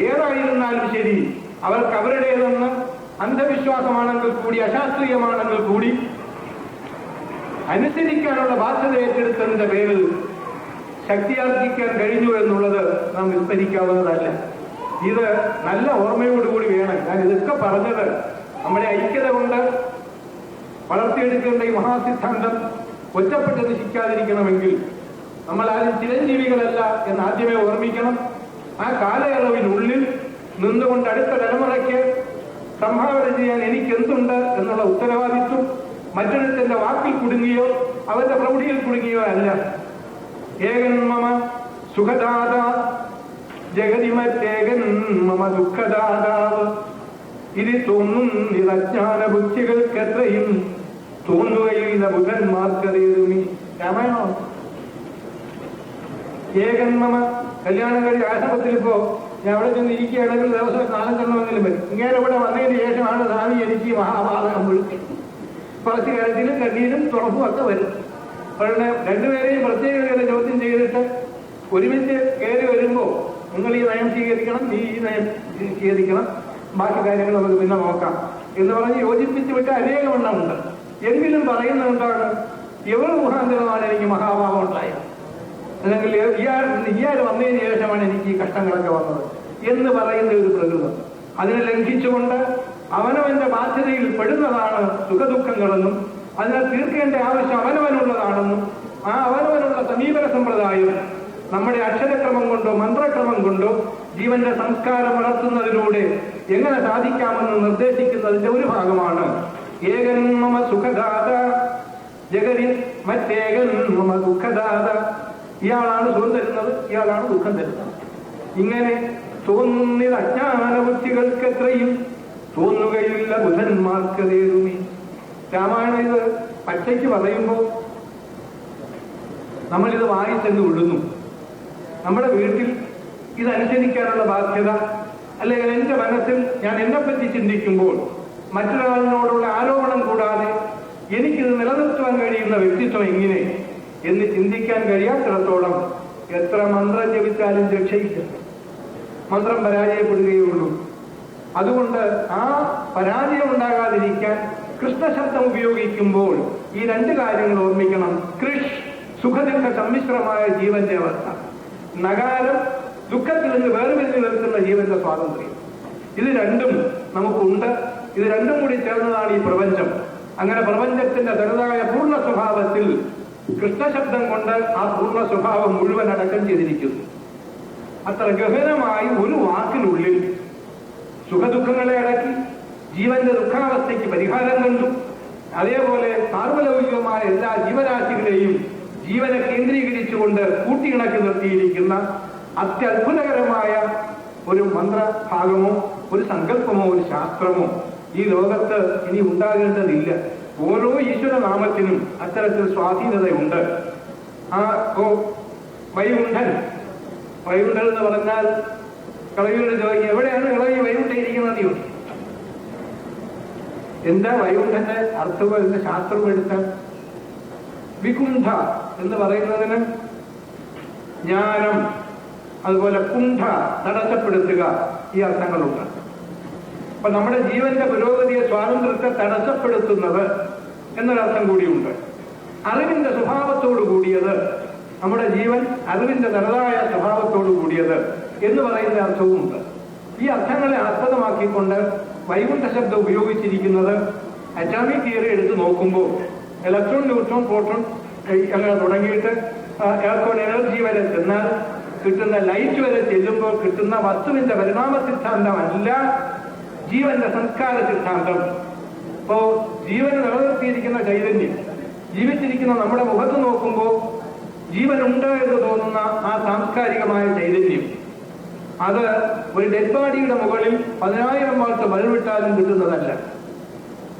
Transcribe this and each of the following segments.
ഏതായിരുന്നാലും ശരി, അവർക്ക് അവരുടേതെന്ന് അന്ധവിശ്വാസമാണെങ്കിൽ കൂടി അശാസ്ത്രീയമാണെങ്കിൽ കൂടി അനുസരിക്കാനുള്ള ബാധ്യത ഏറ്റെടുത്തതിന്റെ പേരിൽ ശക്തിയാർജിക്കാൻ കഴിഞ്ഞു എന്നുള്ളത് നാം വിസ്മരിക്കാവുന്നതല്ല. ഇത് നല്ല ഓർമ്മയോടുകൂടി വേണം. ഞാൻ ഇതൊക്കെ പറഞ്ഞത് നമ്മുടെ ഐക്യത കൊണ്ട് വളർത്തിയെടുക്കേണ്ട ഈ മഹാസിദ്ധാന്തം ഒറ്റപ്പെട്ട് നശിക്കാതിരിക്കണമെങ്കിൽ നമ്മൾ ആരും ചിരഞ്ജീവികളല്ല എന്ന് ആദ്യമേ ഓർമ്മിക്കണം. ആ കാലയളവിനുള്ളിൽ നിന്നുകൊണ്ട് അടുത്ത തലമുറയ്ക്ക് സംഭാവന ചെയ്യാൻ എനിക്കെന്തുണ്ട് എന്നുള്ള ഉത്തരവാദിത്വം മറ്റൊരുത്തന്റെ വാക്കിൽ കുടുങ്ങിയോ അവരുടെ പ്രൗഢിയിൽ കുടുങ്ങിയോ അല്ല. ഏകൻ മമ സുഖദാത ജഗതി മറ്റേകൻ മമ ദുഃഖദാതാവ്. ഇത് തോന്നുന്നിതജ്ഞാന ബുദ്ധികൾക്കെത്രയും തോന്നുകയില്ല ബുധന്മാർക്കറിയുമി. രാമായണോ? ഏകൻ മമ. കല്യാണം കഴിഞ്ഞ ആശ്രമത്തിൽ ഇപ്പോ ഞാൻ അവിടെ ചെന്ന് ഇരിക്കുകയാണെങ്കിൽ ദിവസം 4 വരും. ഇങ്ങനെ ഇവിടെ വന്നതിന് ശേഷമാണ് സ്വാമി എനിക്ക് മഹാഭാരതം വിളിച്ചത്. കുറച്ച് കാര്യത്തിലും കണ്ണീരും തുറപ്പും ഒക്കെ വരും. അവരുടെ രണ്ടുപേരെയും പ്രത്യേകത ചോദ്യം ചെയ്തിട്ട് ഒരുമിച്ച് കയറി വരുമ്പോൾ നിങ്ങൾ ഈ നയം സ്വീകരിക്കണം, ഈ നയം സ്വീകരിക്കണം, ബാക്കി കാര്യങ്ങൾ നമുക്ക് പിന്നെ നോക്കാം എന്ന് പറഞ്ഞ് യോജിപ്പിച്ച് വിട്ട അനേകമെണ്ണമുണ്ട്. എങ്കിലും പറയുന്നത് എന്താണ്? എവർ മുഖാന്തരമാണ് എനിക്ക് മഹാഭാവം ഉണ്ടായത്, അല്ലെങ്കിൽ ഇയാൾ വന്നതിന് ശേഷമാണ് എനിക്ക് ഈ കഷ്ടങ്ങളൊക്കെ വന്നത് എന്ന് പറയുന്ന ഒരു പ്രകൃതം. അതിനെ ലംഘിച്ചുകൊണ്ട് അവനവന്റെ ബാധ്യതയിൽ പെടുന്നതാണ് സുഖദുഃഖങ്ങളെന്നും അതിനെ തീർക്കേണ്ട ആവശ്യം അവനവനുള്ളതാണെന്നും ആ അവനവനുള്ള സമീപന സമ്പ്രദായം നമ്മുടെ അക്ഷരക്രമം കൊണ്ടോ മന്ത്രക്രമം കൊണ്ടോ ജീവന്റെ സംസ്കാരം വളർത്തുന്നതിലൂടെ എങ്ങനെ സാധിക്കാമെന്ന് നിർദ്ദേശിക്കുന്നതിന്റെ ഒരു ഭാഗമാണ് ഏകൻ മമ സുഖദാത ജഗതി മറ്റേകൻ മമ ദുഃഖദാത. ഇയാളാണ് സുഖം തരുന്നത്, ഇയാളാണ് ദുഃഖം തരുന്നത്. ഇങ്ങനെ തോന്നുന്നത് അജ്ഞാന ബുദ്ധികൾക്കെത്രയും തോന്നുകയില്ല ബുധന്മാർക്കതേതുമി. രാമായണം ഇത് പച്ചയ്ക്ക് പറയുമ്പോൾ നമ്മളിത് വായിച്ചെന്ന് വിടുന്നു. നമ്മുടെ വീട്ടിൽ ഇതനുസരിക്കാനുള്ള ബാധ്യത, അല്ലെങ്കിൽ എന്റെ മനസ്സിൽ ഞാൻ എന്നെപ്പറ്റി ചിന്തിക്കുമ്പോൾ മറ്റൊരാളിനോടുള്ള ആരോപണം കൂടാതെ എനിക്കിത് നിലനിർത്തുവാൻ കഴിയുന്ന വ്യക്തിത്വം എങ്ങനെ എന്ന് ചിന്തിക്കാൻ കഴിയാത്തിടത്തോളം എത്ര മന്ത്രം ജപിച്ചാലും രക്ഷയില്ല. മന്ത്രം പരാജയപ്പെടുകയുള്ളൂ. അതുകൊണ്ട് ആ പരാജയം ഉണ്ടാകാതിരിക്കാൻ കൃഷ്ണശബ്ദം ഉപയോഗിക്കുമ്പോൾ ഈ 2 കാര്യങ്ങൾ ഓർമ്മിക്കണം. കൃഷ് സുഖദുഃഖ സമ്മിശ്രമായ ജീവന്റെ അവസ്ഥ, നഗാരം ദുഃഖത്തിൽ നിന്ന് വേർപിരിഞ്ഞു നിൽക്കുന്ന ജീവന്റെ സ്വാതന്ത്ര്യം. ഇത് രണ്ടും നമുക്കുണ്ട്. ഇത് രണ്ടും കൂടി ചേർന്നതാണ് ഈ പ്രപഞ്ചം. അങ്ങനെ പ്രപഞ്ചത്തിന്റെ തനതായ പൂർണ്ണ സ്വഭാവത്തിൽ കൃഷ്ണശബ്ദം കൊണ്ട് ആ പൂർണ്ണ സ്വഭാവം മുഴുവൻ അടക്കം ചെയ്തിരിക്കുന്നു. അത്ര ഗഹനമായി ഒരു വാക്കിനുള്ളിൽ സുഖദുഃഖങ്ങളെ അടക്കി ജീവന്റെ ദുഃഖാവസ്ഥയ്ക്ക് പരിഹാരം കണ്ടു. അതേപോലെ സാർവലൗകികമായ എല്ലാ ജീവരാശികളെയും ജീവനെ കേന്ദ്രീകരിച്ചുകൊണ്ട് കൂട്ടിയിണക്കി നിർത്തിയിരിക്കുന്ന അത്യത്ഭുതകരമായ ഒരു മന്ത്രഭാഗമോ ഒരു സങ്കല്പമോ ഒരു ശാസ്ത്രമോ ഈ ലോകത്ത് ഇനി ഉണ്ടാകേണ്ടതില്ല. ഓരോ ഈശ്വരനാമത്തിനും അത്തരത്തിൽ സ്വാധീനതയുണ്ട്. വൈകുണ്ഠൻ എന്ന് പറഞ്ഞാൽ കളവിയുടെ ചോദിക്കും, എവിടെയാണ് കളവി വൈകുണ്ഠയിരിക്കുന്നത്? ചോദിക്കും. എന്താ വൈകുണ്ഠന്റെ അർത്ഥവും അതിന്റെ ശാസ്ത്രവും എടുത്താൽ വികുണ്ഠ എന്ന് പറയുന്നതിന് ജ്ഞാനം, അതുപോലെ കുണ്ഠ തടസ്സപ്പെടുത്തുക, ഈ അർത്ഥങ്ങളുണ്ട്. അപ്പൊ നമ്മുടെ ജീവന്റെ പുരോഗതിയെ സ്വാതന്ത്ര്യത്തെ തടസ്സപ്പെടുത്തുന്നത് എന്നൊരർത്ഥം കൂടിയുണ്ട്. അറിവിന്റെ സ്വഭാവത്തോടു കൂടിയത്, നമ്മുടെ ജീവൻ അറിവിന്റെ തനതായ സ്വഭാവത്തോടു കൂടിയത് എന്ന് പറയുന്ന അർത്ഥവുമുണ്ട്. ഈ അർത്ഥങ്ങളെ ആസ്പദമാക്കിക്കൊണ്ട് വൈകുണ്ഠ ശബ്ദം ഉപയോഗിച്ചിരിക്കുന്നത് അറ്റോമിക് തിയറി എടുത്ത് നോക്കുമ്പോൾ ഇലക്ട്രോൺ, ന്യൂട്രോൺ, പ്രോട്ടോൺ അങ്ങനെ തുടങ്ങിയിട്ട് ഇലക്ട്രോൺ എനർജി വരെ ചെന്നാൽ കിട്ടുന്ന ലൈറ്റ് വരെ ചെല്ലുമ്പോൾ കിട്ടുന്ന വസ്തുവിന്റെ പരിണാമ സിദ്ധാന്തമല്ല ജീവന്റെ സംസ്കാര സിദ്ധാന്തം. ഇപ്പോ ജീവന് നിലനിർത്തിയിരിക്കുന്ന ചൈതന്യം, ജീവിച്ചിരിക്കുന്ന നമ്മുടെ മുഖത്ത് നോക്കുമ്പോൾ ജീവനുണ്ട് എന്ന് തോന്നുന്ന ആ സാംസ്കാരികമായ ചൈതന്യം, അത് ഒരു ഡെഡ് ബോഡിയുടെ മുകളിൽ 10,000 വാട്ട് ബൾബിട്ടാലും കിട്ടുന്നതല്ല.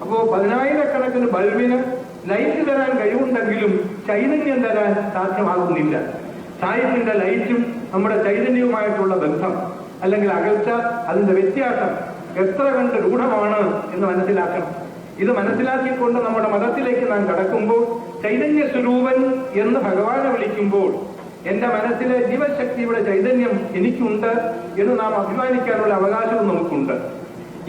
അപ്പോ 10,000കണക്കിന് ബൾബിന് ലൈറ്റ് തരാൻ കഴിവുണ്ടെങ്കിലും ചൈതന്യം തരാൻ സാധ്യമാകുന്നില്ല. സായിപ്പിന്റെ ലൈറ്റും നമ്മുടെ ചൈതന്യവുമായിട്ടുള്ള ബന്ധം അല്ലെങ്കിൽ അകൽച്ച, അതിന്റെ വ്യത്യാസം എത്ര കണ്ട് രൂഢമാണ് എന്ന് മനസ്സിലാക്കണം. ഇത് മനസ്സിലാക്കിക്കൊണ്ട് നമ്മുടെ മതത്തിലേക്ക് നാം കടക്കുമ്പോൾ ചൈതന്യ സ്വരൂപൻ എന്ന് ഭഗവാനെ വിളിക്കുമ്പോൾ എന്റെ മനസ്സിലെ ജീവശക്തിയുടെ ചൈതന്യം എനിക്കുണ്ട് എന്ന് നാം അഭിമാനിക്കാനുള്ള അവകാശവും നമുക്കുണ്ട്.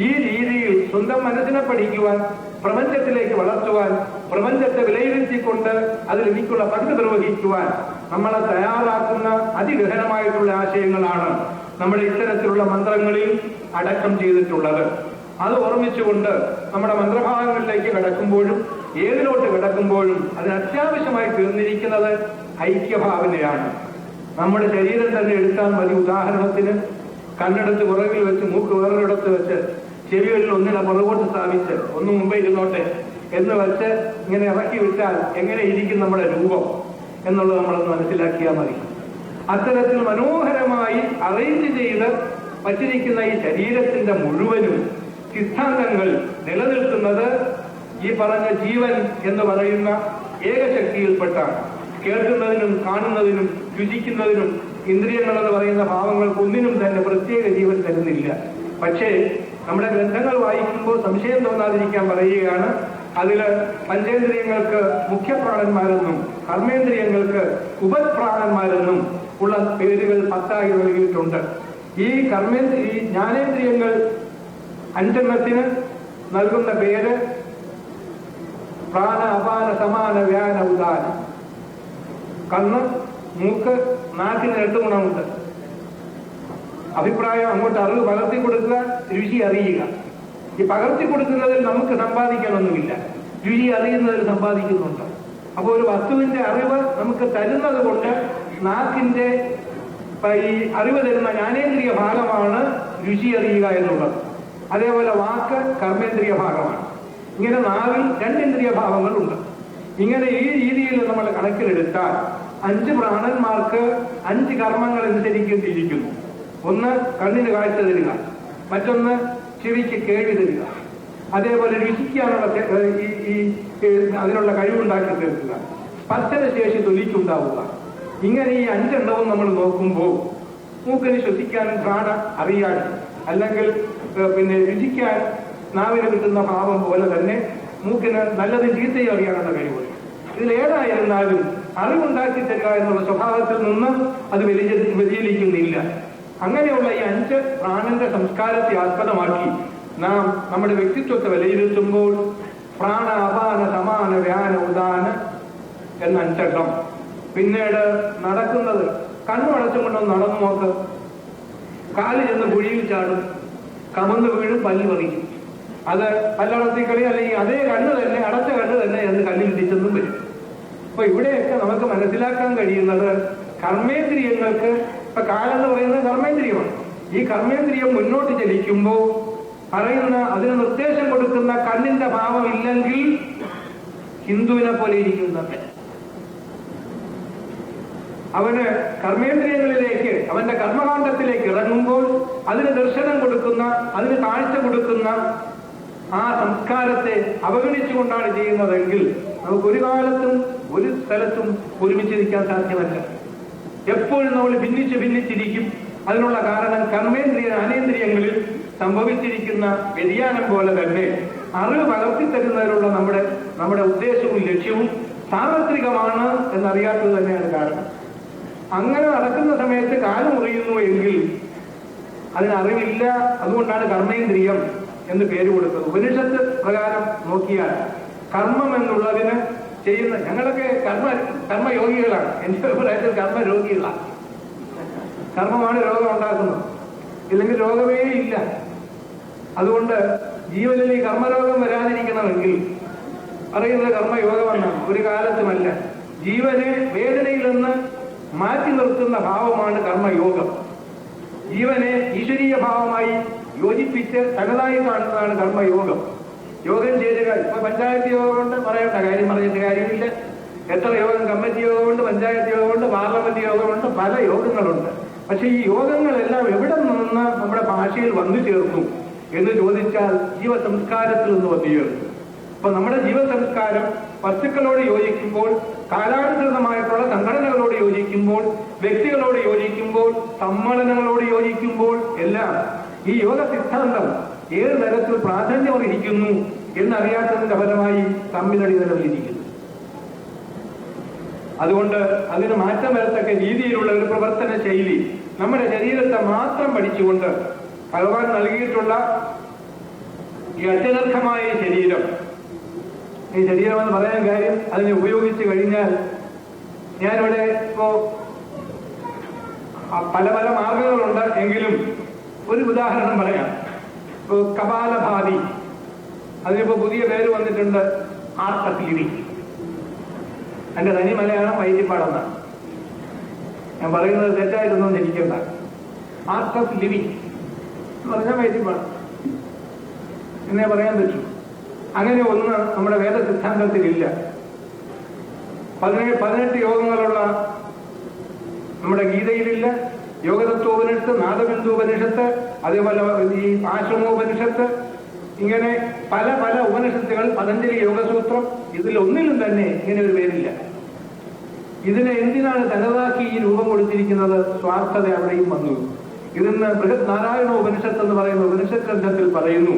ഈ രീതിയിൽ സ്വന്തം മനസ്സിനെ പഠിക്കുവാൻ, പ്രപഞ്ചത്തിലേക്ക് വളർത്തുവാൻ, പ്രപഞ്ചത്തെ വിലയിരുത്തിക്കൊണ്ട് അതിൽ എനിക്കുള്ള പങ്ക് നിർവഹിക്കുവാൻ നമ്മളെ തയ്യാറാക്കുന്ന അതിഗഹനമായിട്ടുള്ള ആശയങ്ങളാണ് നമ്മുടെ ഇത്തരത്തിലുള്ള മന്ത്രങ്ങളിൽ അടക്കം ചെയ്തിട്ടുള്ളത്. അത് ഓർമ്മിച്ചുകൊണ്ട് നമ്മുടെ മന്ത്രഭാഗങ്ങളിലേക്ക് കടക്കുമ്പോഴും ഏതിലോട്ട് കിടക്കുമ്പോഴും അതിന് അത്യാവശ്യമായി തീർന്നിരിക്കുന്നത് ഐക്യഭാവനയാണ്. നമ്മുടെ ശരീരം തന്നെ എടുത്താൽ മതി. ഉദാഹരണത്തിന് കണ്ണെടുത്ത് പുറകിൽ വെച്ച്, മൂക്ക് വേറൊരിടത്ത് വെച്ച്, ചെവികളിൽ ഒന്നിനെ പുറകോട്ട് സ്ഥാപിച്ച് ഒന്ന് മുമ്പേ ഇരുന്നോട്ടെ എന്ന് വെച്ച് ഇങ്ങനെ ഇറക്കി വിട്ടാൽ എങ്ങനെ ഇരിക്കും നമ്മുടെ രൂപം എന്നുള്ളത് നമ്മളൊന്ന് മനസ്സിലാക്കിയാൽ മതി. അത്തരത്തിൽ മനോഹരമായി അറേഞ്ച് ചെയ്ത് വച്ചിരിക്കുന്ന ഈ ശരീരത്തിന്റെ മുഴുവനും സിദ്ധാന്തങ്ങൾ നിലനിൽക്കുന്നത് ഈ പറഞ്ഞ ജീവൻ എന്ന് പറയുന്ന ഏകശക്തിയിൽപ്പെട്ടാണ്. കേൾക്കുന്നതിനും കാണുന്നതിനും രുചിക്കുന്നതിനും ഇന്ദ്രിയങ്ങൾ എന്ന് പറയുന്ന ഭാവങ്ങൾക്കൊന്നിനും തന്നെ പ്രത്യേക ജീവൻ തരുന്നില്ല. പക്ഷേ നമ്മുടെ ഗ്രന്ഥങ്ങൾ വായിക്കുമ്പോൾ സംശയം തോന്നാതിരിക്കാൻ പറയുകയാണ്, അതില് പഞ്ചേന്ദ്രിയങ്ങൾക്ക് മുഖ്യപ്രാണന്മാരെന്നും കർമ്മേന്ദ്രിയങ്ങൾക്ക് ഉപപ്രാണന്മാരെന്നും ഉള്ള പേരുകൾ 10 നൽകിയിട്ടുണ്ട്. ഈ ജ്ഞാനേന്ദ്രിയങ്ങൾ 5 നൽകുന്ന പേര് പ്രാണ, അപാന, സമാന, വ്യാന, ഉദാന. കണ്ണ്, മൂക്ക്, നാക്കിന് 2 ഗുണമുണ്ട്. അഭിപ്രായം, അങ്ങോട്ട് അറിവ് പകർത്തി കൊടുക്കുക, രുചി അറിയുക. ഈ പകർത്തി കൊടുക്കുന്നതിൽ നമുക്ക് സമ്പാദിക്കാനൊന്നുമില്ല, രുചി അറിയുന്നതിൽ സമ്പാദിക്കുന്നുണ്ട്. അപ്പോൾ ഒരു വസ്തുവിന്റെ അറിവ് നമുക്ക് തരുന്നത് കൊണ്ട് നാക്കിന്റെ ഈ അറിവ് തരുന്ന ജ്ഞാനേന്ദ്രിയ ഭാഗമാണ് രുചി അറിയുക എന്നുള്ളത്. അതേപോലെ വാക്ക് കർമ്മേന്ദ്രിയ ഭാഗമാണ്. ഇങ്ങനെ നാവിൽ 2 ഇന്ദ്രിയ ഭാവങ്ങളുണ്ട്. ഇങ്ങനെ ഈ രീതിയിൽ നമ്മൾ കണക്കിലെടുത്താൽ 5 പ്രാണന്മാർക്ക് 5 കർമ്മങ്ങൾ അനുസരിക്കേണ്ടിയിരിക്കുന്നു. ഒന്ന് കണ്ണിന് കാഴ്ച തരിക, മറ്റൊന്ന് ചെവിക്ക് കേൾവി തരിക, അതേപോലെ രുചിക്കാനുള്ള അതിനുള്ള കഴിവുണ്ടാക്കി തീർക്കുക, സ്പർശനശേഷി തൊലിക്കുണ്ടാവുക. ഇങ്ങനെ ഈ 5 എണ്ണവും നമ്മൾ നോക്കുമ്പോൾ മൂക്കിന് ശ്വസിക്കാനും ഘ്രാണ അറിയാൻ, അല്ലെങ്കിൽ പിന്നെ രുചിക്കാൻ നാവിന് കിട്ടുന്ന ഭാവം പോലെ തന്നെ മൂക്കിന് നല്ലതും ചീത്തയും അറിയാനുള്ള കഴിവ്. ഇതിലേതായിരുന്നാലും അറിവുണ്ടാക്കി തരിക എന്നുള്ള സ്വഭാവത്തിൽ നിന്ന് അത് വ്യതിചലിക്കുന്നില്ല. അങ്ങനെയുള്ള ഈ 5 പ്രാണന്റെ സംസ്കാരത്തെ ആസ്പദമാക്കി നാം നമ്മുടെ വ്യക്തിത്വത്തെ വിലയിരുത്തുമ്പോൾ പ്രാണ, അപാന, സമാന, വ്യാന, ഉദാന എന്ന 5 എണ്ണം. പിന്നീട് നടക്കുന്നത് കണ്ണു അടച്ചുകൊണ്ടൊന്ന് നടന്നു നോക്ക്. കാല് ചെന്ന് കുഴിയിൽ ചാടും, കമന്ന് വീഴും, പല്ല് പറിക്കും. അത് പല്ലടത്തി കളി, അല്ലെങ്കിൽ അതേ കണ്ണ് തന്നെ, അടച്ച കണ്ണ് തന്നെ എന്ന് കല്ലിൽ ഇടിച്ചെന്നും വരും. അപ്പൊ ഇവിടെയൊക്കെ നമുക്ക് മനസ്സിലാക്കാൻ കഴിയുന്നത് കർമ്മേന്ദ്രിയങ്ങൾക്ക്, ഇപ്പൊ കാലെന്ന് പറയുന്നത് കർമ്മേന്ദ്രിയമാണ്. ഈ കർമ്മേന്ദ്രിയം മുന്നോട്ട് ചലിക്കുമ്പോൾ പറയുന്ന, അതിന് നിർദ്ദേശം കൊടുക്കുന്ന കണ്ണിന്റെ ഭാവം ഇല്ലെങ്കിൽ ഹിന്ദുവിനെ പോലെ ഇരിക്കുന്നത്. അവന് കർമ്മേന്ദ്രിയങ്ങളിലേക്ക്, അവന്റെ കർമ്മകാണ്ഡത്തിലേക്ക് ഇറങ്ങുമ്പോൾ അതിന് ദർശനം കൊടുക്കുന്ന, അതിന് കാഴ്ച കൊടുക്കുന്ന ആ സംസ്കാരത്തെ അവഗണിച്ചുകൊണ്ടാണ് ചെയ്യുന്നതെങ്കിൽ നമുക്ക് ഒരു കാലത്തും ഒരു സ്ഥലത്തും ഒരുമിച്ചിരിക്കാൻ സാധ്യമല്ല. എപ്പോഴും നമ്മൾ ഭിന്നിച്ചിരിക്കും. അതിനുള്ള കാരണം ജ്ഞാനേന്ദ്രിയങ്ങളിൽ സംഭവിച്ചിരിക്കുന്ന വ്യതിയാനം പോലെ തന്നെ അറിവ് പകർത്തിത്തരുന്നതിനുള്ള നമ്മുടെ ഉദ്ദേശവും ലക്ഷ്യവും സാർവത്രികമാണ് എന്നറിയാത്തത് തന്നെയാണ് കാരണം. അങ്ങനെ നടക്കുന്ന സമയത്ത് കാല് മുറിയുന്നു എങ്കിൽ അതിനറിവില്ല. അതുകൊണ്ടാണ് കർമ്മേന്ദ്രിയം എന്ന് പേര് കൊടുത്തത്. ഉപനിഷത്ത് പ്രകാരം നോക്കിയാൽ കർമ്മം എന്നുള്ളതിന് ചെയ്യുന്ന, ഞങ്ങളൊക്കെ കർമ്മയോഗികളാണ്. എന്റെ അഭിപ്രായത്തിൽ കർമ്മരോഗികളാണ്. കർമ്മമാണ് രോഗം ഉണ്ടാക്കുന്നത്, ഇല്ലെങ്കിൽ രോഗമേ ഇല്ല. അതുകൊണ്ട് ജീവനിൽ ഈ കർമ്മരോഗം വരാതിരിക്കണമെങ്കിൽ പറയുന്നത് കർമ്മയോഗമെന്നാണ്. ഒരു കാലത്തുമല്ല. ജീവനെ വേദനയിൽ നിന്ന് മാറ്റി നിർത്തുന്ന ഭാവമാണ് കർമ്മയോഗം. ജീവനെ ഈശ്വരീയ ഭാവമായി യോജിപ്പിച്ച് തനതായി കാണുന്നതാണ് കർമ്മയോഗം. യോഗം ചേരുക, ഇപ്പൊ പഞ്ചായത്ത് യോഗം കൊണ്ട് പറയേണ്ട കാര്യം പറഞ്ഞിട്ട് കാര്യമില്ല. എത്ര യോഗം, കമ്മിറ്റി യോഗമുണ്ട്, പഞ്ചായത്ത് യോഗമുണ്ട്, പാർലമെന്റ് യോഗമുണ്ട്, പല യോഗങ്ങളുണ്ട്. പക്ഷെ ഈ യോഗങ്ങളെല്ലാം എവിടെ നിന്ന് നമ്മുടെ ഭാഷയിൽ വന്നു ചേർന്നു എന്ന് ചോദിച്ചാൽ ജീവസംസ്കാരത്തിൽ നിന്ന് വന്നു ചേർന്നു. അപ്പൊ നമ്മുടെ ജീവസംസ്കാരം വസ്തുക്കളോട് യോജിക്കുമ്പോൾ, കാലാനുസൃതമായിട്ടുള്ള സംഘടനകളോട് യോജിക്കുമ്പോൾ, വ്യക്തികളോട് യോജിക്കുമ്പോൾ, സമ്മേളനങ്ങളോട് യോജിക്കുമ്പോൾ എല്ലാം ഈ യോഗ സിദ്ധാന്തം ഏത് തരത്തിൽ പ്രാധാന്യമർഹിക്കുന്നു എന്നറിയാത്തതിന്റെ ഫലമായി തമ്മിലടി നിലവിലിരിക്കുന്നു. അതുകൊണ്ട് അതിന് മാറ്റം വരത്തക്ക രീതിയിലുള്ള ഒരു പ്രവർത്തന ശൈലി നമ്മുടെ ശരീരത്തെ മാത്രം പഠിച്ചുകൊണ്ട് ഭഗവാൻ നൽകിയിട്ടുള്ള ഈ അത്യനർഹമായ ശരീരം, ഈ ശരീരം എന്ന് പറയാൻ കാര്യം അതിനെ ഉപയോഗിച്ച് കഴിഞ്ഞാൽ ഞാനിവിടെ ഇപ്പോ പല പല മാർഗങ്ങളുണ്ട് എങ്കിലും ഒരു ഉദാഹരണം പറയാം. ഇപ്പോ കപാലഭാതി, അതിനിപ്പോ പുതിയ പേര് വന്നിട്ടുണ്ട്, ആർട്ട് ഓഫ് ലിവിങ്. എന്റെ തനി മലയാളം വൈദ്യപ്പാടെന്നാണ്. ഞാൻ പറയുന്നത് തെറ്റായിട്ടൊന്നും ഇരിക്കണ്ട. ആർട്ട് ഓഫ് ലിവിങ് എന്ന് പറഞ്ഞാൽ വൈദ്യപ്പാട് എന്നേ പറയാൻ പറ്റും. അങ്ങനെ ഒന്ന് നമ്മുടെ വേദ സിദ്ധാന്തത്തിലില്ല. 18 യോഗങ്ങളുള്ള നമ്മുടെ ഗീതയിലില്ല. യോഗതത്വോപനിഷത്ത്, നാദബിന്ദുപനിഷത്ത്, അതേപോലെ ഈ ആശ്രമോപനിഷത്ത്, ഇങ്ങനെ പല പല ഉപനിഷത്തുകൾ, പതഞ്ജലി യോഗസൂത്രം, ഇതിലൊന്നിലും തന്നെ ഇങ്ങനെ ഒരു പേരില്ല. ഇതിനെ എന്തിനാണ് തനതാക്കി ഈ രൂപം കൊടുത്തിരിക്കുന്നത്? സ്വാർത്ഥത അവിടെയും വന്നു. ഇതിന്ന് ബൃഹത് നാരായണോപനിഷത്ത് എന്ന് പറയുന്ന ഉപനിഷത്ത് ഗ്രന്ഥത്തിൽ പറയുന്നു,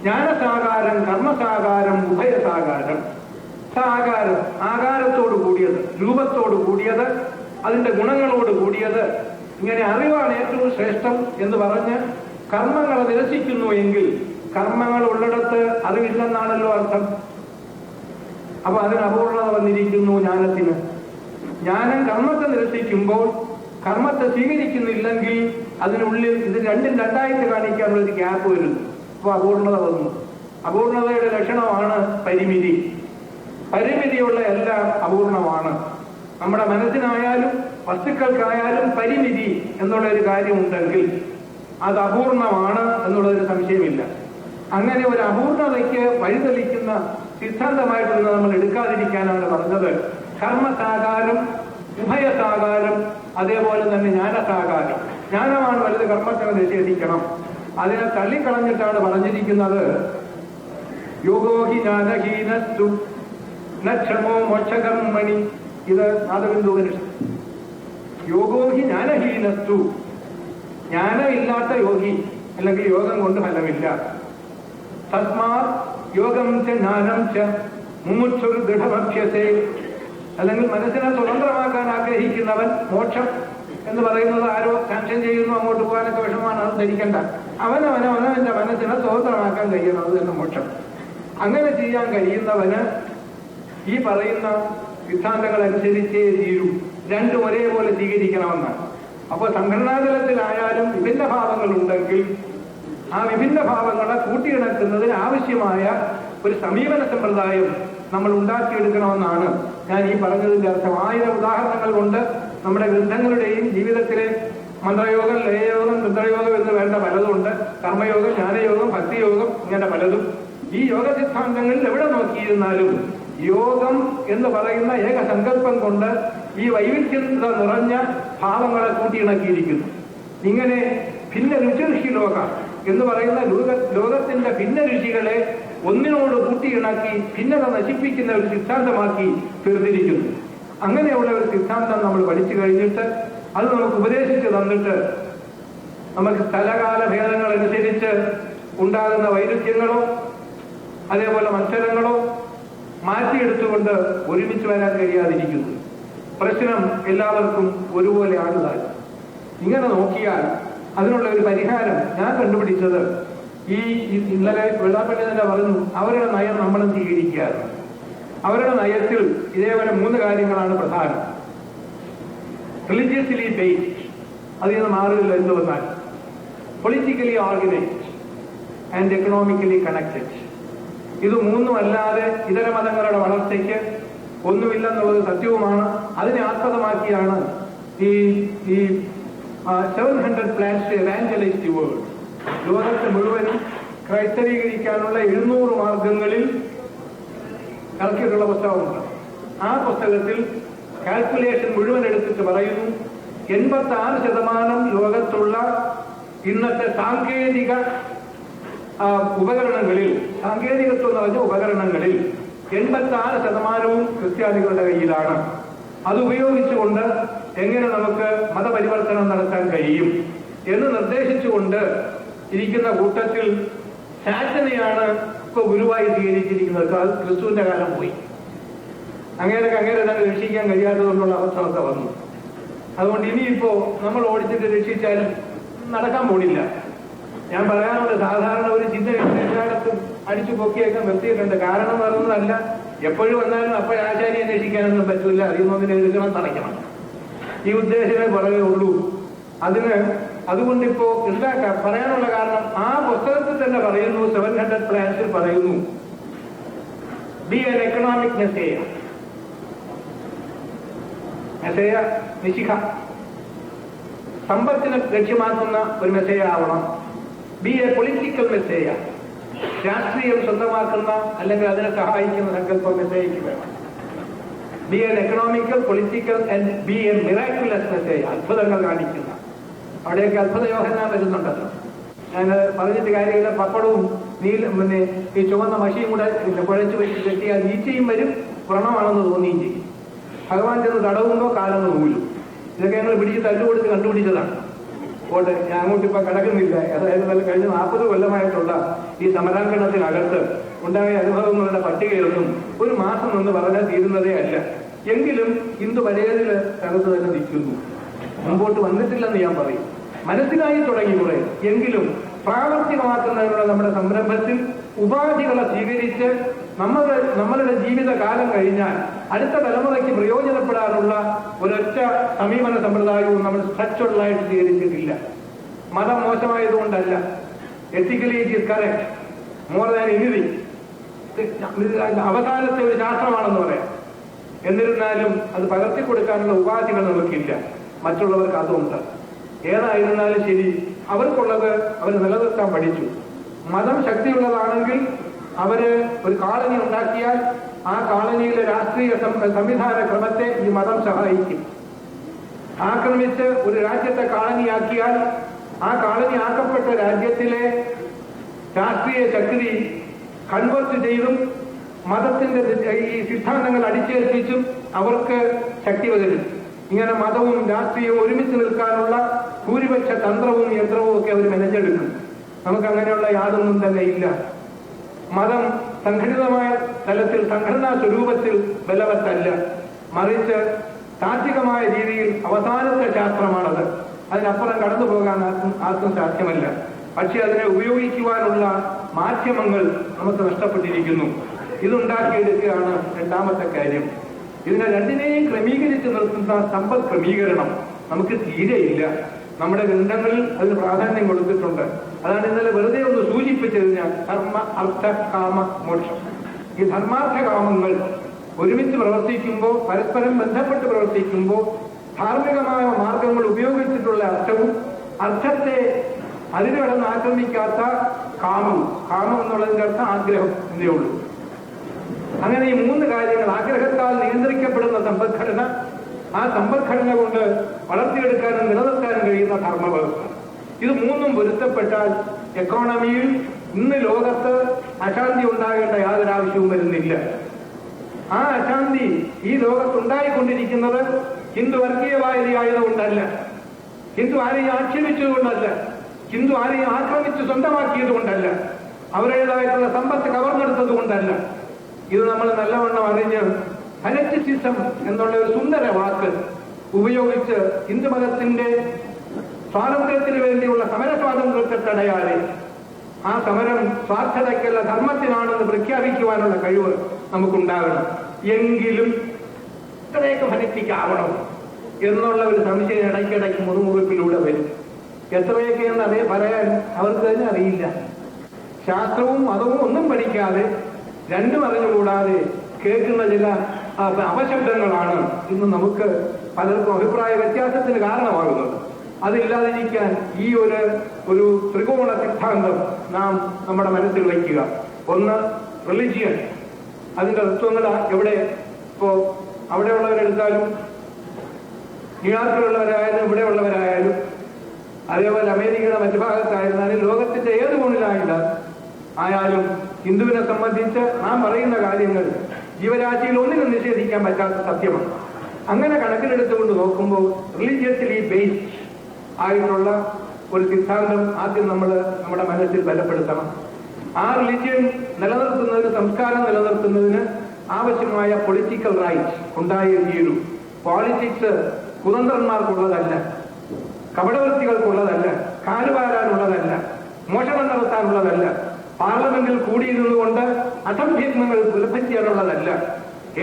ജ്ഞാനസാകാരം, കർമ്മസാകാരം, ഉഭയസാകാരം. സാകാരം, ആകാരത്തോട് കൂടിയത്, രൂപത്തോട് കൂടിയത്, അതിന്റെ ഗുണങ്ങളോട് കൂടിയത്, ഇങ്ങനെ അറിവാണ് ഏറ്റവും ശ്രേഷ്ഠം എന്ന് പറഞ്ഞ് കർമ്മങ്ങളെ നിരസിക്കുന്നു എങ്കിൽ കർമ്മങ്ങൾ ഉള്ളിടത്ത് അറിവില്ലെന്നാണല്ലോ അർത്ഥം. അപ്പൊ അതിന് അപൂർണത വന്നിരിക്കുന്നു ജ്ഞാനത്തിന്. ജ്ഞാനം കർമ്മത്തെ നിരസിക്കുമ്പോൾ കർമ്മത്തെ സ്വീകരിക്കുന്നില്ലെങ്കിൽ അതിനുള്ളിൽ ഇത് രണ്ടും രണ്ടായിട്ട് കാണിക്കാനുള്ള ഒരു ഗ്യാപ്പ് വരുന്നു. അപ്പൊ അപൂർണത വന്നു. അപൂർണതയുടെ ലക്ഷണമാണ് പരിമിതി. പരിമിതിയുള്ള എല്ലാം അപൂർണമാണ്. നമ്മുടെ മനസ്സിനായാലും വസ്തുക്കൾക്കായാലും പരിമിതി എന്നുള്ള ഒരു കാര്യമുണ്ടെങ്കിൽ അത് അപൂർണമാണ് എന്നുള്ളൊരു സംശയമില്ല. അങ്ങനെ ഒരു അപൂർണതയ്ക്ക് വഴിതെളിക്കുന്ന സിദ്ധാന്തമായിട്ടുള്ള നമ്മൾ എടുക്കാതിരിക്കാനാണ് പറഞ്ഞത്. കർമ്മസാകാരം, ഉഭയസാകാരം, അതേപോലെ തന്നെ ജ്ഞാനസാകാരം. ജ്ഞാനമാണ് വലുത്, കർമ്മത്തെ നിഷേധിക്കണം. അതിനെ തള്ളിക്കളഞ്ഞിട്ടാണ് പറഞ്ഞിരിക്കുന്നത്, യോഗോഹി ജ്ഞാനഹീനസ്തു നക്ഷമോ മോക്ഷകർമ്മണി. ഇത് നാദബിന്ദുപനിഷത്ത്. യോഗോഹി ജ്ഞാനഹീനസ്തു, ജ്ഞാനമില്ലാത്ത യോഗി, അല്ലെങ്കിൽ യോഗം കൊണ്ട് ഫലമില്ല. തസ്മാത് യോഗം ച ജ്ഞാനം ച മുമുക്ഷുർ ദൃഢമഭ്യസേ, അല്ലെങ്കിൽ മനസ്സിനെ സ്വതന്ത്രമാക്കാൻ ആഗ്രഹിക്കുന്നവൻ മോക്ഷം എന്ന് പറയുന്നത് ആരോ സാങ്ഷൻ ചെയ്യുന്നു, അങ്ങോട്ട് പോകാനൊക്കെ വിഷമമാണ്, അത് ധരിക്കണ്ട. അവനവന്റെ മനസ്സിനെ സ്വതന്ത്രമാക്കാൻ കഴിയണം, അത് തന്നെ മോക്ഷം. അങ്ങനെ ചെയ്യാൻ കഴിയുന്നവന് ഈ പറയുന്ന സിദ്ധാന്തങ്ങൾ അനുസരിച്ചേ തീരൂ. രണ്ടും ഒരേപോലെ സ്വീകരിക്കണമെന്നാണ്. അപ്പോൾ സംഘടനാതലത്തിലായാലും വിഭിന്ന ഭാവങ്ങൾ ഉണ്ടെങ്കിൽ ആ വിഭിന്ന ഭാവങ്ങളെ കൂട്ടിയിണക്കുന്നതിന് ആവശ്യമായ ഒരു സമീപന സമ്പ്രദായം നമ്മൾ ഉണ്ടാക്കിയെടുക്കണമെന്നാണ് ഞാൻ ഈ പറഞ്ഞതിന്റെ അർത്ഥം. 1000 ഉദാഹരണങ്ങൾ കൊണ്ട് നമ്മുടെ ഗ്രന്ഥങ്ങളുടെയും ജീവിതത്തിലെ മന്ത്രയോഗം, ലയയോഗം, രുദ്രയോഗം എന്ന് വേണ്ട പലതുണ്ട്. കർമ്മയോഗം, ജ്ഞാനയോഗം, ഭക്തിയോഗം, ഇങ്ങനെ പലതും. ഈ യോഗ സിദ്ധാന്തങ്ങളിൽ എവിടെ നോക്കിയിരുന്നാലും യോഗം എന്ന് പറയുന്ന ഏക സങ്കല്പം കൊണ്ട് ഈ വൈവിധ്യത നിറഞ്ഞ ഭാവങ്ങളെ കൂട്ടിയിണക്കിയിരിക്കുന്നു. ഇങ്ങനെ ഭിന്ന രുചി ലോക എന്ന് പറയുന്ന ലോകത്തിന്റെ ഭിന്ന രുചികളെ ഒന്നിനോട് കൂട്ടിയിണക്കി ഭിന്നത നശിപ്പിക്കുന്ന ഒരു സിദ്ധാന്തമാക്കി തീർത്തിരിക്കുന്നു. അങ്ങനെയുള്ള ഒരു സിദ്ധാന്തം നമ്മൾ പഠിച്ചു കഴിഞ്ഞിട്ട് അത് നമുക്ക് ഉപദേശിച്ചു തന്നിട്ട് നമുക്ക് സ്ഥലകാല ഭേദങ്ങൾ അനുസരിച്ച് ഉണ്ടാകുന്ന വൈരുദ്ധ്യങ്ങളോ അതേപോലെ മത്സരങ്ങളോ മാറ്റിയെടുത്തുകൊണ്ട് ഒരുമിച്ച് വരാൻ കഴിയാതിരിക്കുന്നു. പ്രശ്നം എല്ലാവർക്കും ഒരുപോലെ ആളുതായി. ഇങ്ങനെ നോക്കിയാൽ അതിനുള്ള ഒരു പരിഹാരം ഞാൻ കണ്ടുപിടിച്ചത് ഈ ഇന്നലെ വെള്ളാപ്പള്ളി തന്നെ പറഞ്ഞു, അവരുടെ നയം നമ്മളും സ്വീകരിക്കുകയാണ്. അവരുടെ നയത്തിൽ ഇതേപോലെ 3 കാര്യങ്ങളാണ് പ്രധാനം. റിലീജിയസ്ലി ബേസ്ഡ്, അതിൽ നിന്ന് മാറില്ല എന്ന് പറഞ്ഞാൽ politically organised and economically connected. ഇത് 3 അല്ലാതെ ഇതര മതങ്ങളുടെ വളർച്ചയ്ക്ക് ഒന്നുമില്ലെന്നുള്ളത് സത്യവുമാണ്. അതിനെ ആസ്പദമാക്കിയാണ് ഈ 700 പ്ലാൻസ് ടു എവാഞ്ചലൈസ് ദി വേൾഡ്, ലോകത്തെ മുഴുവനും ക്രൈസ്തവീകരിക്കാനുള്ള 700 മാർഗങ്ങളിൽ ഇറക്കിയിട്ടുള്ള പുസ്തകമുണ്ട്. ആ പുസ്തകത്തിൽ കാൽക്കുലേഷൻ മുഴുവൻ എടുത്തിട്ട് പറയുന്നു, 86% ലോകത്തുള്ള ഇന്നത്തെ സാങ്കേതിക ഉപകരണങ്ങളിൽ, സാങ്കേതികത്വം എന്ന് പറഞ്ഞ ഉപകരണങ്ങളിൽ 86% ക്രിസ്ത്യാനികളുടെ കയ്യിലാണ്. അത് ഉപയോഗിച്ചുകൊണ്ട് എങ്ങനെ നമുക്ക് മതപരിവർത്തനം നടത്താൻ കഴിയും എന്ന് നിർദ്ദേശിച്ചുകൊണ്ട് ഇരിക്കുന്ന കൂട്ടത്തിൽ സാറ്റനെയാണ് ഇപ്പൊ ഗുരുവായി സ്വീകരിച്ചിരിക്കുന്നത്. ക്രിസ്തുവിന്റെ കാലം പോയി. അങ്ങനെ തന്നെ രക്ഷിക്കാൻ കഴിയാത്തതുകൊണ്ടുള്ള അവസ്ഥ വന്നു. അതുകൊണ്ട് ഇനിയിപ്പോ നമ്മൾ ഓടിച്ചിട്ട് രക്ഷിച്ചാലും നടക്കാൻ പോണില്ല. ഞാൻ പറയാറുണ്ട്, സാധാരണ ഒരു ചിന്ത എല്ലായിടത്തും അടിച്ചു പൊക്കിയൊക്കെ നിർത്തിയിട്ടുണ്ട്. കാരണം പറയുന്നതല്ല, എപ്പോഴും വന്നാലും അപ്പോഴാശാരി അന്വേഷിക്കാനൊന്നും പറ്റില്ല, അതിനൊന്നിനെ എഴുതണം, തടയ്ക്കണം. ഈ ഉദ്ദേശമേ പറയേ ഉള്ളൂ. അതുകൊണ്ടിപ്പോ എന്താ പറയാനുള്ള കാരണം, ആ പുസ്തകത്തിൽ തന്നെ പറയുന്നു, 700 പ്ലാൻസിൽ പറയുന്നു, ബി ആൻ എക്കണോമിക് മെസ്സേജ്, നിശിഖ, സമ്പത്തിനെ ലക്ഷ്യമാക്കുന്ന ഒരു മെസ്സേജ് ആവണം. ബി എ പൊളിറ്റിക്കൽ മെസ്സേജ്, രാഷ്ട്രീയം സ്വന്തമാക്കുന്ന അല്ലെങ്കിൽ അതിനെ സഹായിക്കുന്ന സങ്കല്പം മെസ്സേജ് വേണം. B N economical, political and B A miraculous message, അത്ഭുതങ്ങൾ കാണിക്കുന്ന. അവിടെയൊക്കെ അത്ഭുത യോഹന്നാൻ വരുന്നുണ്ടല്ലോ. ഞാൻ പറഞ്ഞിട്ട് കാര്യമില്ല. പപ്പടവും ഈ ചുവന്ന മഷിയും കൂടെ കുഴച്ചു വെച്ച് കെട്ടിയാൽ ഈച്ചയും വരും, വ്രണമാണെന്ന് തോന്നുകയും ചെയ്യും. ഭഗവാൻ ചെന്ന് തടവുമ്പോ കാലെന്ന് നൂലും. ഇതൊക്കെ ഞങ്ങൾ പിടിച്ച് തല്ലുകൊടുത്ത് കണ്ടുപിടിച്ചതാണ്. അതുകൊണ്ട് ഞാൻ അങ്ങോട്ടിപ്പോ കിടക്കുന്നില്ല. അതായത് കഴിഞ്ഞ 40 കൊല്ലമായിട്ടുള്ള ഈ സമരാങ്കണത്തിനകത്ത് ഉണ്ടായ അനുഭവങ്ങളുടെ പട്ടികയൊന്നും ഒരു മാസം എന്ന് പറഞ്ഞാൽ തീരുന്നതേ അല്ല. എങ്കിലും ഹിന്ദു പഴയതില് അകത്ത് തന്നെ നിൽക്കുന്നു, മുമ്പോട്ട് വന്നിട്ടില്ലെന്ന് ഞാൻ പറയും. മനസ്സിലായി തുടങ്ങി കുറെ. എങ്കിലും പ്രാവർത്തികമാക്കുന്നതിനുള്ള നമ്മുടെ സംരംഭത്തിൽ ഉപാധികളെ സ്വീകരിച്ച് നമ്മളുടെ ജീവിതകാലം കഴിഞ്ഞാൽ അടുത്ത തലമുറയ്ക്ക് പ്രയോജനപ്പെടാനുള്ള ഒരൊറ്റ സമീപന സമ്പ്രദായവും നമ്മൾ സ്ട്രക്ചറലായിട്ട് സ്വീകരിച്ചിട്ടില്ല. മതം മോശമായതുകൊണ്ടല്ല, ethically it is correct, more than anything. അവസാനത്തെ ഒരു ശാസ്ത്രമാണെന്ന് പറയാം. എന്നിരുന്നാലും അത് പകർത്തിക്കൊടുക്കാനുള്ള ഉപാധികൾ നമുക്കില്ല, മറ്റുള്ളവർക്ക് അതുണ്ട്. ഏതായിരുന്നാലും ശരി, അവർക്കുള്ളത് അവർ നിലനിർത്താൻ പഠിച്ചു. മതം ശക്തിയുള്ളതാണെങ്കിൽ അവര് ഒരു കോളനി ഉണ്ടാക്കിയാൽ ആ കോളനിയിലെ രാഷ്ട്രീയ സംവിധാന ക്രമത്തെ ഈ മതം സഹായിക്കും. ആക്രമിച്ച് ഒരു രാജ്യത്തെ കോളനിയാക്കിയാൽ ആ കോളനി ആക്കപ്പെട്ട രാജ്യത്തിലെ രാഷ്ട്രീയ ശക്തി കൺവേർട്ട് ചെയ്തും മതത്തിന്റെ ഈ സിദ്ധാന്തങ്ങൾ അടിച്ചേൽപ്പിച്ചും അവർക്ക് ശക്തി പകരും. ഇങ്ങനെ മതവും രാഷ്ട്രീയവും ഒരുമിച്ച് നിൽക്കാനുള്ള ഭൂരിപക്ഷ തന്ത്രവും യന്ത്രവും ഒക്കെ അവർ മെനഞ്ഞെടുക്കും. നമുക്ക് അങ്ങനെയുള്ള യാതൊന്നും തന്നെ ഇല്ല. മതം സംഘടിതമായ തലത്തിൽ, സംഘടനാ സ്വരൂപത്തിൽ ബലവത്തല്ല, മറിച്ച് താത്വികമായ രീതിയിൽ അവസാനത്തെ ശാസ്ത്രമാണത്. അതിനപ്പുറം കടന്നു പോകാൻ ആർക്കും സാധ്യമല്ല. പക്ഷെ അതിനെ ഉപയോഗിക്കുവാനുള്ള മാധ്യമങ്ങൾ നമുക്ക് നഷ്ടപ്പെട്ടിരിക്കുന്നു. ഇതുണ്ടാക്കിയെടുക്കുകയാണ് രണ്ടാമത്തെ കാര്യം. ഇതിനെ രണ്ടിനെയും ക്രമീകരിച്ച് നിർത്തുന്ന സമ്പദ് ക്രമീകരണം നമുക്ക് തീരെയില്ല. നമ്മുടെ ഗ്രന്ഥങ്ങളിൽ അതിന് പ്രാധാന്യം കൊടുത്തിട്ടുണ്ട്. അതാണ് ഇന്നലെ വെറുതെ ഒന്ന് സൂചിപ്പിച്ചത് ഞാൻ. ധർമ്മ, അർത്ഥ, കാമ, മോക്ഷം. ഈ ധർമാർത്ഥ കാമങ്ങൾ ഒരുമിച്ച് പ്രവർത്തിക്കുമ്പോൾ, പരസ്പരം ബന്ധപ്പെട്ട് പ്രവർത്തിക്കുമ്പോൾ, ധാർമ്മികമായ മാർഗങ്ങൾ ഉപയോഗിച്ചിട്ടുള്ള അർത്ഥവും അർത്ഥത്തെ അതിന് കടന്ന് ആക്രമിക്കാത്ത കാമം. കാമം എന്നുള്ളതിന്റെ അർത്ഥം ആഗ്രഹം എന്നേ ഉള്ളൂ. അങ്ങനെ ഈ 3 കാര്യങ്ങൾ, ആഗ്രഹത്താൽ നിയന്ത്രിക്കപ്പെടുന്ന സമ്പദ്ഘടന, ആ സമ്പദ്ഘടന കൊണ്ട് വളർത്തിയെടുക്കാനും നിലനിർത്താനും കഴിയുന്ന ധർമ്മവ്യവസ്ഥ, ഇത് 3ഉം പൊരുത്തപ്പെട്ടാൽ എക്കോണമിയിൽ ഇന്ന് ലോകത്ത് അശാന്തി ഉണ്ടാകേണ്ട യാതൊരു ആവശ്യവും വരുന്നില്ല. ആ അശാന്തി ഈ ലോകത്തുണ്ടായിക്കൊണ്ടിരിക്കുന്നത് ഹിന്ദു വർഗീയവാദിയായതുകൊണ്ടല്ല, ഹിന്ദു ആരെയും ആക്ഷേപിച്ചതുകൊണ്ടല്ല, ഹിന്ദു ആരെയും ആക്രമിച്ച് സ്വന്തമാക്കിയത് കൊണ്ടല്ല, അവരുടേതായിട്ടുള്ള സമ്പത്ത് കവർന്നെടുത്തത് കൊണ്ടല്ല. ഇത് നമ്മൾ നല്ലവണ്ണം അറിഞ്ഞ് ഫനറ്റിസിസം എന്നുള്ള ഒരു സുന്ദര വാക്ക് ഉപയോഗിച്ച് ഹിന്ദുമതത്തിന്റെ സ്വാതന്ത്ര്യത്തിന് വേണ്ടിയുള്ള സമര സ്വാതന്ത്ര്യത്തെ തടയാതെ ആ സമരം സ്വാർത്ഥതയ്ക്കല്ല ധർമ്മത്തിനാണെന്ന് പ്രഖ്യാപിക്കുവാനുള്ള കഴിവ് നമുക്കുണ്ടാകണം. എങ്കിലും ഇത്രയൊക്കെ ഫനറ്റിക്കാവണം എന്നുള്ള ഒരു സംശയം ഇടയ്ക്കിടയ്ക്ക് മുറുമുറുപ്പിലൂടെ വരും. എത്രയൊക്കെ എന്ന് പറയാൻ അവർക്ക് തന്നെ അറിയില്ല. ശാസ്ത്രവും മതവും ഒന്നും പഠിക്കാതെ, രണ്ടും അറിഞ്ഞുകൂടാതെ കേൾക്കുന്ന ചില അപശബ്ദങ്ങളാണ് ഇന്ന് നമുക്ക് പലർക്കും അഭിപ്രായ വ്യത്യാസത്തിന് കാരണമാകുന്നത്. അതില്ലാതിരിക്കാൻ ഈ ഒരു ത്രികോണ സിദ്ധാന്തം നാം നമ്മുടെ മനസ്സിൽ വയ്ക്കുക. ഒന്ന്, റിലിജിയൻ, അതിന്റെ തത്വങ്ങൾ എവിടെ, ഇപ്പോ അവിടെയുള്ളവരെടുത്താലും, ന്യൂയോർക്കിലുള്ളവരായാലും ഇവിടെയുള്ളവരായാലും, അതേപോലെ അമേരിക്കയുടെ മറ്റു ഭാഗത്തായിരുന്നാലും, ലോകത്തിന്റെ ഏത് കോണിലായാലും ഹിന്ദുവിനെ സംബന്ധിച്ച് നാം പറയുന്ന കാര്യങ്ങൾ ജീവരാശിയിൽ ഒന്നിനും നിഷേധിക്കാൻ പറ്റാത്ത സത്യമാണ്. അങ്ങനെ കണക്കിലെടുത്തുകൊണ്ട് നോക്കുമ്പോൾ റിലീജിയസ്ലി ബേസ്ഡ് ആയിട്ടുള്ള ഒരു സിദ്ധാന്തം ആദ്യം നമ്മൾ നമ്മുടെ മനസ്സിൽ ബലപ്പെടുത്തണം. ആ റിലിജിയൻ നിലനിർത്തുന്നതിന്, സംസ്കാരം നിലനിർത്തുന്നതിന് ആവശ്യമായ പൊളിറ്റിക്കൽ റൈറ്റ്സ് ഉണ്ടായേ തീരൂ. പോളിറ്റിക്സ് കുതന്ത്രന്മാർക്കുള്ളതല്ല, കപടവൃത്തികൾക്കുള്ളതല്ല, കാലുവാരാനുള്ളതല്ല, മോഷണം നടത്താനുള്ളതല്ല, പാർലമെന്റിൽ കൂടിയിരുന്നുകൊണ്ട് അസംഭ്യങ്ങൾ പുലഭിക്കാനുള്ളതല്ല,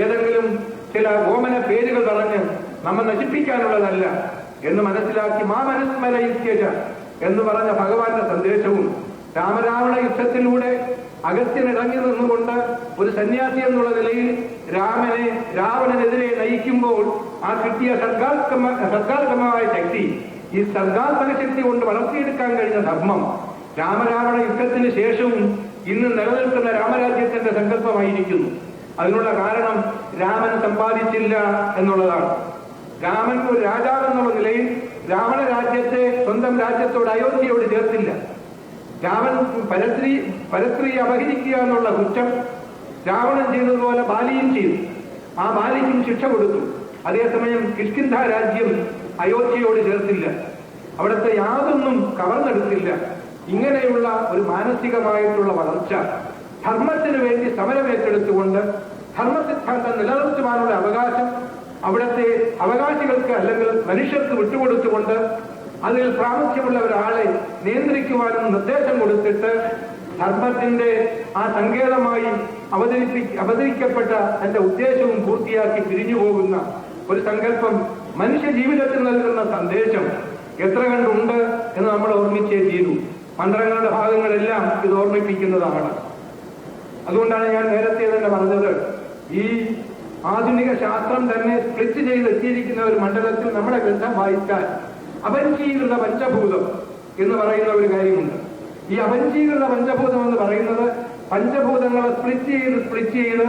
ഏതെങ്കിലും ചില ഓമന പേരുകൾ പറഞ്ഞ് നമ്മെ നശിപ്പിക്കാനുള്ളതല്ല എന്ന് മനസ്സിലാക്കി മാമനുസ്മരയിത്യേജ എന്ന് പറഞ്ഞ ഭഗവാന്റെ സന്ദേശവും രാമരാവണ യുദ്ധത്തിലൂടെ അഗസ്ത്യൻ ഇറങ്ങി നിന്നുകൊണ്ട് ഒരു സന്യാസി എന്നുള്ള നിലയിൽ രാവണനെതിരെ നയിക്കുമ്പോൾ ആ കിട്ടിയ സർഗാത്മകമായ ശക്തി, ഈ സർഗാത്മക ശക്തി കൊണ്ട് വളർത്തിയെടുക്കാൻ കഴിഞ്ഞ ധർമ്മം രാമരാവണ യുദ്ധത്തിന് ശേഷവും ഇന്ന് നിലനിൽക്കുന്ന രാമരാജ്യത്തിന്റെ സങ്കല്പമായിരിക്കുന്നു. അതിനുള്ള കാരണം രാമൻ സമ്പാദിച്ചില്ല എന്നുള്ളതാണ്. രാമൻ ഒരു രാജാവെന്നുള്ള നിലയിൽ രാവണ രാജ്യത്തെ സ്വന്തം രാജ്യത്തോട് അയോധ്യയോട് ചേർത്തില്ല. രാമൻ പരസ്ത്രീയെ അപഹരിക്കുക എന്നുള്ള കുറ്റം രാവണൻ ചെയ്തതുപോലെ ബാലിയും ചെയ്തു. ആ ബാലിക്കും ശിക്ഷ കൊടുത്തു. അതേസമയം കിഷ്കിന്ധ രാജ്യം അയോധ്യയോട് ചേർത്തില്ല, അവിടുത്തെ യാതൊന്നും കവർന്നെടുത്തില്ല. ഇങ്ങനെയുള്ള ഒരു മാനസികമായിട്ടുള്ള വളർച്ച, ധർമ്മത്തിന് വേണ്ടി സമരമേറ്റെടുത്തുകൊണ്ട് ധർമ്മസിദ്ധാന്തം നിലനിർത്തുവാനുള്ള അവകാശം അവിടുത്തെ അവകാശികൾക്ക് അല്ലെങ്കിൽ മനുഷ്യർക്ക് വിട്ടുകൊടുത്തുകൊണ്ട് അതിൽ പ്രാമുഖ്യമുള്ള ഒരാളെ നിയന്ത്രിക്കുവാനും നിർദ്ദേശം കൊടുത്തിട്ട് ധർമ്മത്തിന്റെ ആ സങ്കേതമായി അവതരിക്കപ്പെട്ട തന്റെ ഉദ്ദേശവും പൂർത്തിയാക്കി പിരിഞ്ഞു പോകുന്ന ഒരു സങ്കല്പം മനുഷ്യ ജീവിതത്തിൽ നൽകുന്ന സന്ദേശം എത്ര കണ്ടുണ്ട് എന്ന് നമ്മൾ ഓർമ്മിച്ചേ തീരൂ. മന്ത്രങ്ങളുടെ ഭാഗങ്ങളെല്ലാം ഇത് ഓർമ്മിപ്പിക്കുന്നതാണ്. അതുകൊണ്ടാണ് ഞാൻ നേരത്തെ തന്നെ പറഞ്ഞത്, ഈ ആധുനിക ശാസ്ത്രം തന്നെ സ്പ്ലിറ്റ് ചെയ്തെത്തിയിരിക്കുന്ന ഒരു മണ്ഡലത്തിൽ നമ്മുടെ ഗ്രന്ഥം വായിച്ചാൽ അപഞ്ചീകൃത പഞ്ചഭൂതം എന്ന് പറയുന്ന ഒരു കാര്യമുണ്ട്. ഈ അപഞ്ചീകൃത പഞ്ചഭൂതം എന്ന് പറയുന്നത് പഞ്ചഭൂതങ്ങളെ സ്പ്ലിറ്റ് ചെയ്ത്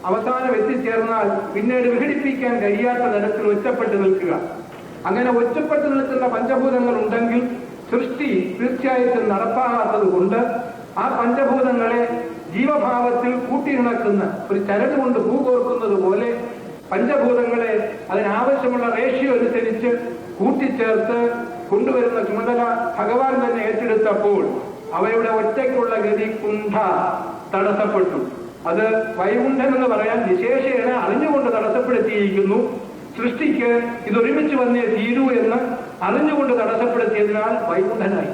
അവസാനം എത്തിച്ചേർന്നാൽ പിന്നീട് വിഘടിപ്പിക്കാൻ കഴിയാത്ത തരത്തിൽ ഒറ്റപ്പെട്ടു നിൽക്കുക. അങ്ങനെ ഒറ്റപ്പെട്ടു നിൽക്കുന്ന പഞ്ചഭൂതങ്ങൾ ഉണ്ടെങ്കിൽ സൃഷ്ടി തീർച്ചയായിട്ടും നടപ്പാകാത്തത് കൊണ്ട് ആ പഞ്ചഭൂതങ്ങളെ ജീവഭാവത്തിൽ കൂട്ടിയിണക്കുന്ന ഒരു ചരട് കൊണ്ട് പൂകോർക്കുന്നത് പോലെ പഞ്ചഭൂതങ്ങളെ അതിനാവശ്യമുള്ള റേഷ്യോ അനുസരിച്ച് കൂട്ടിച്ചേർത്ത് കൊണ്ടുവരുന്ന ചുമതല ഭഗവാൻ തന്നെ ഏറ്റെടുത്തപ്പോൾ അവയുടെ ഒറ്റയ്ക്കുള്ള ഗതി കുണ്ഠ തടസ്സപ്പെട്ടു. അത് വൈകുണ്ഠൻ എന്ന് പറയാൻ വിശേഷേണ അറിഞ്ഞുകൊണ്ട് തടസ്സപ്പെടുത്തിയിരിക്കുന്നു. സൃഷ്ടിക്ക് ഇതൊരുമിച്ച് വന്നേ തീരൂ എന്ന് അറിഞ്ഞുകൊണ്ട് തടസ്സപ്പെടുത്തിയതിനാൽ വൈകുണ്ഠനായി.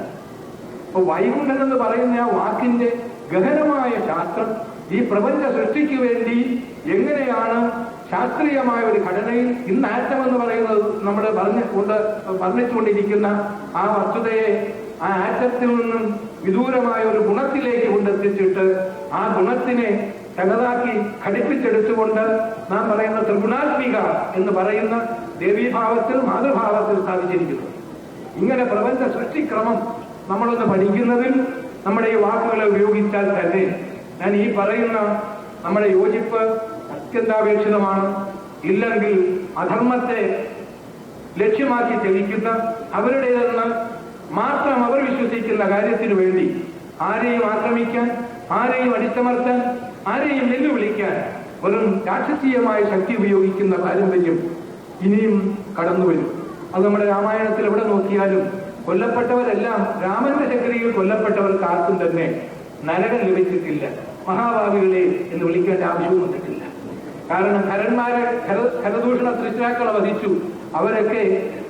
അപ്പൊ വൈകുണ്ഠൻ എന്ന് പറയുന്ന ആ വാക്കിന്റെ ഗഹനമായ ശാസ്ത്രം ഈ പ്രപഞ്ച സൃഷ്ടിക്ക് വേണ്ടി എങ്ങനെയാണ് ശാസ്ത്രീയമായ ഒരു ഘടനയിൽ ഇന്ന് ആറ്റം എന്ന് പറയുന്നത് നമ്മൾ വർണ്ണിച്ചുകൊണ്ടിരിക്കുന്ന ആ വസ്തുതയെ ആ ആറ്റത്തിൽ നിന്നും വിദൂരമായ ഒരു ഗുണത്തിലേക്ക് കൊണ്ടെത്തിച്ചിട്ട് ആ ഗുണത്തിനെ തകതാക്കി ഘടിപ്പിച്ചെടുത്തുകൊണ്ട് നാം പറയുന്ന ത്രിഗുണാത്മിക എന്ന് പറയുന്ന ദേവീഭാവത്തിൽ മാതൃഭാവത്തിൽ സ്ഥാപിച്ചിരിക്കുന്നു. ഇങ്ങനെ പ്രപഞ്ച സൃഷ്ടിക്രമം നമ്മളൊന്ന് പഠിക്കുന്നതിൽ നമ്മുടെ ഈ വാക്കുകളെ ഉപയോഗിച്ചാൽ തന്നെ ഞാൻ ഈ പറയുന്ന നമ്മുടെ യോജിപ്പ് അത്യന്താപേക്ഷിതമാണ്. ഇല്ലെങ്കിൽ അധർമ്മത്തെ ലക്ഷ്യമാക്കി ചലിക്കുന്ന അവരുടേതെന്ന് മാത്രം അവർ വിശ്വസിക്കുന്ന കാര്യത്തിനു വേണ്ടി ആരെയും ആക്രമിക്കാൻ, ആരെയും അടിച്ചമർത്താൻ, ആരെയും വെല്ലുവിളിക്കാൻ വെറും രാക്ഷസീയമായ ശക്തി ഉപയോഗിക്കുന്ന പാരമ്പര്യം ഇനിയും കടന്നുവരും. അത് നമ്മുടെ രാമായണത്തിൽ എവിടെ നോക്കിയാലും കൊല്ലപ്പെട്ടവരെല്ലാം രാമന്റെ ശക്തിയിൽ കൊല്ലപ്പെട്ടവർക്ക് ആർക്കും തന്നെ നരകം ലഭിച്ചിട്ടില്ല, മഹാഭാവികളെ എന്ന് വിളിക്കേണ്ട ആവശ്യവും വന്നിട്ടില്ല. കാരണം ഹരന്മാരെ ഹരദൂഷണ സൃഷ്ടാക്കളെ വധിച്ചു. അവരൊക്കെ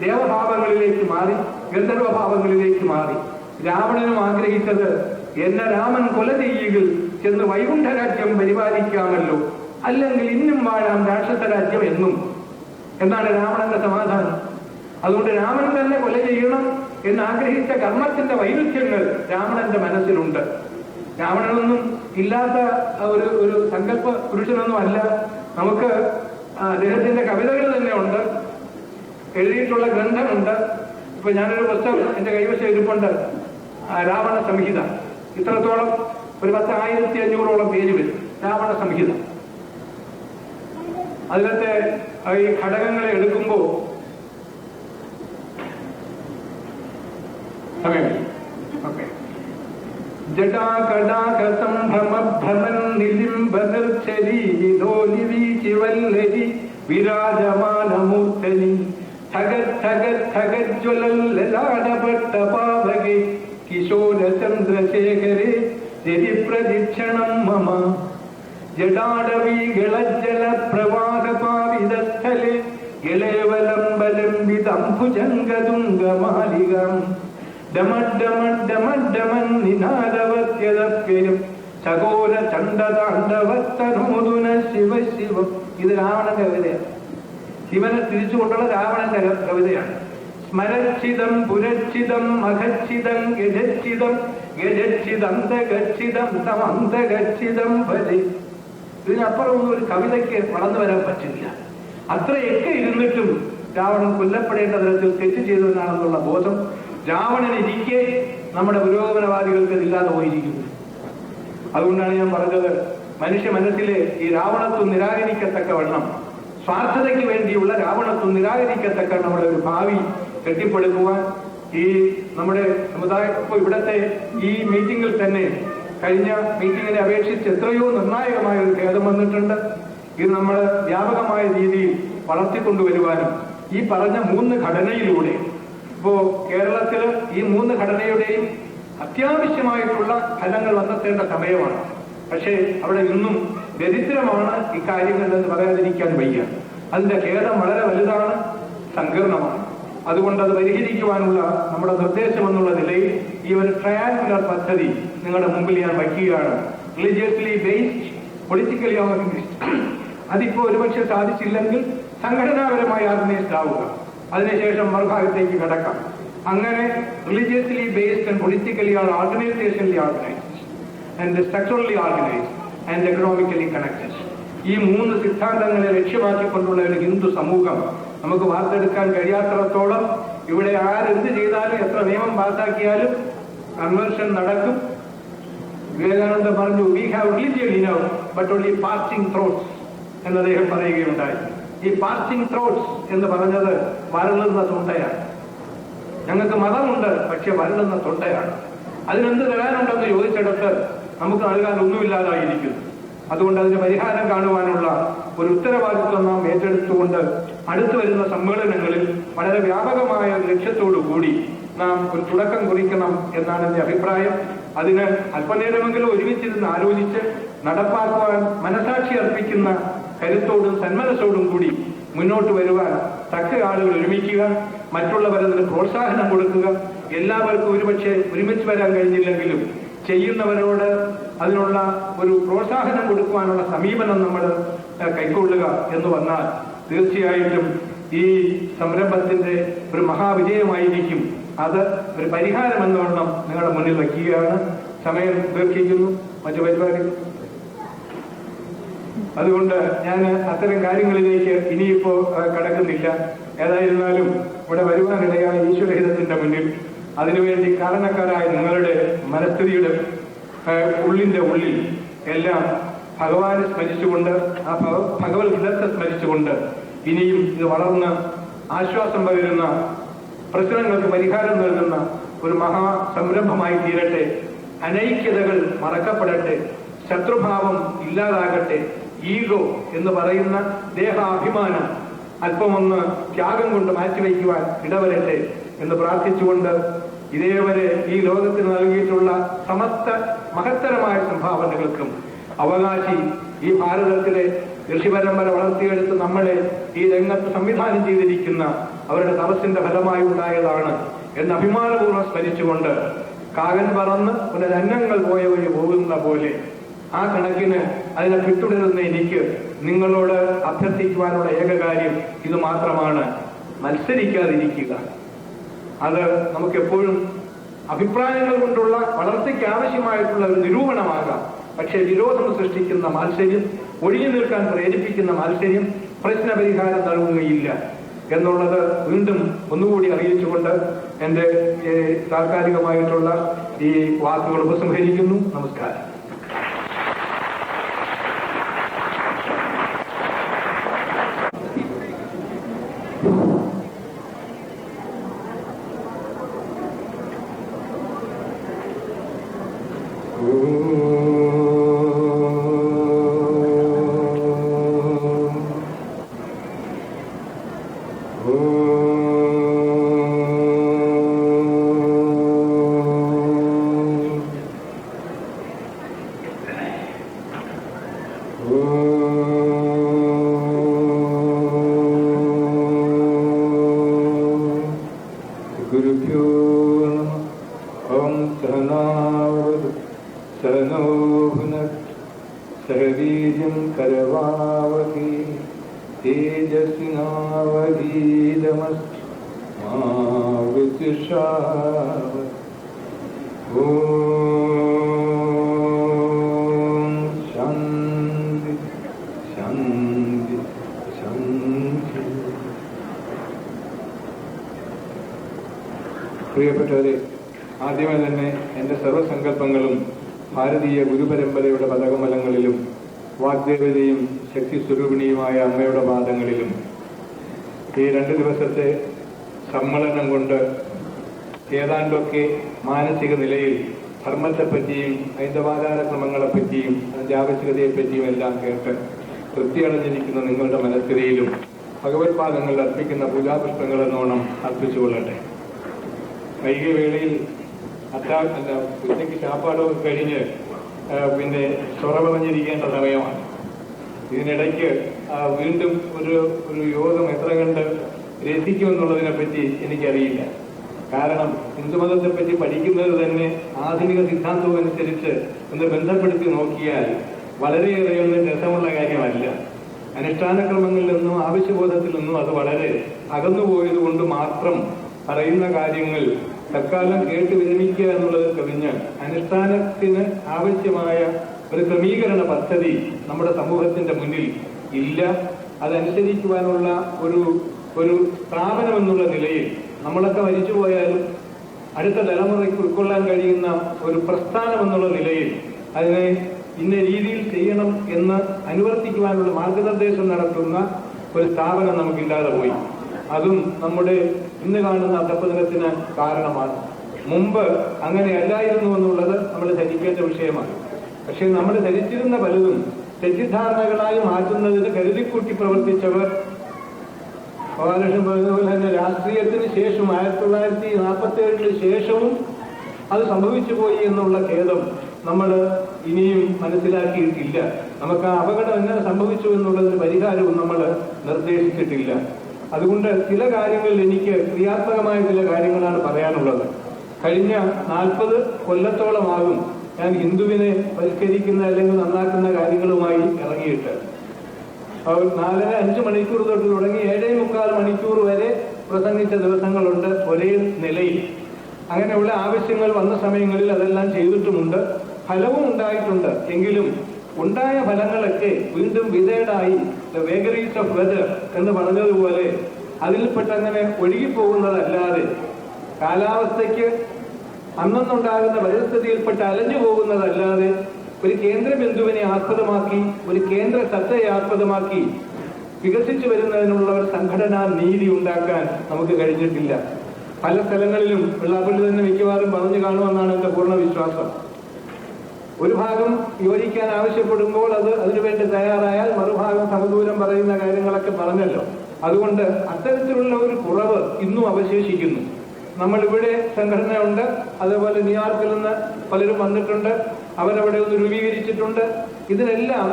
ദേവഭാവങ്ങളിലേക്ക് മാറി, ഗന്ധർവഭാവങ്ങളിലേക്ക് മാറി. രാവണനും ആഗ്രഹിച്ചത് എന്നെ രാമൻ കൊല ചെയ്യുകിൽ ചെന്ന് വൈകുണ്ഠരാജ്യം പരിപാലിക്കാമല്ലോ, അല്ലെങ്കിൽ ഇന്നും വാഴാം രാക്ഷസ രാജ്യം എന്നും എന്നാണ് രാവണന്റെ സമാധാനം. അതുകൊണ്ട് രാമൻ തന്നെ കൊല ചെയ്യണം എന്നാഗ്രഹിച്ച കർമ്മത്തിന്റെ വൈരുദ്ധ്യങ്ങൾ രാവണന്റെ മനസ്സിലുണ്ട്. രാവണനൊന്നും ഇല്ലാത്ത ഒരു സങ്കല്പ പുരുഷനൊന്നും അല്ല. നമുക്ക് അദ്ദേഹത്തിന്റെ കവിതകൾ തന്നെ ഉണ്ട്, എഴുതിയിട്ടുള്ള ഗ്രന്ഥമുണ്ട്. ഇപ്പൊ ഞാനൊരു പുസ്തകം എന്റെ കൈവശം ഇരിപ്പുണ്ട്, രാവണ സംഹിത. ഇത്രത്തോളം ഒരു 10,500 പേര് വരും രാവണ സംഹിത. അതിലത്തെ ഈ ഘടകങ്ങളെ എടുക്കുമ്പോ ഓക്കെ ജടാകടാകസംഭ്രമഭ്രമൻ വിരാജമാനമൂർത്തനി ഠഗജ്വലല്ലാടപട്ട പാവകെ കിശോര ചന്ദ്രശേഖരേ രതി പ്രദക്ഷിണം മമ ജടാടവീകളജ്ജല പ്രവാഹപാവിതസ്ഥലെ ഗലേവലംബലംബിതംഭുജംഗതുംഗമാലികം ഡമഡമഡമഡമൻ നിനാദവത്യതപ്യയം ചകോര ചണ്ഡതാണ്ഡവത്തനോദുന ശിവ ശിവം. ഇത് രാവണന്റെ കവിതയാണ്. ശിവനെ തിരിച്ചുകൊണ്ടുള്ള രാവണന്റെ കവിതയാണ്. സ്മരച്ചിതം പുരച്ചിതം അഘച്ചിതം ഗജച്ചിതം ഗജച്ചിതന്തഗച്ചിതം തമന്തഗച്ചിതം ഭജി. ഇതിനപ്പുറം ഒന്നും ഒരു കവിതയ്ക്ക് വളർന്നു വരാൻ പറ്റില്ല. അത്രയൊക്കെ ഇരുന്നിട്ടും രാവണൻ കൊല്ലപ്പെടേണ്ട തരത്തിൽ തെറ്റ് ചെയ്തവനാണെന്നുള്ള ബോധം രാവണനിരിക്കെ നമ്മുടെ പുരോഗമനവാദികൾക്ക് ഇല്ലാതെ പോയിരിക്കുന്നു. അതുകൊണ്ടാണ് ഞാൻ പറഞ്ഞത്, മനുഷ്യ മനസ്സിലെ ഈ രാവണത്വം നിരാകരിക്കത്തക്കവണ്ണം, സ്വാർത്ഥതയ്ക്ക് വേണ്ടിയുള്ള രാവണത്വം നിരാകരിക്കത്തക്ക നമ്മുടെ ഒരു ഭാവി കെട്ടിപ്പടുക്കുവാൻ ഈ നമ്മുടെ സമുദായം ഇപ്പോൾ ഇവിടത്തെ ഈ മീറ്റിംഗിൽ തന്നെ കഴിഞ്ഞ മീറ്റിങ്ങിനെ അപേക്ഷിച്ച് എത്രയോ നിർണായകമായ ഒരു ഭേദം വന്നിട്ടുണ്ട്. ഇത് നമ്മൾ വ്യാപകമായ രീതിയിൽ വളർത്തിക്കൊണ്ടുവരുവാനും ഈ പറഞ്ഞ 3 ഘടനയിലൂടെ ഇപ്പോ കേരളത്തിൽ ഈ 3 ഘടനയുടെയും അത്യാവശ്യമായിട്ടുള്ള ഫലങ്ങൾ വന്നെത്തേണ്ട സമയമാണ്. പക്ഷേ അവിടെ ഇന്നും ദരിദ്രമാണ് ഇക്കാര്യങ്ങൾ എന്ന് പറയാതിരിക്കാൻ വയ്യ. അതിന്റെ ഖേദം വളരെ വലുതാണ്, സങ്കീർണമാണ്. അതുകൊണ്ട് അത് പരിഹരിക്കുവാനുള്ള നമ്മുടെ നിർദ്ദേശം എന്നുള്ള നിലയിൽ ഈ ഒരു ട്രയാങ്കുലർ പദ്ധതി നിങ്ങളുടെ മുമ്പിൽ ഞാൻ വയ്ക്കുകയാണ്. Religiously based, politically organised. അതിപ്പോ ഒരുപക്ഷെ സാധിച്ചില്ലെങ്കിൽ സംഘടനാപരമായി ഓർഗനൈസ്ഡ് ആവുക, അതിനുശേഷം മറുഭാഗത്തേക്ക് കടക്കാം. അങ്ങനെ religiously based and politically organisationally organised and structurally organised and economically connected, ഈ 3 സിദ്ധാന്തങ്ങളെ ലക്ഷ്യമാക്കിക്കൊണ്ടുള്ള ഒരു ഹിന്ദു സമൂഹം നമുക്ക് വാർത്തെടുക്കാൻ കഴിയാത്തിടത്തോളം ഇവിടെ ആരെന്ത് ചെയ്താലും എത്ര നിയമം പാസാക്കിയാലും കൺവേർഷൻ നടക്കും. വിവേകാനന്ദ പറഞ്ഞു, we have religion enough but only passing thoughts എന്ന് അദ്ദേഹം പറയുകയുണ്ടായി. ഈ പാസിംഗ് ത്രോട്ട്സ് എന്ന് പറഞ്ഞത് വരളുന്ന തൊണ്ടയാണ്. ഞങ്ങൾക്ക് മതമുണ്ട്, പക്ഷെ വരളുന്ന തൊണ്ടയാണ്. അതിനെന്ത് തരാനുണ്ടെന്ന് ചോദിച്ചെടുത്ത് നമുക്ക് നൽകാൻ ഒന്നുമില്ലാതായിരിക്കുന്നു. അതുകൊണ്ട് അതിന് പരിഹാരം കാണുവാനുള്ള ഒരു ഉത്തരവാദിത്വം നാം ഏറ്റെടുത്തുകൊണ്ട് അടുത്തു വരുന്ന സമ്മേളനങ്ങളിൽ വളരെ വ്യാപകമായ ഒരു ലക്ഷ്യത്തോടു കൂടി നാം ഒരു തുടക്കം കുറിക്കണം എന്നാണ് എന്റെ അഭിപ്രായം. അതിന് അല്പനേരമെങ്കിലും ഒരുമിച്ചിരുന്ന് ആലോചിച്ച് നടപ്പാക്കുവാൻ മനസാക്ഷി അർപ്പിക്കുന്ന കരുത്തോടും സന്മനസ്സോടും കൂടി മുന്നോട്ട് വരുവാൻ തക്ക ആളുകൾ ഒരുമിക്കുക, മറ്റുള്ളവരതിന് പ്രോത്സാഹനം കൊടുക്കുക. എല്ലാവർക്കും ഒരുപക്ഷെ ഒരുമിച്ച് വരാൻ കഴിഞ്ഞില്ലെങ്കിലും ചെയ്യുന്നവരോട് അതിനുള്ള ഒരു പ്രോത്സാഹനം കൊടുക്കുവാനുള്ള സമീപനം നമ്മൾ കൈക്കൊള്ളുക എന്ന് വന്നാൽ തീർച്ചയായിട്ടും ഈ സംരംഭത്തിന്റെ ഒരു മഹാവിജയമായിരിക്കും. അത് ഒരു പരിഹാരം എന്നവണ്ണം നിങ്ങളുടെ മുന്നിൽ വയ്ക്കുകയാണ്. സമയം ദീർഘിക്കുന്നു, മറ്റു പരിപാടി. അതുകൊണ്ട് ഞാൻ അത്തരം കാര്യങ്ങളിലേക്ക് ഇനിയിപ്പോ കടക്കുന്നില്ല. ഏതായിരുന്നാലും ഇവിടെ വരുവാനിടയായ ഈശ്വരഹിതത്തിന്റെ മുന്നിൽ അതിനുവേണ്ടി കാരണക്കാരായ നിങ്ങളുടെ മനസ്ഥിതിയുടെ ഉള്ളിന്റെ ഉള്ളിൽ എല്ലാം ഭഗവാനെ സ്മരിച്ചുകൊണ്ട്, ആ ഭഗവത്ഗീതത്തെ സ്മരിച്ചുകൊണ്ട് ഇനിയും ഇത് വളർന്ന് ആശ്വാസം പകരുന്ന, പ്രശ്നങ്ങൾക്ക് പരിഹാരം നൽകുന്ന ഒരു മഹാസംരംഭമായി തീരട്ടെ. അനൈക്യതകൾ മറക്കപ്പെടട്ടെ, ശത്രുഭാവം ഇല്ലാതാകട്ടെ, ഈഗോ എന്ന് പറയുന്ന ദേഹാഭിമാനം അല്പമൊന്ന് ത്യാഗം കൊണ്ട് മാറ്റിവെക്കുവാൻ ഇടവരട്ടെ എന്ന് പ്രാർത്ഥിച്ചുകൊണ്ട് ഇതേവരെ ഈ ലോകത്തിന് നൽകിയിട്ടുള്ള സമസ്ത മഹത്തരമായ സംഭാവനകൾക്കും അവകാശി ഈ ഭാരതത്തിലെ ഋഷിപരമ്പര വളർത്തിയെടുത്ത് നമ്മളെ ഈ രംഗത്ത് സംവിധാനം ചെയ്തിരിക്കുന്ന അവരുടെ തപസ്സിന്റെ ഫലമായി ഉണ്ടായതാണ് എന്ന് അഭിമാനപൂർവ്വം സ്മരിച്ചുകൊണ്ട്, കാകൻ പറന്ന് പുനരന്നങ്ങൾ പോയ വഴി പോകുന്ന പോലെ ആ കണക്കിന് അതിനെ പിന്തുടരുന്ന എനിക്ക് നിങ്ങളോട് അഭ്യർത്ഥിക്കുവാനുള്ള ഏക കാര്യം ഇത് മാത്രമാണ്: മത്സരിക്കാതിരിക്കുക. അത് നമുക്കെപ്പോഴും അഭിപ്രായങ്ങൾ കൊണ്ടുള്ള വളർച്ചയ്ക്ക് ആവശ്യമായിട്ടുള്ള ഒരു നിരൂപണമാകാം. പക്ഷേ വിരോധം സൃഷ്ടിക്കുന്ന മാത്സര്യം, ഒഴിഞ്ഞു നിൽക്കാൻ പ്രേരിപ്പിക്കുന്ന മാത്സര്യം പ്രശ്നപരിഹാരം നൽകുകയില്ല എന്നുള്ളത് വീണ്ടും ഒന്നുകൂടി അറിയിച്ചുകൊണ്ട് എന്റെ താൽക്കാലികമായിട്ടുള്ള ഈ വാക്കുകൾ ഉപസംഹരിക്കുന്നു. നമസ്കാരം. സനോ ഭുനക്തു സഹ വീര്യം കരവാവഹൈ തേജസ്വിനാവധീതമസ്തു മാ വിദ്വിഷാവഹൈ. ഓം ശാന്തി ശാന്തി ശാന്തി. പ്രിയപ്പെട്ടവരെ, ആദ്യമേ തന്നെ എൻ്റെ സർവ്വസങ്കല്പങ്ങളും ഭാരതീയ ഗുരുപരമ്പരയുടെ പദകമലങ്ങളിലും വാഗ്ദേവതയും ശക്തിസ്വരൂപിണിയുമായ അമ്മയുടെ പാദങ്ങളിലും ഈ 2 ദിവസത്തെ സമ്മേളനം കൊണ്ട് ഏതാണ്ടൊക്കെ മാനസിക നിലയിൽ ധർമ്മത്തെപ്പറ്റിയും ഹൈന്ദവാചാരക്രമങ്ങളെപ്പറ്റിയും അതിൻ്റെ ആവശ്യകതയെപ്പറ്റിയും എല്ലാം കേട്ട് തൃപ്തിയടഞ്ഞിരിക്കുന്ന നിങ്ങളുടെ മനസ്സിലെയും ഭഗവത്പാദങ്ങളിൽ അർപ്പിക്കുന്ന പൂജാപുഷ്പങ്ങളെന്നോണം അർപ്പിച്ചുകൊള്ളട്ടെ. വൈകിയ വേളയിൽ ഉച്ചയ്ക്ക് ശാപ്പാടൊക്കെ കഴിഞ്ഞ് പിന്നെ ചൊറ പറഞ്ഞിരിക്കേണ്ട സമയമാണ്. ഇതിനിടയ്ക്ക് വീണ്ടും ഒരു യോഗം എത്ര കണ്ട് രസിക്കുമെന്നുള്ളതിനെ പറ്റി എനിക്കറിയില്ല. കാരണം ഹിന്ദുമതത്തെപ്പറ്റി പഠിക്കുന്നത് തന്നെ ആധുനിക സിദ്ധാന്തവും അനുസരിച്ച് ഒന്ന് ബന്ധപ്പെടുത്തി നോക്കിയാൽ വളരെയേറെ ഒന്നും രസമുള്ള കാര്യമല്ല. അനുഷ്ഠാനക്രമങ്ങളിൽ നിന്നും ആവശ്യബോധത്തിൽ നിന്നും അത് വളരെ അകന്നുപോയത് കൊണ്ട് മാത്രം പറയുന്ന കാര്യങ്ങൾ തൽക്കാലം കേട്ട് വിരമിക്കുക എന്നുള്ളത് കവിഞ്ഞ് അനുഷ്ഠാനത്തിന് ആവശ്യമായ ഒരു ക്രമീകരണ പദ്ധതി നമ്മുടെ സമൂഹത്തിന്റെ മുന്നിൽ ഇല്ല. അതനുസരിക്കുവാനുള്ള ഒരു സ്ഥാപനം എന്നുള്ള നിലയിൽ നമ്മളൊക്കെ മരിച്ചു പോയാലും അടുത്ത തലമുറയ്ക്ക് ഉൾക്കൊള്ളാൻ കഴിയുന്ന ഒരു പ്രസ്ഥാനം എന്നുള്ള നിലയിൽ അതിനെ ഇന്ന രീതിയിൽ ചെയ്യണം എന്ന് അനുവർത്തിക്കുവാനുള്ള മാർഗനിർദ്ദേശം നടത്തുന്ന ഒരു സ്ഥാപനം നമുക്കില്ലാതെ പോയി. അതും നമ്മുടെ ഇന്ന് കാണുന്ന അധപ്പതനത്തിന് കാരണമാണ്. മുമ്പ് അങ്ങനെ അല്ലായിരുന്നു എന്നുള്ളത് നമ്മൾ ധരിക്കേണ്ട വിഷയമാണ്. പക്ഷെ നമ്മൾ ധരിച്ചിരുന്ന പലതും തെറ്റിദ്ധാരണകളായി മാറ്റുന്നതിന് കരുതിക്കൂട്ടി പ്രവർത്തിച്ചവർ ഗോപാലകൃഷ്ണൻ പറഞ്ഞതുപോലെ തന്നെ രാഷ്ട്രീയത്തിന് ശേഷം 1947 ശേഷവും അത് സംഭവിച്ചു പോയി എന്നുള്ള ഖേദം നമ്മൾ ഇനിയും മനസ്സിലാക്കിയിട്ടില്ല. നമുക്ക് ആ അപകടം എങ്ങനെ സംഭവിച്ചു എന്നുള്ളതിന് പരിഹാരവും നമ്മൾ നിർദ്ദേശിച്ചിട്ടില്ല. അതുകൊണ്ട് ചില കാര്യങ്ങളിൽ എനിക്ക് ക്രിയാത്മകമായ ചില കാര്യങ്ങളാണ് പറയാനുള്ളത്. കഴിഞ്ഞ 40 കൊല്ലത്തോളമാകും ഞാൻ ഹിന്ദുവിനെ പരിഷ്കരിക്കുന്ന അല്ലെങ്കിൽ നന്നാക്കുന്ന കാര്യങ്ങളുമായി ഇറങ്ങിയിട്ട്. 4-5 മണിക്കൂർ തൊട്ട് തുടങ്ങി 7.25 മണിക്കൂർ വരെ പ്രസംഗിച്ച ദിവസങ്ങളുണ്ട് ഒരേ നിലയിൽ. അങ്ങനെയുള്ള ആവശ്യങ്ങൾ വന്ന സമയങ്ങളിൽ അതെല്ലാം ചെയ്തിട്ടുമുണ്ട്, ഫലവും ഉണ്ടായിട്ടുണ്ട്. എങ്കിലും ഉണ്ടായ ഫലങ്ങളൊക്കെ വീണ്ടും വിതേടായി വേഗറീസ് ഓഫ് വെതർ എന്ന് പറഞ്ഞതുപോലെ അതിൽപ്പെട്ടങ്ങനെ ഒഴുകിപ്പോകുന്നതല്ലാതെ കാലാവസ്ഥയ്ക്ക് അന്നുണ്ടാകുന്ന പരിസ്ഥിതിയിൽപ്പെട്ട് അലഞ്ഞു പോകുന്നതല്ലാതെ ഒരു കേന്ദ്ര ബിന്ദുവിനെ ആസ്പദമാക്കി ഒരു കേന്ദ്ര സത്തയെ ആസ്പദമാക്കി വികസിച്ചു വരുന്നതിനുള്ള ഒരു സംഘടനാ നീതി ഉണ്ടാക്കാൻ നമുക്ക് കഴിഞ്ഞിട്ടില്ല. പല സ്ഥലങ്ങളിലും വെള്ളാപ്പള്ളി തന്നെ മിക്കവാറും പറഞ്ഞു കാണുമെന്നാണ് എന്റെ പൂർണ്ണ വിശ്വാസം. ഒരു ഭാഗം യോജിക്കാൻ ആവശ്യപ്പെടുമ്പോൾ അതിനുവേണ്ടി തയ്യാറായാൽ മറുഭാഗം സമദൂരം പറയുന്ന കാര്യങ്ങളൊക്കെ പറഞ്ഞല്ലോ. അതുകൊണ്ട് അത്തരത്തിലുള്ള ഒരു കുറവ് ഇന്നും അവശേഷിക്കുന്നു. നമ്മളിവിടെ സംഘടനയുണ്ട്, അതേപോലെ ന്യൂയോർക്കിൽ നിന്ന് പലരും വന്നിട്ടുണ്ട്, അവരവിടെ ഒന്ന് രൂപീകരിച്ചിട്ടുണ്ട്. ഇതിനെല്ലാം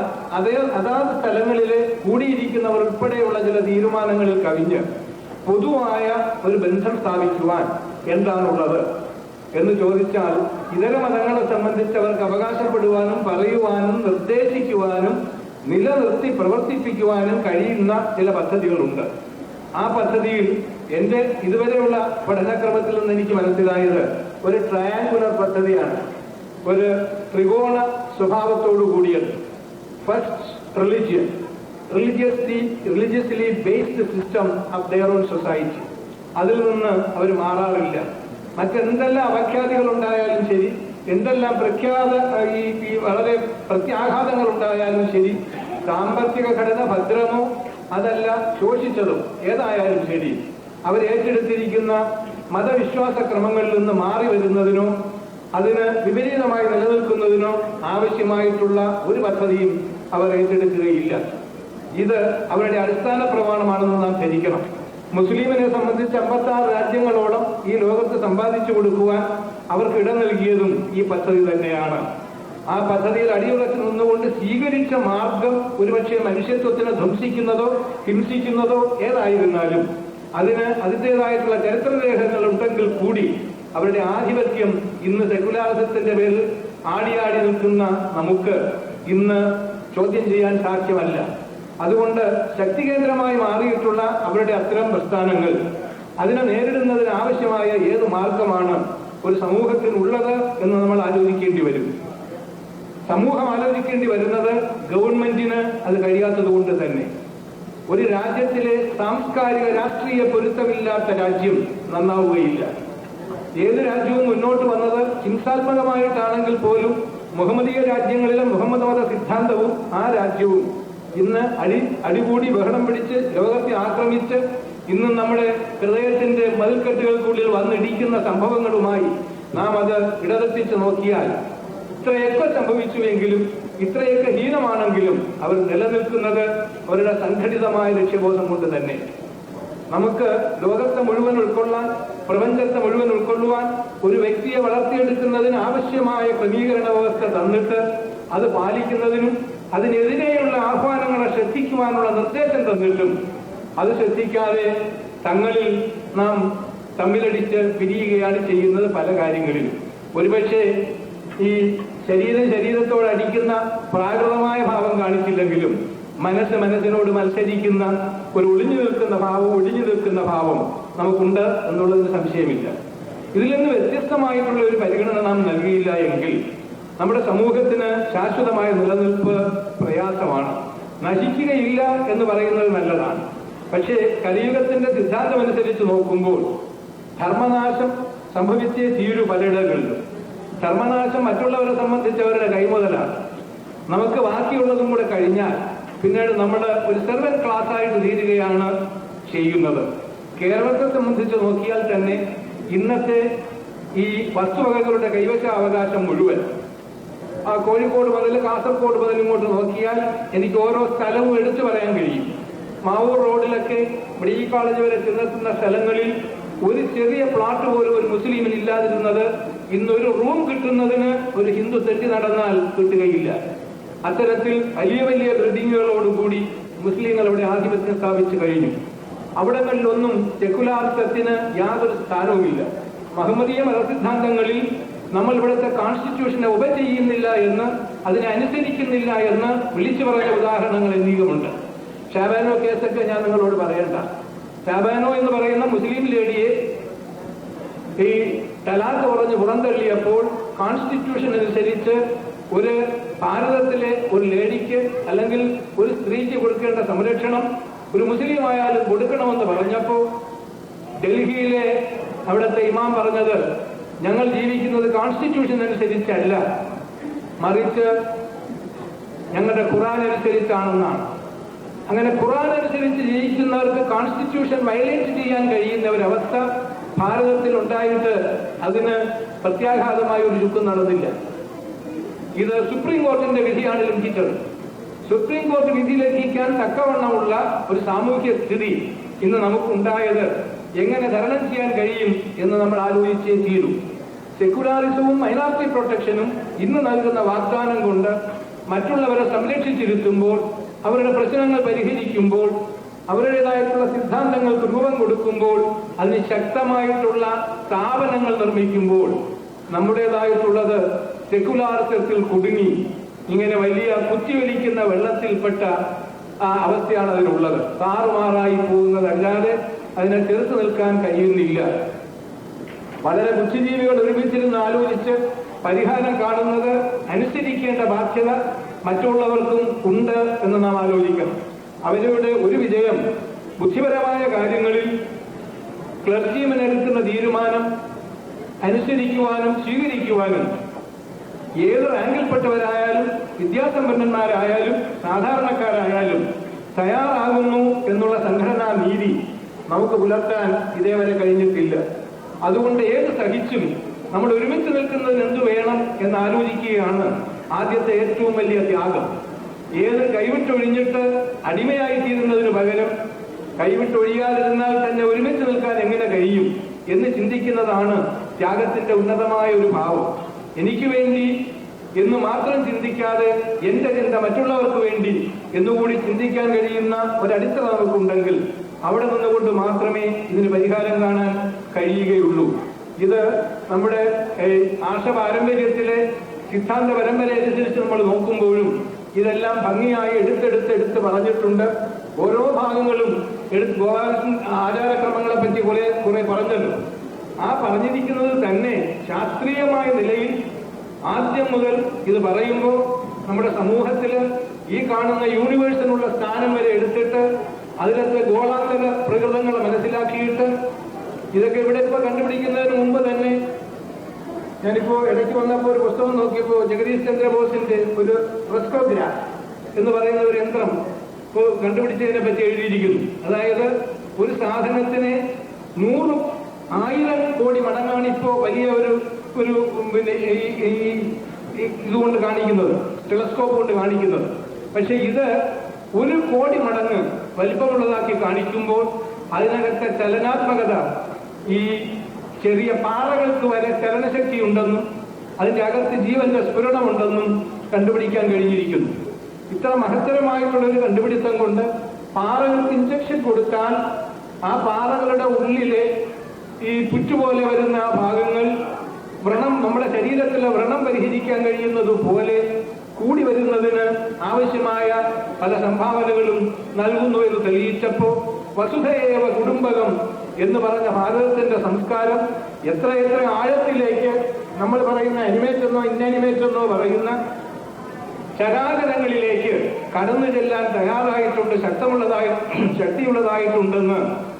അതാത് സ്ഥലങ്ങളിലെ കൂടിയിരിക്കുന്നവർ ഉൾപ്പെടെയുള്ള ചില തീരുമാനങ്ങളിൽ കവിഞ്ഞ് പൊതുവായ ഒരു ബന്ധം സ്ഥാപിക്കുവാൻ എന്താണുള്ളത് എന്ന് ചോദിച്ചാൽ ഇതര മതങ്ങളെ സംബന്ധിച്ച് അവർക്ക് അവകാശപ്പെടുവാനും പറയുവാനും നിർദ്ദേശിക്കുവാനും നിലനിർത്തി പ്രവർത്തിപ്പിക്കുവാനും കഴിയുന്ന ചില പദ്ധതികളുണ്ട്. ആ പദ്ധതിയിൽ എന്റെ ഇതുവരെയുള്ള പഠനക്രമത്തിൽ നിന്ന് എനിക്ക് മനസ്സിലായത് ഒരു ട്രയാങ്കുലർ പദ്ധതിയാണ്, ഒരു ത്രികോണ സ്വഭാവത്തോടു കൂടിയത്. First religiously based system of their own society. അതിൽ നിന്ന് അവർ മാറാറില്ല. മറ്റെന്തെല്ലാം അപഖ്യാതികൾ ഉണ്ടായാലും ശരി, എന്തെല്ലാം ഈ വളരെ പ്രത്യാഘാതങ്ങൾ ഉണ്ടായാലും ശരി, സാമ്പത്തിക ഘടന ഭദ്രമോ അതല്ല ശോഷിച്ചതും ഏതായാലും ശരി, അവരേറ്റെടുത്തിരിക്കുന്ന മതവിശ്വാസ ക്രമങ്ങളിൽ നിന്ന് മാറി വരുന്നതിനോ അതിന് വിപരീതമായി നിലനിൽക്കുന്നതിനോ ആവശ്യമായിട്ടുള്ള ഒരു പദ്ധതിയും അവർ ഏറ്റെടുക്കുകയില്ല. ഇത് അവരുടെ അടിസ്ഥാന പ്രമാണമാണെന്ന് നാം ധരിക്കണം. മുസ്ലിമിനെ സംബന്ധിച്ച് 56 രാജ്യങ്ങളോളം ഈ ലോകത്ത് സമ്പാദിച്ചു കൊടുക്കുവാൻ അവർക്ക് ഇടം നൽകിയതും ഈ പദ്ധതി തന്നെയാണ്. ആ പദ്ധതിയിൽ അടിയുറച്ച് നിന്നുകൊണ്ട് സ്വീകരിച്ച മാർഗം ഒരുപക്ഷെ മനുഷ്യത്വത്തിനെ ധ്വംസിക്കുന്നതോ ഹിംസിക്കുന്നതോ ഏതായിരുന്നാലും അതിന് അതിൻ്റെതായിട്ടുള്ള ചരിത്രരേഖകൾ ഉണ്ടെങ്കിൽ കൂടി അവരുടെ ആധിപത്യം ഇന്ന് സെക്കുലാരിസത്തിന്റെ പേരിൽ ആടിയാടി നിൽക്കുന്ന നമുക്ക് ഇന്ന് ചോദ്യം ചെയ്യാൻ സാധ്യമല്ല. അതുകൊണ്ട് ശക്തികേന്ദ്രമായി മാറിയിട്ടുള്ള അവരുടെ അത്തരം പ്രസ്ഥാനങ്ങൾ അതിനെ നേരിടുന്നതിന് ആവശ്യമായ ഏത് മാർഗമാണ് ഒരു സമൂഹത്തിനുള്ളത് എന്ന് നമ്മൾ ആലോചിക്കേണ്ടി വരും. സമൂഹം ആലോചിക്കേണ്ടി വരുന്നത് ഗവൺമെന്റിന് അത് കഴിയാത്തത് കൊണ്ട് തന്നെ. ഒരു രാജ്യത്തിലെ സാംസ്കാരിക രാഷ്ട്രീയ പൊരുത്തമില്ലാത്ത രാജ്യം നന്നാവുകയില്ല. ഏത് രാജ്യവും മുന്നോട്ട് വന്നത് ഹിംസാത്മകമായിട്ടാണെങ്കിൽ പോലും മുഹമ്മദീയ രാജ്യങ്ങളിലെ മുഹമ്മദ് മത സിദ്ധാന്തവും ആ രാജ്യവും ഇന്ന് അടികൂടി ബഹളം പിടിച്ച് ലോകത്തെ ആക്രമിച്ച് ഇന്നും നമ്മുടെ ഹൃദയത്തിന്റെ മതിൽക്കെട്ടുകൾക്കുള്ളിൽ വന്നിടിക്കുന്ന സംഭവങ്ങളുമായി നാം അത് ഇടതെത്തിച്ച് നോക്കിയാൽ ഇത്രയൊക്കെ സംഭവിച്ചുവെങ്കിലും ഇത്രയൊക്കെ ഹീനമാണെങ്കിലും അവർ നിലനിൽക്കുന്നത് അവരുടെ സംഘടിതമായ ലക്ഷ്യബോധം കൊണ്ട് തന്നെ. നമുക്ക് ലോകത്തെ മുഴുവൻ ഉൾക്കൊള്ളാൻ, പ്രപഞ്ചത്തെ മുഴുവൻ ഉൾക്കൊള്ളുവാൻ ഒരു വ്യക്തിയെ വളർത്തിയെടുക്കുന്നതിന് ആവശ്യമായ ക്രമീകരണ വ്യവസ്ഥ തന്നിട്ട് അത് പാലിക്കുന്നതിനും അതിനെതിരെയുള്ള ആഹ്വാനങ്ങളെ ശ്രദ്ധിക്കുവാനുള്ള നിർദ്ദേശം തന്നിട്ടും അത് ശ്രദ്ധിക്കാതെ തങ്ങളിൽ നാം തമ്മിലടിച്ച് പിരിയുകയാണ് ചെയ്യുന്നത് പല കാര്യങ്ങളിലും. ഒരുപക്ഷെ ഈ ശരീരത്തോട് അടിക്കുന്ന പ്രാകൃതമായ ഭാവം കാണിച്ചില്ലെങ്കിലും മനസ്സിനോട് മത്സരിക്കുന്ന ഒരു ഒളിഞ്ഞു നിൽക്കുന്ന ഭാവം നമുക്കുണ്ട് എന്നുള്ളതിന് സംശയമില്ല. ഇതിൽ നിന്ന് വ്യത്യസ്തമായിട്ടുള്ള ഒരു പരിഗണന നാം നൽകിയില്ല എങ്കിൽ നമ്മുടെ സമൂഹത്തിന് ശാശ്വതമായ നിലനിൽപ്പ് പ്രയാസമാണ്. നശിക്കുകയില്ല എന്ന് പറയുന്നത് നല്ലതാണ്. പക്ഷേ കലിയുഗത്തിന്റെ സിദ്ധാന്തമനുസരിച്ച് നോക്കുമ്പോൾ ധർമ്മനാശം സംഭവിച്ചേ തീരു പലയിടങ്ങളിലും. ധർമ്മനാശം മറ്റുള്ളവരെ സംബന്ധിച്ച് അവരുടെ കൈമുതലാണ്. നമുക്ക് ബാക്കിയുള്ളതും കൂടെ കഴിഞ്ഞാൽ പിന്നീട് നമ്മൾ ഒരു സെർവന്റ് ക്ലാസ് ആയിട്ട് തീരുകയാണ് ചെയ്യുന്നത്. കേരളത്തെ സംബന്ധിച്ച് നോക്കിയാൽ തന്നെ ഇന്നത്തെ ഈ വസ്തുവകകളുടെ കൈവശാവകാശം മുഴുവൻ കോഴിക്കോട് മുതൽ കാസർഗോഡ് മുതൽ ഇങ്ങോട്ട് നോക്കിയാൽ എനിക്ക് ഓരോ സ്ഥലവും എടുത്തു പറയാൻ കഴിയും. മാവൂർ റോഡിലൊക്കെ മെഡിക്കൽ കോളേജ് വരെ ചെന്നെത്തുന്ന സ്ഥലങ്ങളിൽ ഒരു ചെറിയ പ്ലാട്ട് പോലും ഒരു മുസ്ലിമിന് ഇല്ലാതിരുന്നത് ഇന്നൊരു റൂം കിട്ടുന്നതിന് ഒരു ഹിന്ദു തെറ്റി നടന്നാൽ കിട്ടുകയില്ല. അത്തരത്തിൽ വലിയ വലിയ ബിൽഡിങ്ങുകളോടുകൂടി മുസ്ലിങ്ങൾ അവിടെ ആധിപത്യം സ്ഥാപിച്ചു കഴിഞ്ഞു. അവിടങ്ങളിലൊന്നും സെക്കുലാറിസത്തിന് യാതൊരു സ്ഥാനവുമില്ല. മഹമ്മദീയ മതസിദ്ധാന്തങ്ങളിൽ നമ്മൾ ഇവിടുത്തെ കോൺസ്റ്റിറ്റ്യൂഷനെ ഒബേ ചെയ്യുന്നില്ല എന്ന്, അതിനെ അനുസരിക്കുന്നില്ല എന്ന് വിളിച്ചു പറഞ്ഞ ഉദാഹരണങ്ങൾ അനേകമുണ്ട്. ഷാബാനോ കേസൊക്കെ ഞാൻ നിങ്ങളോട് പറയണ്ട. ഷാബാനോ എന്ന് പറയുന്ന മുസ്ലിം ലേഡിയെ ഈ തലാഖ് പറഞ്ഞ് പുറന്തള്ളിയപ്പോൾ കോൺസ്റ്റിറ്റ്യൂഷൻ അനുസരിച്ച് ഒരു ഭാരതത്തിലെ ഒരു ലേഡിക്ക് അല്ലെങ്കിൽ ഒരു സ്ത്രീക്ക് കൊടുക്കേണ്ട സംരക്ഷണം ഒരു മുസ്ലിം ആയാലും കൊടുക്കണമെന്ന് പറഞ്ഞപ്പോൾ ഡൽഹിയിലെ അവിടുത്തെ ഇമാം പറഞ്ഞത് ഞങ്ങൾ ജീവിക്കുന്നത് കോൺസ്റ്റിറ്റ്യൂഷൻ അനുസരിച്ചല്ല, മറിച്ച് ഞങ്ങളുടെ ഖുർആൻ അനുസരിച്ചാണെന്നാണ്. അങ്ങനെ ഖുർആൻ അനുസരിച്ച് ജീവിക്കുന്നവർക്ക് കോൺസ്റ്റിറ്റ്യൂഷൻ വയലേറ്റ് ചെയ്യാൻ കഴിയുന്ന ഒരവസ്ഥ ഭാരതത്തിൽ ഉണ്ടായിട്ട് അതിന് പ്രത്യാഘാതമായ ഒരു ചുക്കും നടന്നില്ല. ഇത് സുപ്രീം കോർട്ടിന്റെ വിധിയാണ് ലംഘിച്ചത്. സുപ്രീം കോർട്ട് വിധി ലംഘിക്കാൻ തക്കവണ്ണമുള്ള ഒരു സാമൂഹ്യ സ്ഥിതി ഇന്ന് നമുക്കുണ്ടായത് എങ്ങനെ തരണം ചെയ്യാൻ കഴിയും എന്ന് നമ്മൾ ആലോചിച്ചേ തീരൂ. സെക്യുലാറിസവും മൈനോറിറ്റി പ്രൊട്ടക്ഷനും ഇന്ന് നൽകുന്ന വാഗ്ദാനം കൊണ്ട് മറ്റുള്ളവരെ സംരക്ഷിച്ചിരുത്തുമ്പോൾ, അവരുടെ പ്രശ്നങ്ങൾ പരിഹരിക്കുമ്പോൾ, അവരുടേതായിട്ടുള്ള സിദ്ധാന്തങ്ങൾക്ക് രൂപം കൊടുക്കുമ്പോൾ, അതിന് ശക്തമായിട്ടുള്ള സ്ഥാപനങ്ങൾ നിർമ്മിക്കുമ്പോൾ നമ്മുടേതായിട്ടുള്ളത് സെക്യുലാറിസത്തിൽ കുടുങ്ങി ഇങ്ങനെ വലിയ കുത്തിയൊലിക്കുന്ന വെള്ളത്തിൽപ്പെട്ട അവസ്ഥയാണ് അതിനുള്ളത്. താറുമാറായി പോകുന്നതല്ലാതെ അതിനെ ചെറുത്തു നിൽക്കാൻ കഴിയുന്നില്ല. വളരെ ബുദ്ധിജീവികൾ ഒരുമിച്ചിരുന്ന് ആലോചിച്ച് പരിഹാരം കാണുന്നത് അനുസരിക്കേണ്ട ബാധ്യത മറ്റുള്ളവർക്കും ഉണ്ട് എന്ന് നാം ആലോചിക്കണം. അവരുടെ ഒരു വിജയം ബുദ്ധിപരമായ കാര്യങ്ങളിൽ ക്ലർജിമൻ എടുക്കുന്ന തീരുമാനം അനുസരിക്കുവാനും സ്വീകരിക്കുവാനും ഏത് റാങ്കിൽപ്പെട്ടവരായാലും വിദ്യാസമ്പന്നന്മാരായാലും സാധാരണക്കാരായാലും തയ്യാറാകുന്നു എന്നുള്ള സംഘടനാ നീതി നമുക്ക് പുലർത്താൻ ഇതേവരെ കഴിഞ്ഞിട്ടില്ല. അതുകൊണ്ട് ഏത് സഹിച്ചും നമ്മൾ ഒരുമിച്ച് നിൽക്കുന്നതിന് എന്തു വേണം എന്ന് ആലോചിക്കുകയാണ് ആദ്യത്തെ ഏറ്റവും വലിയ ത്യാഗം. ഏത് കൈവിട്ടൊഴിഞ്ഞിട്ട് അടിമയായി തീരുന്നതിന് പകരം കൈവിട്ടൊഴിയാതിരുന്നാൽ തന്നെ ഒരുമിച്ച് നിൽക്കാൻ എങ്ങനെ കഴിയും എന്ന് ചിന്തിക്കുന്നതാണ് ത്യാഗത്തിന്റെ ഉന്നതമായ ഒരു ഭാവം. എനിക്ക് വേണ്ടി എന്ന് മാത്രം ചിന്തിക്കാതെ എന്റെ ചിന്ത മറ്റുള്ളവർക്ക് വേണ്ടി എന്നുകൂടി ചിന്തിക്കാൻ കഴിയുന്ന ഒരടിത്തറ നമുക്കുണ്ടെങ്കിൽ അവിടെ നിന്നുകൊണ്ട് മാത്രമേ ഇതിന് പരിഹാരം കാണാൻ കഴിയുകയുള്ളൂ. ഇത് നമ്മുടെ ആർഷ പാരമ്പര്യത്തിലെ സിദ്ധാന്ത പരമ്പര അനുസരിച്ച് നമ്മൾ നോക്കുമ്പോഴും ഇതെല്ലാം ഭംഗിയായി എടുത്തെടുത്ത് പറഞ്ഞിട്ടുണ്ട്. ഓരോ ഭാഗങ്ങളും ഗോപാലകൃഷ്ണൻ ആചാരക്രമങ്ങളെ പറ്റി കുറെ പറഞ്ഞല്ലോ. ആ പറഞ്ഞിരിക്കുന്നത് തന്നെ ശാസ്ത്രീയമായ നിലയിൽ ആദ്യം മുതൽ ഇത് പറയുമ്പോൾ നമ്മുടെ സമൂഹത്തിൽ ഈ കാണുന്ന യൂണിവേഴ്സിനുള്ള സ്ഥാനം വരെ എടുത്തിട്ട് അതിലത്തെ ഗോളാന്തര പ്രകൃതങ്ങളെ മനസ്സിലാക്കിയിട്ട് ഇതൊക്കെ ഇവിടെ ഇപ്പോൾ കണ്ടുപിടിക്കുന്നതിന് മുമ്പ് തന്നെ ഞാനിപ്പോ ഇടയ്ക്ക് വന്നപ്പോൾ ഒരു പുസ്തകം നോക്കിയപ്പോൾ ജഗദീഷ് ചന്ദ്രബോസിന്റെ ഒരു റെസ്കോഗ്രാഫ് എന്ന് പറയുന്ന ഒരു യന്ത്രം ഇപ്പോൾ കണ്ടുപിടിച്ചതിനെ പറ്റി എഴുതിയിരിക്കുന്നു. അതായത് ഒരു സാധനത്തിനെ 100,000 കോടി മടങ്ങാണ് ഇപ്പോ വലിയ ഒരു പിന്നെ ഇതുകൊണ്ട് കാണിക്കുന്നത്, ടെലസ്കോപ്പ് കൊണ്ട് കാണിക്കുന്നത്. പക്ഷെ ഇത് 1 കോടി മടങ്ങ് വലിപ്പമുള്ളതാക്കി കാണിക്കുമ്പോൾ അതിനകത്തെ ചലനാത്മകത, ഈ ചെറിയ പാറകൾക്ക് വരെ ചലനശക്തി ഉണ്ടെന്നും അതിന്റെ അകത്ത് ജീവന്റെ സ്ഫുരണമുണ്ടെന്നും കണ്ടുപിടിക്കാൻ കഴിഞ്ഞിരിക്കുന്നു. ഇത്ര മഹത്തരമായിട്ടുള്ളൊരു കണ്ടുപിടുത്തം കൊണ്ട് പാറകൾക്ക് ഇഞ്ചക്ഷൻ കൊടുത്താൽ ആ പാറകളുടെ ഉള്ളിലെ ഈ പുറ്റുപോലെ വരുന്ന ആ ഭാഗങ്ങൾ വ്രണം, നമ്മുടെ ശരീരത്തിലെ വ്രണം പരിഹരിക്കാൻ കഴിയുന്നത് പോലെ കൂടി വരുന്നതിന് ആവശ്യമായ പല സംഭാവനകളും നൽകുന്നു എന്ന് തെളിയിച്ചപ്പോ വസുധയേവ കുടുംബകം എന്ന് പറഞ്ഞ ഭാരതത്തിന്റെ സംസ്കാരം എത്രയെത്ര ആഴത്തിലേക്ക് നമ്മൾ പറയുന്ന അനിമേറ്റെന്നോ ഇന്നനിമേറ്റെന്നോ പറയുന്ന ചരാചരങ്ങളിലേക്ക് കടന്നു ചെല്ലാൻ തയ്യാറായിട്ടുണ്ട്, ശക്തിയുള്ളതായിട്ടുണ്ടെന്ന്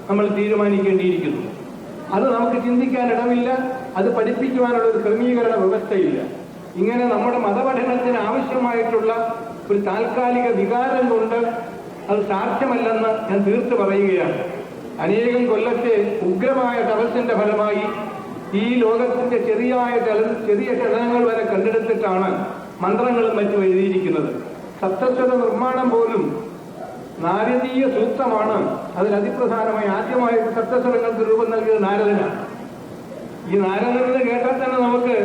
നമ്മൾ തീരുമാനിക്കേണ്ടിയിരിക്കുന്നു. അത് നമുക്ക് ചിന്തിക്കാൻ ഇടമില്ല, അത് പഠിപ്പിക്കുവാനുള്ള ഒരു ക്രമീകരണ വ്യവസ്ഥയില്ല. ഇങ്ങനെ നമ്മുടെ മതപഠനത്തിന് ആവശ്യമായിട്ടുള്ള ഒരു താൽക്കാലിക വികാരം കൊണ്ട് അത് സാധ്യമല്ലെന്ന് ഞാൻ തീർത്ത് പറയുകയാണ്. അനേകം കൊല്ലത്തെ ഉഗ്രമായ തപസ്സിന്റെ ഫലമായി ഈ ലോകത്തിന്റെ ചെറിയ ചലനങ്ങൾ വരെ കണ്ടെടുത്തിട്ടാണ് മന്ത്രങ്ങളും മറ്റും എഴുതിയിരിക്കുന്നത്. സപ്തസ്വര നിർമ്മാണം പോലും നാരദീയ സൂക്തമാണ്. അതിൽ അതിപ്രധാനമായി ആദ്യമായി സപ്തസ്വരങ്ങൾക്ക് രൂപം നൽകിയത് നാരദനാണ്. ഈ നാരദനെന്ന് കേട്ടാൽ തന്നെ നമുക്ക്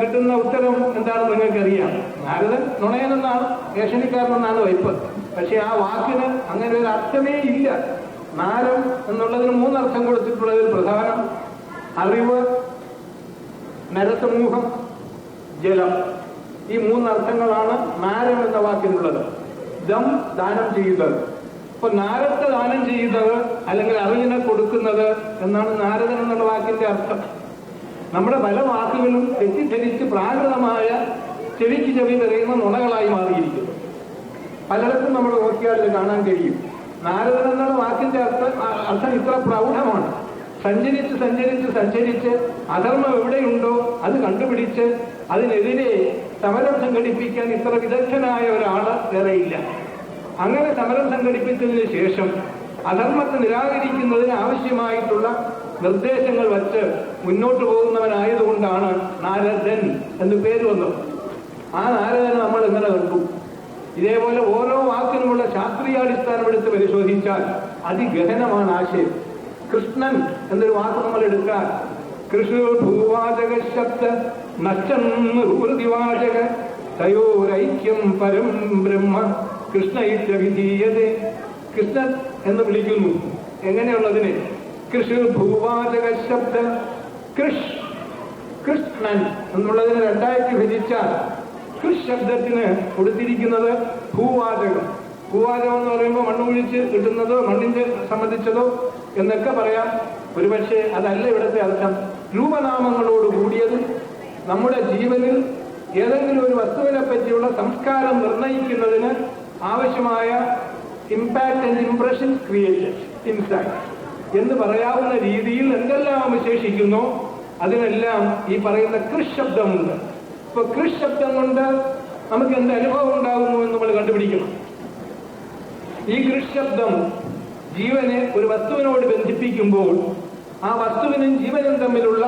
കിട്ടുന്ന ഉത്തരം എന്താണെന്ന് നിങ്ങൾക്കറിയാം. നാരദൻ നുണയനെന്നാണ്, ഏഷണിക്കാരനെന്നാണ് വയ്പ്. പക്ഷെ ആ വാക്കിന് അങ്ങനെ ഒരു അർത്ഥമേ ഇല്ല. നാരം എന്നുള്ളതിന് 3 അർത്ഥം കൊടുത്തിട്ടുള്ളതിൽ പ്രധാനം അറിവ്, നരസമൂഹം, ജലം. ഈ 3 അർത്ഥങ്ങളാണ് നാരം എന്ന വാക്കിനുള്ളത്. ദം, ദാനം ചെയ്യുന്നത്. അപ്പൊ നാരത്തെ ദാനം ചെയ്യുന്നത് അല്ലെങ്കിൽ അറിവിനെ കൊടുക്കുന്നത് എന്നാണ് നാരദൻ എന്നുള്ള വാക്കിന്റെ അർത്ഥം. നമ്മുടെ പല വാക്കുകളും തെറ്റിദ്ധരിച്ച് പ്രാകൃതമായ ചെവിക്ക് ചെവി നിറയുന്ന നുണകളായി മാറിയിരിക്കുന്നു. പലയിടത്തും നമ്മൾ നോക്കിയാൽ കാണാൻ കഴിയും. നാരദൻ എന്നുള്ള വാക്കിന്റെ അർത്ഥം ഇത്ര പ്രൗഢമാണ്. സഞ്ചരിച്ച് അധർമ്മം എവിടെയുണ്ടോ അത് കണ്ടുപിടിച്ച് അതിനെതിരെ സമരം സംഘടിപ്പിക്കാൻ ഇത്ര വിദഗ്ധനായ ഒരാള് വേറെയില്ല. അങ്ങനെ സമരം സംഘടിപ്പിച്ചതിന് ശേഷം അധർമ്മത്തെ നിരാകരിക്കുന്നതിന് ആവശ്യമായിട്ടുള്ള നിർദ്ദേശങ്ങൾ വച്ച് മുന്നോട്ട് പോകുന്നവനായതുകൊണ്ടാണ് നാരദൻ എന്ന് പേര് വന്നത്. ആ നാരദനെ നമ്മൾ ഇങ്ങനെ കണ്ടു. ഇതേപോലെ ഓരോ വാക്കിനുമുള്ള ശാസ്ത്രീയാടിസ്ഥാനം എടുത്ത് പരിശോധിച്ചാൽ അതിഗഹനമാണ് ആശയം. കൃഷ്ണൻ എന്നൊരു വാക്ക് നമ്മൾ എടുക്കാൻ കൃഷ്ണ ഭൂവാചക ശബ്ദ നഷ്ടവാചക തയോരൈക്യം പരം ബ്രഹ്മ കൃഷ്ണ വിധീയതേ. കൃഷ്ണൻ എന്ന് വിളിക്കുന്നു. എങ്ങനെയുള്ളതിന്? കൃഷ് ഭൂവാചക ശബ്ദ കൃഷ്ണൻ എന്നുള്ളതിന് 2ആയി വിഭജിച്ചാൽ കൃഷ് ശബ്ദത്തിന് കൊടുത്തിരിക്കുന്നത് ഭൂവാചകം. ഭൂവാചകം എന്ന് പറയുമ്പോൾ മണ്ണ് കുഴിച്ച് കിട്ടുന്നതോ മണ്ണിന്റെ സംബന്ധിച്ചതോ എന്നൊക്കെ പറയാം. ഒരുപക്ഷെ അതല്ല ഇവിടുത്തെ അർത്ഥം. രൂപനാമങ്ങളോട് കൂടിയത് നമ്മുടെ ജീവനിൽ ഏതെങ്കിലും ഒരു വസ്തുവിനെ പറ്റിയുള്ള സംസ്കാരം നിർണയിക്കുന്നതിന് ആവശ്യമായ impact and impression created inside എന്ന് പറയാവുന്ന രീതിയിൽ എന്തെല്ലാം അവശേഷിക്കുന്നോ അതിനെല്ലാം ഈ പറയുന്ന കൃഷ് ശബ്ദമുണ്ട്. ഇപ്പൊ കൃഷ് ശബ്ദം കൊണ്ട് നമുക്ക് എന്ത് അനുഭവം ഉണ്ടാകുന്നു എന്ന് നമ്മൾ കണ്ടുപിടിക്കണം. ഈ കൃഷ് ശബ്ദം ജീവനെ ഒരു വസ്തുവിനോട് ബന്ധിപ്പിക്കുമ്പോൾ ആ വസ്തുവിനും ജീവനും തമ്മിലുള്ള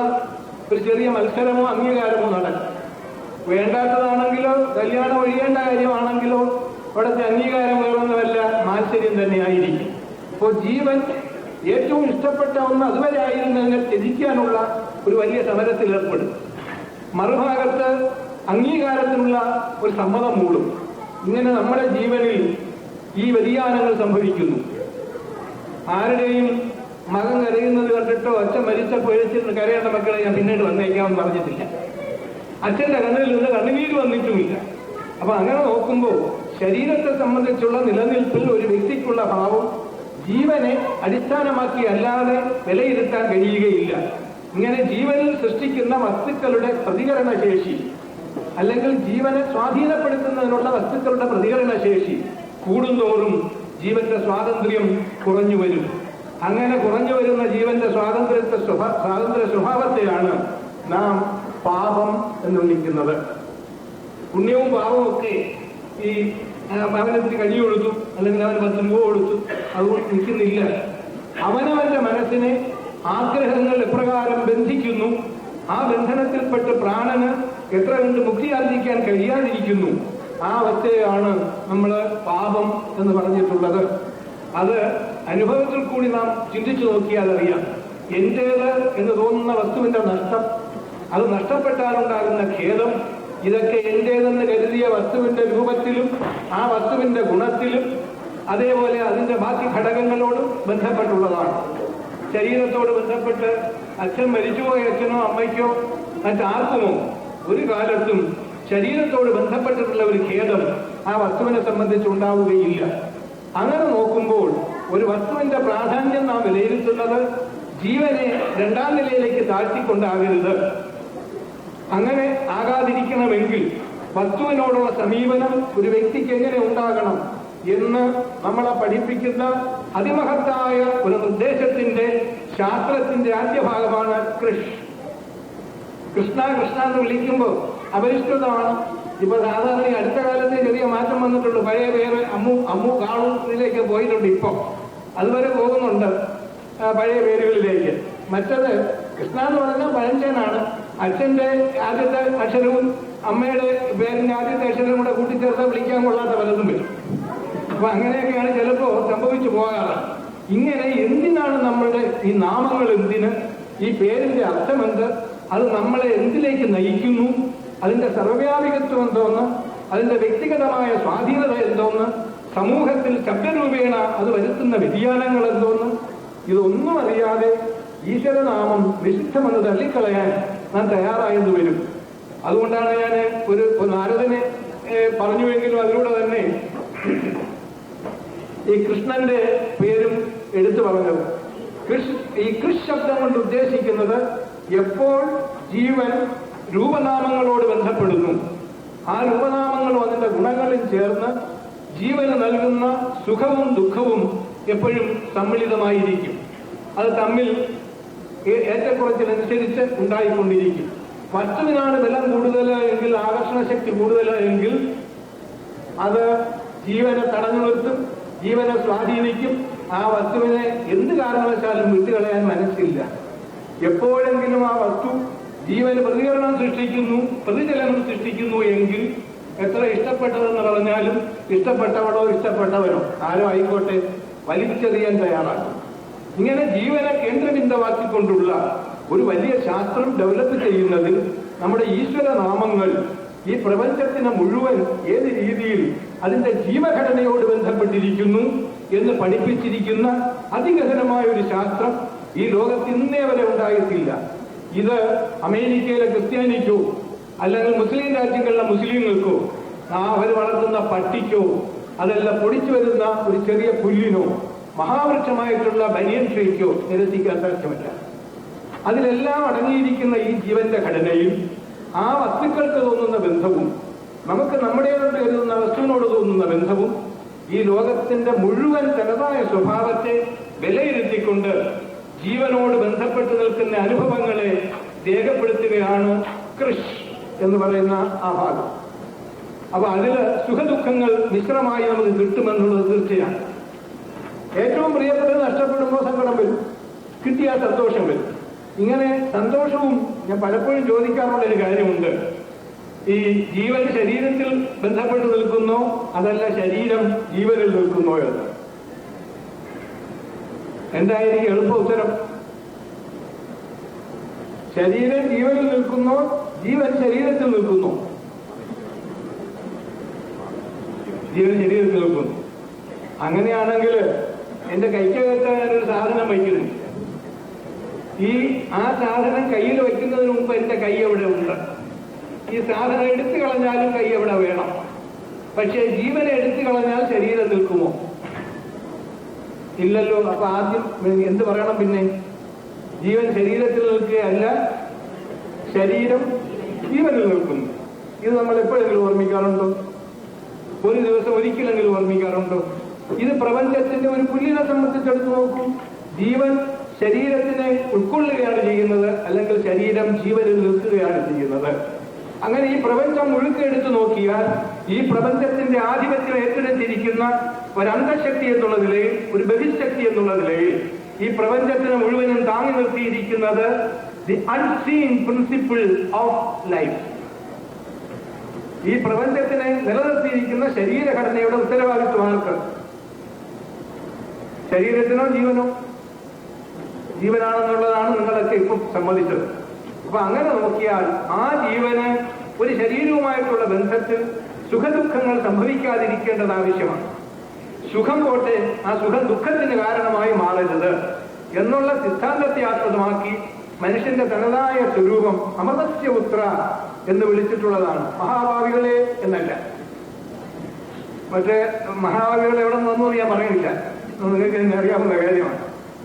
ഒരു ചെറിയ മത്സരമോ അംഗീകാരമോ നടക്കും. വേണ്ടാത്തതാണെങ്കിലോ കല്യാണം ഒഴിയേണ്ട കാര്യമാണെങ്കിലോ അവിടുത്തെ അംഗീകാരം വേണമെന്നല്ല, മാത്സര്യം തന്നെയായിരിക്കും. അപ്പോൾ ജീവൻ ഏറ്റവും ഇഷ്ടപ്പെട്ട ഒന്ന് അതുവരെ ആയിരുന്നതിനെ ത്യജിക്കാനുള്ള ഒരു വലിയ സമരത്തിൽ ഏർപ്പെടും. മറുഭാഗത്ത് അംഗീകാരത്തിനുള്ള ഒരു സമ്മതം മൂടും. ഇങ്ങനെ നമ്മുടെ ജീവനിൽ ഈ വ്യതിയാനങ്ങൾ സംഭവിക്കുന്നു. ആരുടെയും മകൻ കരയുന്നത് കണ്ടിട്ടോ അച്ഛൻ മരിച്ചപ്പോൾ എഴുച്ചിരുന്ന് കരയേണ്ട മക്കളെ ഞാൻ പിന്നീട് വന്നേക്കാമെന്ന് പറഞ്ഞിട്ടില്ല. അച്ഛന്റെ കണ്ണിൽ നിന്ന് കണ്ണുനീര് വന്നിട്ടുമില്ല. അപ്പൊ അങ്ങനെ നോക്കുമ്പോൾ ശരീരത്തെ സംബന്ധിച്ചുള്ള നിലനിൽപ്പിൽ ഒരു വ്യക്തിക്കുള്ള ഭാവം ജീവനെ അടിസ്ഥാനമാക്കി അല്ലാതെ വിലയിരുത്താൻ കഴിയുകയില്ല. ഇങ്ങനെ ജീവനിൽ സൃഷ്ടിക്കുന്ന വസ്തുക്കളുടെ പ്രതികരണശേഷി അല്ലെങ്കിൽ ജീവനെ സ്വാധീനപ്പെടുത്തുന്നതിനുള്ള വസ്തുക്കളുടെ പ്രതികരണശേഷി കൂടുന്തോറും ജീവന്റെ സ്വാതന്ത്ര്യം കുറഞ്ഞു വരും. അങ്ങനെ കുറഞ്ഞു വരുന്ന ജീവന്റെ സ്വാതന്ത്ര്യ സ്വഭാവത്തെയാണ് നാം പാപം എന്ന് വിളിക്കുന്നത്. പുണ്യവും പാപവും ഒക്കെ ഈ അവനത്തിന് കഞ്ഞി കൊടുത്തു അല്ലെങ്കിൽ അവന് 10 രൂപ കൊടുത്തു അതുകൊണ്ട് നിൽക്കുന്നില്ല. അവനവന്റെ മനസ്സിനെ ആഗ്രഹങ്ങൾ എപ്രകാരം ബന്ധിക്കുന്നു, ആ ബന്ധനത്തിൽപ്പെട്ട് പ്രാണന് എത്ര കണ്ട് മുക്തിയാർജിക്കാൻ കഴിയാതിരിക്കുന്നു, ആ അവസ്ഥയാണ് നമ്മൾ പാപം എന്ന് പറഞ്ഞിട്ടുള്ളത്. അത് അനുഭവത്തിൽ കൂടി നാം ചിന്തിച്ചു നോക്കിയാൽ അറിയാം. എന്റേത് എന്ന് തോന്നുന്ന വസ്തുവിന്റെ നഷ്ടം, അത് നഷ്ടപ്പെട്ടാലുണ്ടാകുന്ന ഖേദം, ഇതൊക്കെ എന്റേതെന്ന് കരുതിയ വസ്തുവിന്റെ രൂപത്തിലും ആ വസ്തുവിന്റെ ഗുണത്തിലും അതേപോലെ അതിന്റെ ബാക്കി ഘടകങ്ങളോടും ബന്ധപ്പെട്ടുള്ളതാണ്. ശരീരത്തോട് ബന്ധപ്പെട്ട് അച്ഛൻ മരിച്ചുപോയ അച്ഛനോ അമ്മയ്ക്കോ മറ്റാർക്കുമോ ഒരു കാലത്തും ശരീരത്തോട് ബന്ധപ്പെട്ടിട്ടുള്ള ഒരു ഖേദം ആ വസ്തുവിനെ സംബന്ധിച്ച് ഉണ്ടാവുകയില്ല. അങ്ങനെ നോക്കുമ്പോൾ ഒരു വസ്തുവിന്റെ പ്രാധാന്യം നാം വിലയിരുത്തുന്നത് ജീവനെ 2ാം നിലയിലേക്ക് താഴ്ത്തിക്കൊണ്ടാകരുത്. അങ്ങനെ ആകാതിരിക്കണമെങ്കിൽ വസ്തുവിനോടുള്ള സമീപനം ഒരു വ്യക്തിക്ക് എങ്ങനെ ഉണ്ടാകണം എന്ന് നമ്മളെ പഠിപ്പിക്കുന്ന അതിമഹത്തായ ഒരു നിർദ്ദേശത്തിന്റെ ശാസ്ത്രത്തിന്റെ ആദ്യ ഭാഗമാണ് കൃഷ്ണ എന്ന് വിളിക്കുമ്പോൾ അപരിഷ്കൃതമാണ്. ഇപ്പൊ സാധാരണ അടുത്ത കാലത്ത് ചെറിയ മാറ്റം വന്നിട്ടുണ്ട്. പഴയ പേര് അമ്മു കാണു ഇതിലേക്ക് പോയിട്ടുണ്ട്. ഇപ്പൊ അതുവരെ പോകുന്നുണ്ട് പഴയ പേരുകളിലേക്ക്. മറ്റത് കൃഷ്ണ എന്ന് പറഞ്ഞാൽ പഴഞ്ചനാണ്. അച്ഛന്റെ ആദ്യത്തെ അക്ഷരവും അമ്മയുടെ പേരിന്റെ ആദ്യത്തെ അക്ഷരവും കൂടെ കൂട്ടിച്ചേർത്ത് വിളിക്കാൻ കൊള്ളാത്ത പലതും വരും. അപ്പൊ അങ്ങനെയൊക്കെയാണ് ചിലപ്പോ സംഭവിച്ചു പോകാറ്. ഇങ്ങനെ എന്തിനാണ് നമ്മളുടെ ഈ നാമങ്ങൾ, എന്തിന്, ഈ പേരിന്റെ അർത്ഥമെന്ത്, അത് നമ്മളെ എന്തിലേക്ക് നയിക്കുന്നു, അതിന്റെ സർവ്വവ്യാപികത്വം എന്തോന്ന്, അതിന്റെ വ്യക്തിഗതമായ സ്വാധീനത എന്തോന്ന്, സമൂഹത്തിൽ ശബ്ദരൂപേണ അത് വരുത്തുന്ന വ്യതിയാനങ്ങൾ എന്തോന്ന്, ഇതൊന്നും അറിയാതെ ഈശ്വരനാമം നിഷിദ്ധമെന്ന് തള്ളിക്കളയാൻ ഞാൻ തയ്യാറായെന്ന് വരും. അതുകൊണ്ടാണ് ഞാൻ ഒരു നാരദനെ പറഞ്ഞുവെങ്കിലും അതിലൂടെ തന്നെ ഈ കൃഷ്ണന്റെ പേരും എടുത്തു പറഞ്ഞത്. ഈ കൃഷ് ശബ്ദം കൊണ്ട് ഉദ്ദേശിക്കുന്നത് എപ്പോൾ ജീവൻ രൂപനാമങ്ങളോട് ബന്ധപ്പെടുന്നു, ആ രൂപനാമങ്ങളും അതിന്റെ ഗുണങ്ങളും ചേർന്ന് ജീവന് നൽകുന്ന സുഖവും ദുഃഖവും എപ്പോഴും സമ്മിളിതമായിരിക്കും. അത് തമ്മിൽ ഏറ്റക്കുറച്ചിലനുസരിച്ച് ഉണ്ടായിക്കൊണ്ടിരിക്കും. വസ്തുവിനാണ് ബലം കൂടുതലെങ്കിൽ, ആകർഷണ ശക്തി കൂടുതലെങ്കിൽ അത് ജീവനെ തടഞ്ഞു നിർത്തും, ജീവനെ സ്വാധീനിക്കും. ആ വസ്തുവിനെ എന്ത് കാരണവശാലും വിട്ടുകളയാൻ മനസ്സില്ല. എപ്പോഴെങ്കിലും ആ വസ്തു ജീവന് പ്രതികരണം സൃഷ്ടിക്കുന്നു, പ്രതിചലനം സൃഷ്ടിക്കുന്നു എങ്കിൽ എത്ര ഇഷ്ടപ്പെട്ടതെന്ന് പറഞ്ഞാലും ഇഷ്ടപ്പെട്ടവളോ ഇഷ്ടപ്പെട്ടവനോ ആരോ ആയിക്കോട്ടെ വലിച്ചെറിയാൻ തയ്യാറാകും. ഇങ്ങനെ ജീവനെ കേന്ദ്രബിന്ദുവാക്കിക്കൊണ്ടുള്ള ഒരു വലിയ ശാസ്ത്രം ഡെവലപ്പ് ചെയ്യുന്നതിൽ നമ്മുടെ ഈശ്വരനാമങ്ങൾ ഈ പ്രപഞ്ചത്തിന് മുഴുവൻ ഏത് രീതിയിൽ അതിന്റെ ജീവഘടനയോട് ബന്ധപ്പെട്ടിരിക്കുന്നു എന്ന് പഠിപ്പിച്ചിരിക്കുന്ന അതിഗഹനമായ ഒരു ശാസ്ത്രം ഈ ലോകത്ത് ഇന്നേ വരെ ഉണ്ടായിട്ടില്ല. ഇത് അമേരിക്കയിലെ ക്രിസ്ത്യാനിക്കോ അല്ലെങ്കിൽ മുസ്ലിം രാജ്യങ്ങളിലെ മുസ്ലിങ്ങൾക്കോ അവർ വളർത്തുന്ന പട്ടിക്കോ അതല്ല പൊടിച്ചു വരുന്ന ഒരു ചെറിയ പുല്ലിനോ മഹാവൃക്ഷമായിട്ടുള്ള ബനിയൻ ട്രീക്കോ നിരസിക്കാൻ സാധ്യമല്ല. അതിലെല്ലാം അടങ്ങിയിരിക്കുന്ന ഈ ജീവന്റെ ഘടനയിൽ ആ വസ്തുക്കൾക്ക് തോന്നുന്ന ബന്ധവും നമുക്ക് നമ്മുടേതോട് കരുതുന്ന വസ്തുവിനോട് തോന്നുന്ന ബന്ധവും ഈ ലോകത്തിന്റെ മുഴുവൻ തനതായ സ്വഭാവത്തെ വിലയിരുത്തിക്കൊണ്ട് ജീവനോട് ബന്ധപ്പെട്ട് നിൽക്കുന്ന അനുഭവങ്ങളെ രേഖപ്പെടുത്തുകയാണ് കൃഷ് എന്ന് പറയുന്ന ആ ഭാഗം. അപ്പൊ അതില് സുഖദുഃഖങ്ങൾ മിശ്രമായി നമുക്ക് കിട്ടുമെന്നുള്ളത് തീർച്ചയാണ്. ഏറ്റവും പ്രിയപ്പെട്ടത് നഷ്ടപ്പെടുമ്പോൾ സങ്കടം വരും, കിട്ടിയാൽ സന്തോഷം വരും. ഇങ്ങനെ സന്തോഷവും ഞാൻ പലപ്പോഴും ചോദിക്കാറുള്ള ഒരു കാര്യമുണ്ട്. ഈ ജീവൻ ശരീരത്തിൽ ബന്ധപ്പെട്ട് നിൽക്കുന്നോ അതല്ല ശരീരം ജീവനിൽ നിൽക്കുന്നോ എന്ന്. എന്തായിരിക്കും എളുപ്പ ഉത്തരം? ശരീരം ജീവനിൽ നിൽക്കുന്നോ ജീവൻ ശരീരത്തിൽ നിൽക്കുന്നോ? ജീവൻ ശരീരത്തിൽ നിൽക്കുന്നു. അങ്ങനെയാണെങ്കിൽ എന്റെ കൈക്കകത്ത് ഞാനൊരു സാധനം വയ്ക്കുന്നു. ആ സാധനം കയ്യിൽ വയ്ക്കുന്നതിന് മുമ്പ് എന്റെ കൈ എവിടെ ഉണ്ട്? ഈ സാധനം എടുത്തു കളഞ്ഞാലും കൈ എവിടെ വേണം. പക്ഷേ ജീവനെ എടുത്തു കളഞ്ഞാൽ ശരീരം നിൽക്കുമോ? ഇല്ലല്ലോ. അപ്പൊ ആദ്യം എന്ത് പറയണം? പിന്നെ ജീവൻ ശരീരത്തിൽ നിൽക്കുകയല്ല, ശരീരം ജീവനിൽ നിൽക്കുന്നു. ഇത് നമ്മൾ എപ്പോഴെങ്കിലും ഓർമ്മിക്കാറുണ്ടോ? ഒരു ദിവസം ഒരിക്കലെങ്കിലും ഓർമ്മിക്കാറുണ്ടോ? ഇത് പ്രപഞ്ചത്തിന്റെ ഒരു പുല്ലിനെ സംബന്ധിച്ചെടുത്ത് നോക്കൂ. ജീവൻ ശരീരത്തിനെ ഉൾക്കൊള്ളുകയാണ് ചെയ്യുന്നത്, അല്ലെങ്കിൽ ശരീരം ജീവനിൽ നിൽക്കുകയാണ് ചെയ്യുന്നത്. അങ്ങനെ ഈ പ്രപഞ്ചം മുഴുക്കെടുത്ത് നോക്കിയാൽ ഈ പ്രപഞ്ചത്തിന്റെ ആധിപത്യം ഏറ്റെടുത്തിരിക്കുന്ന ഒരു അന്തശക്തി എന്നുള്ള നിലയിൽ, ഒരു ബഹിശക്തി എന്നുള്ള നിലയിൽ ഈ പ്രപഞ്ചത്തിന് മുഴുവനും താങ്ങി നിർത്തിയിരിക്കുന്നത് the unseen principle of life. ഈ പ്രപഞ്ചത്തിനെ നിലനിർത്തിയിരിക്കുന്ന ശരീരഘടനയുടെ ഉത്തരവാദിത്വമാർക്ക്. ശരീരത്തിനോ ജീവനോ? ജീവനാണെന്നുള്ളതാണ് നിങ്ങളൊക്കെ ഇപ്പം സമ്മതിച്ചത്. അപ്പൊ അങ്ങനെ നോക്കിയാൽ ആ ജീവന് ഒരു ശരീരവുമായിട്ടുള്ള ബന്ധത്തിൽ സുഖദുഃഖങ്ങൾ സംഭവിക്കാതിരിക്കേണ്ടത് ആവശ്യമാണ്. സുഖം പോട്ടെ, ആ സുഖം ദുഃഖത്തിന് കാരണമായി മാറരുത് എന്നുള്ള സിദ്ധാന്തത്തെ ആസ്പദമാക്കി മനുഷ്യന്റെ തനതായ സ്വരൂപം അമൃതസ്യ പുത്ര എന്ന് വിളിച്ചിട്ടുള്ളതാണ്. മഹാഭാവികളെ എന്നല്ല. മറ്റേ മഹാഭാവികൾ എവിടെ നിന്നു ഞാൻ പറയുന്നില്ല, നിങ്ങൾക്ക് തന്നെ അറിയാവുന്ന കാര്യമാണ്.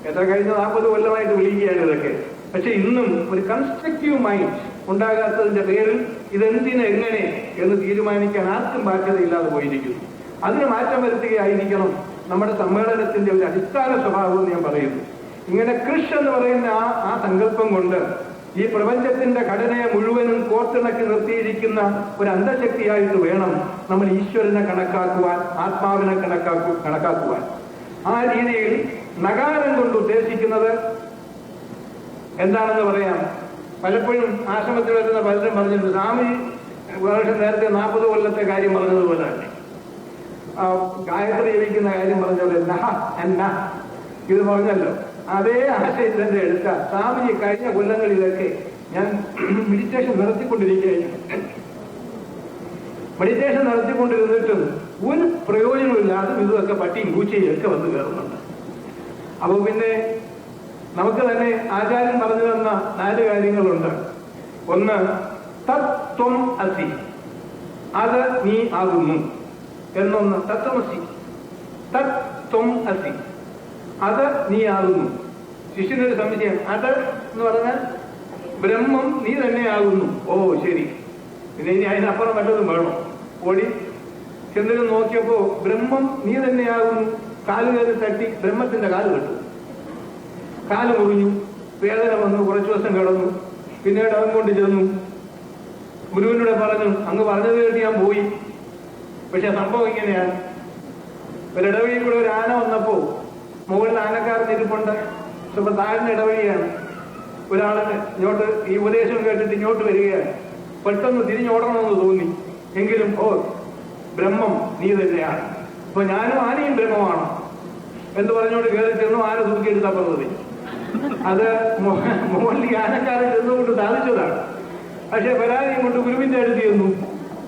എത്ര കഴിഞ്ഞ 40 കൊല്ലമായിട്ട് വിളിക്കുകയാണ് ഇതൊക്കെ. പക്ഷെ ഇന്നും ഒരു കൺസ്ട്രക്റ്റീവ് മൈൻഡ് ഉണ്ടാകാത്തതിന്റെ പേരിൽ ഇതെന്തിന് എങ്ങനെ എന്ന് തീരുമാനിക്കാൻ ആർക്കും ബാധ്യതയില്ലാതെ പോയിരിക്കുന്നു. അതിന് മാറ്റം വരുത്തുകയായിരിക്കണം നമ്മുടെ സമ്മേളനത്തിന്റെ ഒരു അടിസ്ഥാന സ്വഭാവം ഞാൻ പറയുന്നു. ഇങ്ങനെ കൃഷ് എന്ന് പറയുന്ന ആ സങ്കല്പം കൊണ്ട് ഈ പ്രപഞ്ചത്തിന്റെ ഘടനയെ മുഴുവനും കോർത്തിണക്കി നിർത്തിയിരിക്കുന്ന ഒരു അന്തശക്തിയായിട്ട് വേണം നമ്മൾ ഈശ്വരനെ കണക്കാക്കുവാൻ, ആത്മാവിനെ കണക്കാക്കുവാൻ. ആ രീതിയിൽ നഗാരം കൊണ്ട് ഉദ്ദേശിക്കുന്നത് എന്താണെന്ന് പറയാം. പലപ്പോഴും ആശ്രമത്തിൽ വരുന്ന പലരും പറഞ്ഞിട്ടുണ്ട്, സ്വാമി വർഷം നേരത്തെ 40 കൊല്ലത്തെ കാര്യം പറഞ്ഞതുപോലെ തന്നെ, ഗായത്രി ജപിക്കുന്ന കാര്യം പറഞ്ഞ പോലെ നഹ അന്ന ഇത് പറഞ്ഞല്ലോ. അതേ ആശയം തന്നെ എടുത്ത സ്വാമിജി കഴിഞ്ഞ കൊല്ലങ്ങളിലൊക്കെ ഞാൻ മെഡിറ്റേഷൻ നടത്തിക്കൊണ്ടിരുന്നിട്ടും ഒരു പ്രയോജനമില്ലാതെ ഇതൊക്കെ പട്ടിയും പൂച്ചയും ഒക്കെ വന്ന് കയറുന്നുണ്ട്. അപ്പൊ പിന്നെ നമുക്ക് തന്നെ ആചാര്യൻ പറഞ്ഞു തന്ന 4 കാര്യങ്ങളുണ്ട്. ഒന്ന്, തത്വം അസി, അത് നീ ആകുന്നു എന്നൊന്ന്. തത്വമസി, തത്വം അസി, അത് നീ ആകുന്നു. ശിഷ്യനൊരു സംശയം, അത് എന്ന് പറഞ്ഞാൽ ബ്രഹ്മം നീ തന്നെയാകുന്നു. ഓ ശരി, പിന്നെ ഇനി അതിനപ്പുറം വല്ലതും വേണം. ഓടി ചെന്നിട്ട് നോക്കിയപ്പോ ബ്രഹ്മം നീ തന്നെയാകുന്നു. കാല് കയറി തട്ടി ബ്രഹ്മത്തിന്റെ കാല് കെട്ടു. കാല് മുറിഞ്ഞു, വേദന വന്നു, കുറച്ചു ദിവസം കിടന്നു. പിന്നീട് അവൻ കൊണ്ട് ചെന്നു ഗുരുവിനോട് പറഞ്ഞു, അങ്ങ് പറഞ്ഞത് കേട്ട് ഞാൻ പോയി. പക്ഷെ സംഭവം ഇങ്ങനെയാണ്. ഒരിടവഴിയിൽ കൂടെ ഒരു ആന വന്നപ്പോ മുകളിൽ ആനക്കാരൻ ഇരിപ്പുണ്ട്. ചിലപ്പോൾ താഴ്ന്ന ഇടവഴിയാണ്. ഒരാളിന് ഇങ്ങോട്ട് ഈ ഉപദേശം കേട്ടിട്ട് ഇങ്ങോട്ട് വരികയാണ്. പെട്ടെന്ന് തിരിഞ്ഞോടണമെന്ന് തോന്നി. എങ്കിലും ബ്രഹ്മം നീ തന്നെയാണ്. അപ്പൊ ഞാനും ആനയും ബ്രഹ്മമാണ് എന്ന് പറഞ്ഞോണ്ട് കയറി ചെന്നു. ആന തൂക്കിയെടുത്താ പറഞ്ഞത്. അത് മുകളിൽ ആനക്കാരൻ ചെന്നുകൊണ്ട് സാധിച്ചതാണ്. പക്ഷെ പരാതിയും കൊണ്ട് ഗുരുവിന്റെ അടുത്ത് ചെന്നു.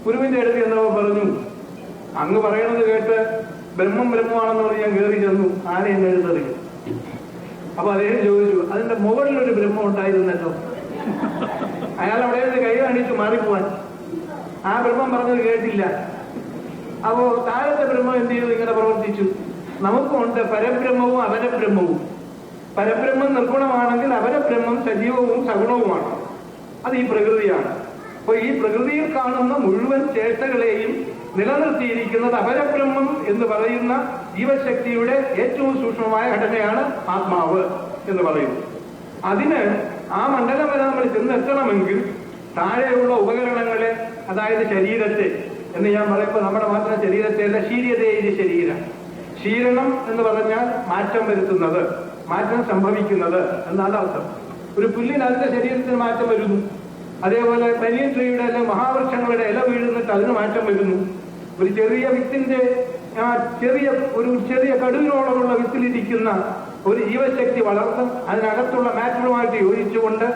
ഗുരുവിന്റെ അടുത്ത് ചെന്നപ്പോ പറഞ്ഞു, അങ്ങ് പറയണത് കേട്ട് ബ്രഹ്മമാണെന്ന് പറഞ്ഞ് ഞാൻ കയറി ചെന്നു, ആന എന്നെ എഴുതറിയും. അപ്പൊ അദ്ദേഹം ചോദിച്ചു, അതിന്റെ മുകളിലൊരു ബ്രഹ്മം ഉണ്ടായിരുന്നല്ലോ. അയാൾ അവിടെ നിന്ന് കൈ കാണിച്ചു മാറിപ്പോവാൻ. ആ ബ്രഹ്മം പറഞ്ഞത് കേട്ടില്ല. അപ്പോ താഴത്തെ ബ്രഹ്മം എന്ത് ചെയ്തു? ഇങ്ങനെ പ്രവർത്തിച്ചു. നമുക്കുണ്ട് പരബ്രഹ്മവും അപരബ്രഹ്മവും. പരബ്രഹ്മം നിർഗുണമാണെങ്കിൽ അപരബ്രഹ്മം സജീവവും സഗുണവുമാണ്. അത് ഈ പ്രകൃതിയാണ്. അപ്പൊ ഈ പ്രകൃതിയിൽ കാണുന്ന മുഴുവൻ ചേഷ്ടകളെയും നിലനിർത്തിയിരിക്കുന്നത് അപരബ്രഹ്മം എന്ന് പറയുന്ന ജീവശക്തിയുടെ ഏറ്റവും സൂക്ഷ്മമായ ഘടനയാണ് ആത്മാവ് എന്ന് പറയുന്നത്. അതിന് ആ മണ്ഡലം വരെ നമ്മൾ ചെന്നെത്തണമെങ്കിൽ താഴെയുള്ള ഉപകരണങ്ങളെ, അതായത് ശരീരത്തെ എന്ന് ഞാൻ പറയുമ്പോൾ നമ്മുടെ മാത്രം ശരീരത്തെ അല്ല, ശീര്യതയിലെ ശരീരം. ശീരണം എന്ന് പറഞ്ഞാൽ മാറ്റം വരുത്തുന്നത്, മാറ്റം സംഭവിക്കുന്നത് എന്നാണ് അർത്ഥം. ഒരു പുല്ലിന് അതിന്റെ ശരീരത്തിന് മാറ്റം വരുന്നു. അതേപോലെ ബനിയൻ ട്രീയുടെ അല്ലെങ്കിൽ മഹാവൃക്ഷങ്ങളുടെ ഇല വീഴുന്നിട്ട് അതിന് മാറ്റം വരുന്നു. ഒരു ചെറിയ വിത്തിന്റെ ചെറിയ കടുവിനോളമുള്ള വിത്തിലിരിക്കുന്ന ഒരു ജീവശക്തി വളർന്ന് അതിനകത്തുള്ള മാറ്ററുമായിട്ട് യോജിച്ചുകൊണ്ട്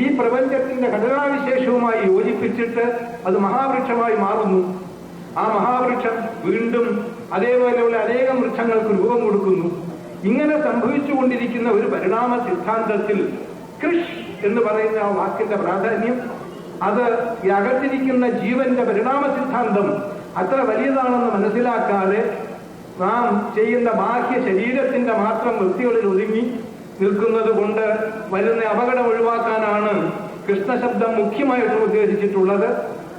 ഈ പ്രപഞ്ചത്തിന്റെ ഘടനാവിശേഷവുമായി യോജിപ്പിച്ചിട്ട് അത് മഹാവൃക്ഷമായി മാറുന്നു. ആ മഹാവൃക്ഷം വീണ്ടും അതേപോലെയുള്ള അനേകം വൃക്ഷങ്ങൾക്ക് രൂപം കൊടുക്കുന്നു. ഇങ്ങനെ സംഭവിച്ചുകൊണ്ടിരിക്കുന്ന ഒരു പരിണാമ സിദ്ധാന്തത്തിൽ കൃഷ് എന്ന് പറയുന്ന ആ വാക്കിന്റെ പ്രാധാന്യം അത് ഈ അകത്തിരിക്കുന്ന ജീവന്റെ പരിണാമ സിദ്ധാന്തം അത്ര വലിയതാണെന്ന് മനസ്സിലാക്കാതെ നാം ചെയ്യുന്ന ബാഹ്യ ശരീരത്തിന്റെ മാത്രം വൃത്തികളിൽ ഒതുങ്ങി നിൽക്കുന്നത് കൊണ്ട് വരുന്ന അപകടം ഒഴിവാക്കാനാണ് കൃഷ്ണശബ്ദം മുഖ്യമായിട്ട് ഉദ്ദേശിച്ചിട്ടുള്ളത്.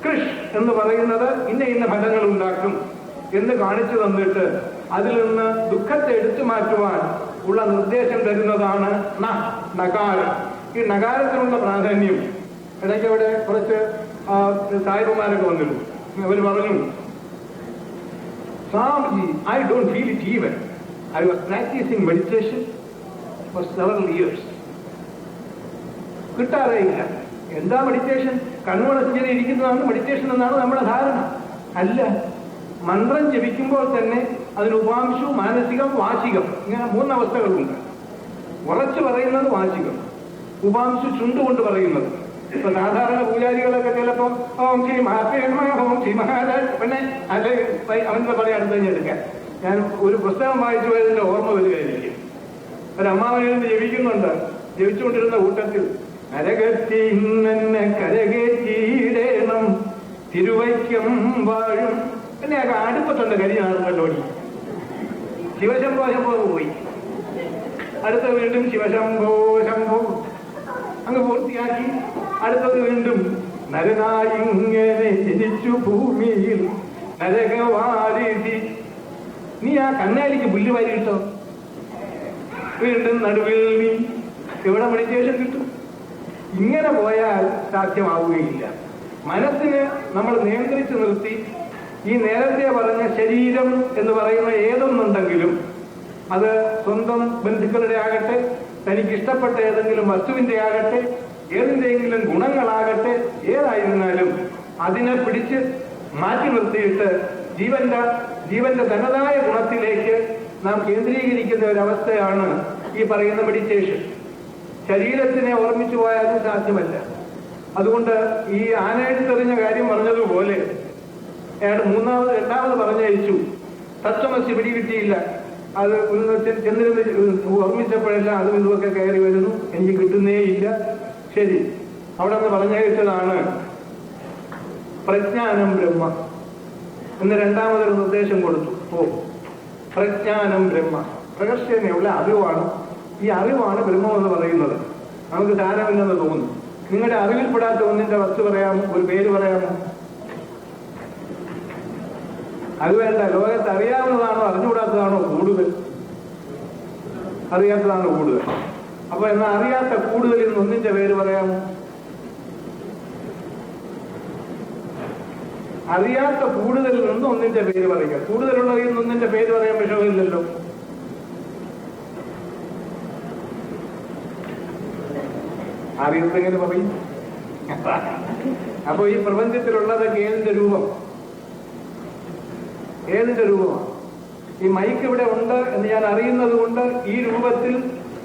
കൃഷ് എന്ന് പറയുന്നത് ഇന്ന ഇന്ന ഫലങ്ങൾ ഉണ്ടാക്കും എന്ന് കാണിച്ചു തന്നിട്ട് അതിൽ നിന്ന് ദുഃഖത്തെ എടുത്തു മാറ്റുവാൻ ഉള്ള നിർദ്ദേശം തരുന്നതാണ് നകാരം. ഈ നകാരത്തിനുള്ള പ്രാധാന്യം ഇടയ്ക്ക് അവിടെ കുറച്ച് സായിബുമാരൊക്കെ വന്നിരുന്നു. അവർ പറഞ്ഞു, Swamiji, I don't feel it even. I was practising meditation for several years. കിട്ടാറേ ഇല്ല. എന്താ മെഡിറ്റേഷൻ? കണ്ണുമടച്ചിങ്ങനെ ഇരിക്കുന്നതാണ് മെഡിറ്റേഷൻ എന്നാണ് നമ്മുടെ ധാരണ. അല്ല, മന്ത്രം ജപിക്കുമ്പോൾ തന്നെ അതിന് ഉപാംശു, മാനസികം, വാചികം, ഇങ്ങനെ 3 അവസ്ഥകളുണ്ട്. ഉറച്ചു പറയുന്നത് വാചികം, ഉപാംശു ചുണ്ടുകൊണ്ട് പറയുന്നത്. ഇപ്പൊ സാധാരണ പൂജാരികളൊക്കെ ചിലപ്പോ ഓം ശ്രീ മഹാത്മ ഓം ശ്രീ മഹാരാജ് പിന്നെ അല്ലെ അവന്റെ പറയാൻ അടുത്ത് കഴിഞ്ഞെടുക്കാൻ. ഞാൻ ഒരു പുസ്തകം വായിച്ചു പോയതിന്റെ ഓർമ്മ വരികയായിരിക്കും. ഒരമ്മാവനെന്ന് ജപിക്കുന്നുണ്ട്. ജപിച്ചുകൊണ്ടിരുന്ന കൂട്ടത്തിൽ കരകേറ്റിയിടേണം തിരുവൈക്കം വാഴും പിന്നെ ആ അടുപ്പത്തുണ്ട് കരിയാറുമല്ലോ. ശിവശംഭോ ശംഭോ പോയി. അടുത്ത വീണ്ടും ശിവശംഭോ ശംഭോ അങ്ങ് പൂർത്തിയാക്കി. അടുത്തത് വീണ്ടും നരനായിങ്ങനെ ജനിച്ചു ഭൂമിയിൽ നരകവാരിധി. നീ ആ കന്നാലിക്ക് പുല്ല് വാരി കിട്ടോ? വീണ്ടും നടുവിൽ നീ എവിടെ മെഡിറ്റേഷൻ കിട്ടും? ഇങ്ങനെ പോയാൽ സാധ്യമാവുകയില്ല. മനസ്സിനെ നമ്മൾ നിയന്ത്രിച്ചു നിർത്തി ഈ നേരത്തെ പറഞ്ഞ ശരീരം എന്ന് പറയുന്ന ഏതൊന്നുണ്ടെങ്കിലും അത് സ്വന്തം ബന്ധുക്കളുടെ ആകട്ടെ, തനിക്ക് ഇഷ്ടപ്പെട്ട ഏതെങ്കിലും വസ്തുവിന്റെ ആകട്ടെ, ഏതിന്റെയെങ്കിലും ഗുണങ്ങളാകട്ടെ, ഏതായിരുന്നാലും അതിനെ പിടിച്ച് മാറ്റി നിർത്തിയിട്ട് ജീവന്റെ തനതായ ഗുണത്തിലേക്ക് നാം കേന്ദ്രീകരിക്കുന്ന ഒരവസ്ഥയാണ് ഈ പറയുന്ന മെഡിറ്റേഷൻ. ശരീരത്തിനെ ഓർമ്മിച്ചു പോയാലും സാധ്യമല്ല. അതുകൊണ്ട് ഈ ആനയെടുത്തെറിഞ്ഞ കാര്യം പറഞ്ഞതുപോലെ അയാൾ രണ്ടാമത് പറഞ്ഞയച്ചു. തത്വമസി പിടികിട്ടിയില്ല. അത് ചെന്നിരുന്ന് ഓർമ്മിച്ചപ്പോഴെല്ലാം അതും ഇതുമൊക്കെ കയറി വരുന്നു, എനിക്ക് കിട്ടുന്നേ ഇല്ല. ശരി, അവിടെ നിന്ന് പറഞ്ഞയച്ചതാണ് പ്രജ്ഞാനം ബ്രഹ്മ എന്ന് രണ്ടാമതൊരു നിർദ്ദേശം കൊടുത്തു. പ്രജ്ഞാനം ബ്രഹ്മ, പ്രകർഷനുള്ള അറിവാണ്. ഈ അറിവാണ് ബ്രഹ്മം എന്ന് പറയുന്നത്. നമുക്ക് സാരമില്ലെന്ന് തോന്നുന്നു. നിങ്ങളുടെ അറിവിൽപ്പെടാത്ത ഒന്നിന്റെ വസ്തു പറയാമോ? ഒരു പേര് പറയാമോ? അത് വേണ്ട. ലോകത്ത് അറിയാവുന്നതാണോ അറിഞ്ഞുകൂടാത്തതാണോ കൂടുതൽ? അറിയാത്തതാണോ കൂടുതൽ? അപ്പൊ എന്നാൽ അറിയാത്ത കൂടുതലിൽ നിന്ന് ഒന്നിന്റെ പേര് പറയാമോ? അറിയാത്ത കൂടുതലിൽ നിന്ന് ഒന്നിന്റെ പേര് പറയുക. കൂടുതലുള്ളതിൽ നിന്ന് ഒന്നിന്റെ പേര് പറയാൻ വിഷമമില്ലല്ലോ. അറിയത്തെങ്ങനെ പറയും? അപ്പൊ ഈ പ്രപഞ്ചത്തിലുള്ളതൊക്കെ ഏതിന്റെ രൂപം? ഏതിന്റെ രൂപമാണ്? ഈ മൈക്ക് ഇവിടെ ഉണ്ട് എന്ന് ഞാൻ അറിയുന്നത് കൊണ്ട്, ഈ രൂപത്തിൽ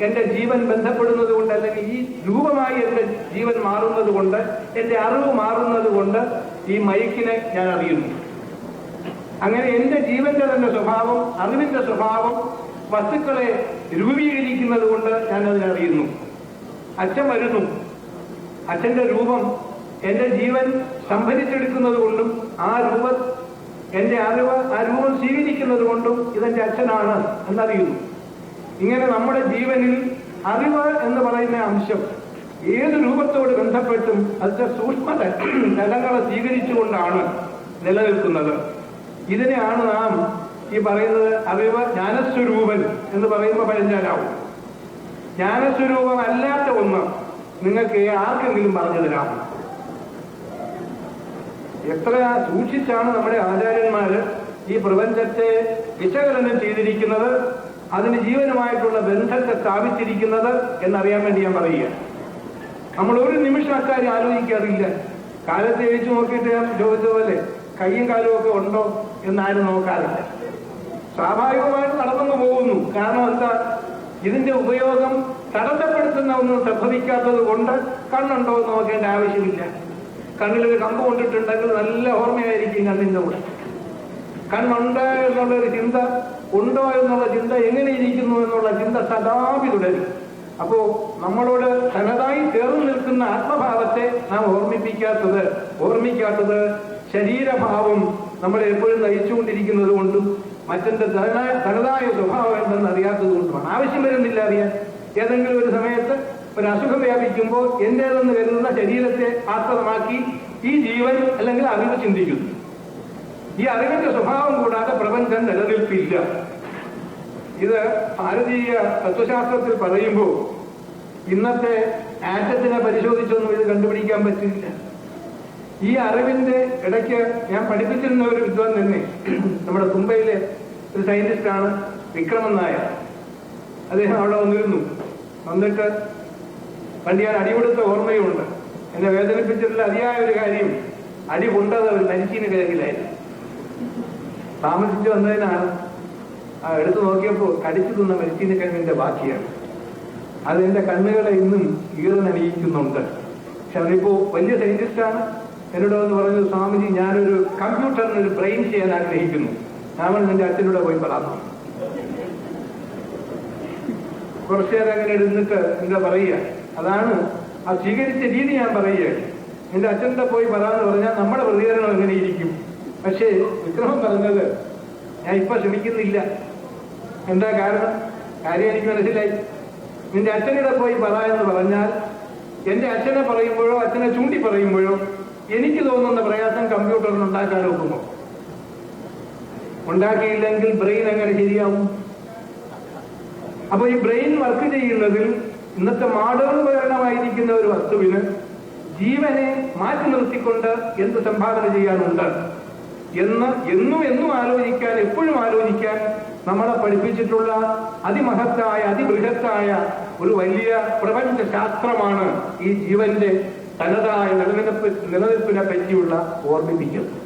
എന്റെ ജീവൻ ബന്ധപ്പെടുന്നത് കൊണ്ട്, അല്ലെങ്കിൽ ഈ രൂപമായി എന്റെ ജീവൻ മാറുന്നത് കൊണ്ട്, എന്റെ അറിവ് മാറുന്നത് കൊണ്ട് ഈ മൈക്കിനെ ഞാൻ അറിയുന്നു. അങ്ങനെ എന്റെ ജീവന്റെ തന്നെ സ്വഭാവം, അറിവിന്റെ സ്വഭാവം വസ്തുക്കളെ രൂപീകരിക്കുന്നത് കൊണ്ട് ഞാൻ അതിനറിയുന്നു. അച്ഛൻ വരുന്നു, അച്ഛന്റെ രൂപം എന്റെ ജീവൻ സംഭരിച്ചെടുക്കുന്നത് കൊണ്ടും എന്റെ അറിവ് ആ രൂപം സ്വീകരിക്കുന്നത് കൊണ്ടും ഇതെന്റെ അച്ഛനാണ് എന്നറിയുന്നു. ഇങ്ങനെ നമ്മുടെ ജീവനിൽ അറിവ് എന്ന് പറയുന്ന അംശം ഏത് രൂപത്തോട് ബന്ധപ്പെട്ടും അതിന്റെ സൂക്ഷ്മ തലങ്ങളെ സ്വീകരിച്ചുകൊണ്ടാണ് നിലനിൽക്കുന്നത്. ഇതിനെയാണ് നാം ഈ പറയുന്നത് അറിവ് ജ്ഞാനസ്വരൂപൻ എന്ന് പറയുമ്പോൾ പഴഞ്ചാലാവും. ജ്ഞാനസ്വരൂപമല്ലാത്ത ഒന്ന് നിങ്ങൾക്ക് ആർക്കെങ്കിലും പറഞ്ഞു തരാം? എത്ര സൂക്ഷിച്ചാണ് നമ്മുടെ ആചാര്യന്മാര് ഈ പ്രപഞ്ചത്തെ വിശകലനം ചെയ്തിരിക്കുന്നത്, അതിന് ജീവനുമായിട്ടുള്ള ബന്ധത്തെ സ്ഥാപിച്ചിരിക്കുന്നത് എന്നറിയാൻ വേണ്ടി ഞാൻ പറയുക. നമ്മൾ ഒരു നിമിഷം അക്കാര്യം ആലോചിക്കാറില്ല. കാലത്ത് എഴുതി നോക്കിയിട്ട് ഞാൻ ചോദിച്ചതുപോലെ കയ്യും കാലും ഒക്കെ ഉണ്ടോ എന്നാരും നോക്കാറില്ല. സ്വാഭാവികമായിട്ട് നടന്നു പോകുന്നു. കാരണം എന്താ? ഇതിന്റെ ഉപയോഗം തടസ്സപ്പെടുത്തുന്ന ഒന്നും സംഭവിക്കാത്തത് കൊണ്ട് കണ്ണുണ്ടോ എന്ന് നോക്കേണ്ട ആവശ്യമില്ല. കണ്ണിലൊരു കമ്പ് കൊണ്ടിട്ടുണ്ടെങ്കിൽ നല്ല ഓർമ്മയായിരിക്കും കണ്ണിന്റെ കൂടെ. കണ്ണുണ്ട് എന്നുള്ളൊരു ചിന്ത, ഉണ്ടോ എന്നുള്ള ചിന്ത, എങ്ങനെ ഇരിക്കുന്നു എന്നുള്ള ചിന്ത സദാപി തുടരും. അപ്പോ നമ്മളോട് തനതായി ചേർന്ന് നിൽക്കുന്ന ആത്മഭാവത്തെ നാം ഓർമ്മിക്കാത്തത് ശരീരഭാവം നമ്മളെ എപ്പോഴും നയിച്ചുകൊണ്ടിരിക്കുന്നത് കൊണ്ടും മറ്റെന്റെ തനതായ സ്വഭാവം എന്തെന്ന് അറിയാത്തത് കൊണ്ടുമാണ്. ആവശ്യം വരുന്നില്ല അറിയാൻ. ഏതെങ്കിലും ഒരു സമയത്ത് ഒരു അസുഖം വ്യാപിക്കുമ്പോൾ എന്റേതെന്ന് കരുതുന്ന ശരീരത്തെ ആസ്പദമാക്കി ഈ ജീവൻ അല്ലെങ്കിൽ അറിവ് ചിന്തിക്കുന്നു. ഈ അറിവിന്റെ സ്വഭാവം കൂടാതെ പ്രപഞ്ചം നിലനിൽപ്പില്ല. ഇത് ഭാരതീയ തത്വശാസ്ത്രത്തിൽ പറയുമ്പോൾ ഇന്നത്തെ ആറ്റത്തിനെ പരിശോധിച്ചൊന്നും ഇത് കണ്ടുപിടിക്കാൻ പറ്റില്ല. ഈ അറിവിന്റെ ഇടയ്ക്ക് ഞാൻ പഠിപ്പിച്ചിരുന്ന ഒരു വിദ്വാൻ തന്നെ നമ്മുടെ മുംബൈയിലെ ഒരു സയന്റിസ്റ്റാണ് വിക്രമൻ നായർ. അദ്ദേഹം അവിടെ വന്നിട്ട് പണ്ട് ഞാൻ അടികൊടുത്ത ഓർമ്മയുണ്ട്. എന്നെ വേദനിപ്പിച്ചിട്ടുള്ള അതിയായ ഒരു കാര്യം, അടി കൊണ്ടത് ഒരു മനുഷ്യന് കിഴക്കിലായിരുന്നു. താമസിച്ചു വന്നതിനാണ് എടുത്തു നോക്കിയപ്പോൾ കടിച്ചു തിന്ന മനുഷ്യന് കിഴങ്ങിന്റെ ബാക്കിയാണ്. അത് എന്റെ കണ്ണുകളെ ഇന്നും ഈറനണിയിക്കുന്നുണ്ട്. പക്ഷെ അവനിപ്പോ വലിയ സയന്റിസ്റ്റാണ്. എന്നോട് വന്ന് പറഞ്ഞു, സ്വാമിജി ഞാനൊരു കമ്പ്യൂട്ടറിനൊരു ബ്രെയിൻ ചെയ്യാൻ ആഗ്രഹിക്കുന്നു. ഞാൻ നിന്റെ അച്ഛനോട് പോയി പറഞ്ഞു. കുറച്ചുനേരം അങ്ങനെ ഇരുന്നിട്ട് എന്താ പറയുക, അതാണ് ആ സ്വീകരിച്ച രീതി. ഞാൻ പറയുകയാണ്, എന്റെ അച്ഛൻ്റെ പോയി പറയാന്ന് പറഞ്ഞാൽ നമ്മുടെ പ്രതികരണം എങ്ങനെ ഇരിക്കും. പക്ഷേ വിക്രമൻ പറഞ്ഞത് ഞാൻ ഇപ്പൊ ശ്രമിക്കുന്നില്ല. എന്താ കാര്യം എനിക്ക് മനസ്സിലായി. നിന്റെ അച്ഛനിടെ പോയി എന്ന് പറഞ്ഞാൽ എന്റെ അച്ഛനെ പറയുമ്പോഴോ അച്ഛനെ ചൂണ്ടി പറയുമ്പോഴോ എനിക്ക് തോന്നുന്ന പ്രയാസം കമ്പ്യൂട്ടറിന് ഉണ്ടാക്കാൻ ഒക്കുമോ? ഉണ്ടാക്കിയില്ലെങ്കിൽ ബ്രെയിൻ എങ്ങനെ ശരിയാവും? അപ്പൊ ഈ ബ്രെയിൻ വർക്ക് ചെയ്യുന്നതിൽ ഇന്നത്തെ മോഡേൺ ഉപകരണമായിരിക്കുന്ന ഒരു വസ്തുവിന് ജീവനെ മാറ്റി നിർത്തിക്കൊണ്ട് എന്ത് സംഭാവന ചെയ്യാനുണ്ട് എന്നും ആലോചിക്കാൻ, എപ്പോഴും ആലോചിക്കാൻ നമ്മളെ പഠിപ്പിച്ചിട്ടുള്ള അതിമഹത്തായ അതിബൃഹത്തായ ഒരു വലിയ പ്രപഞ്ച ശാസ്ത്രമാണ് ഈ ജീവന്റെ തനതായ നിലനിൽപ്പിനെ പറ്റിയുള്ള ഓർമ്മിപ്പിക്കുന്നത്.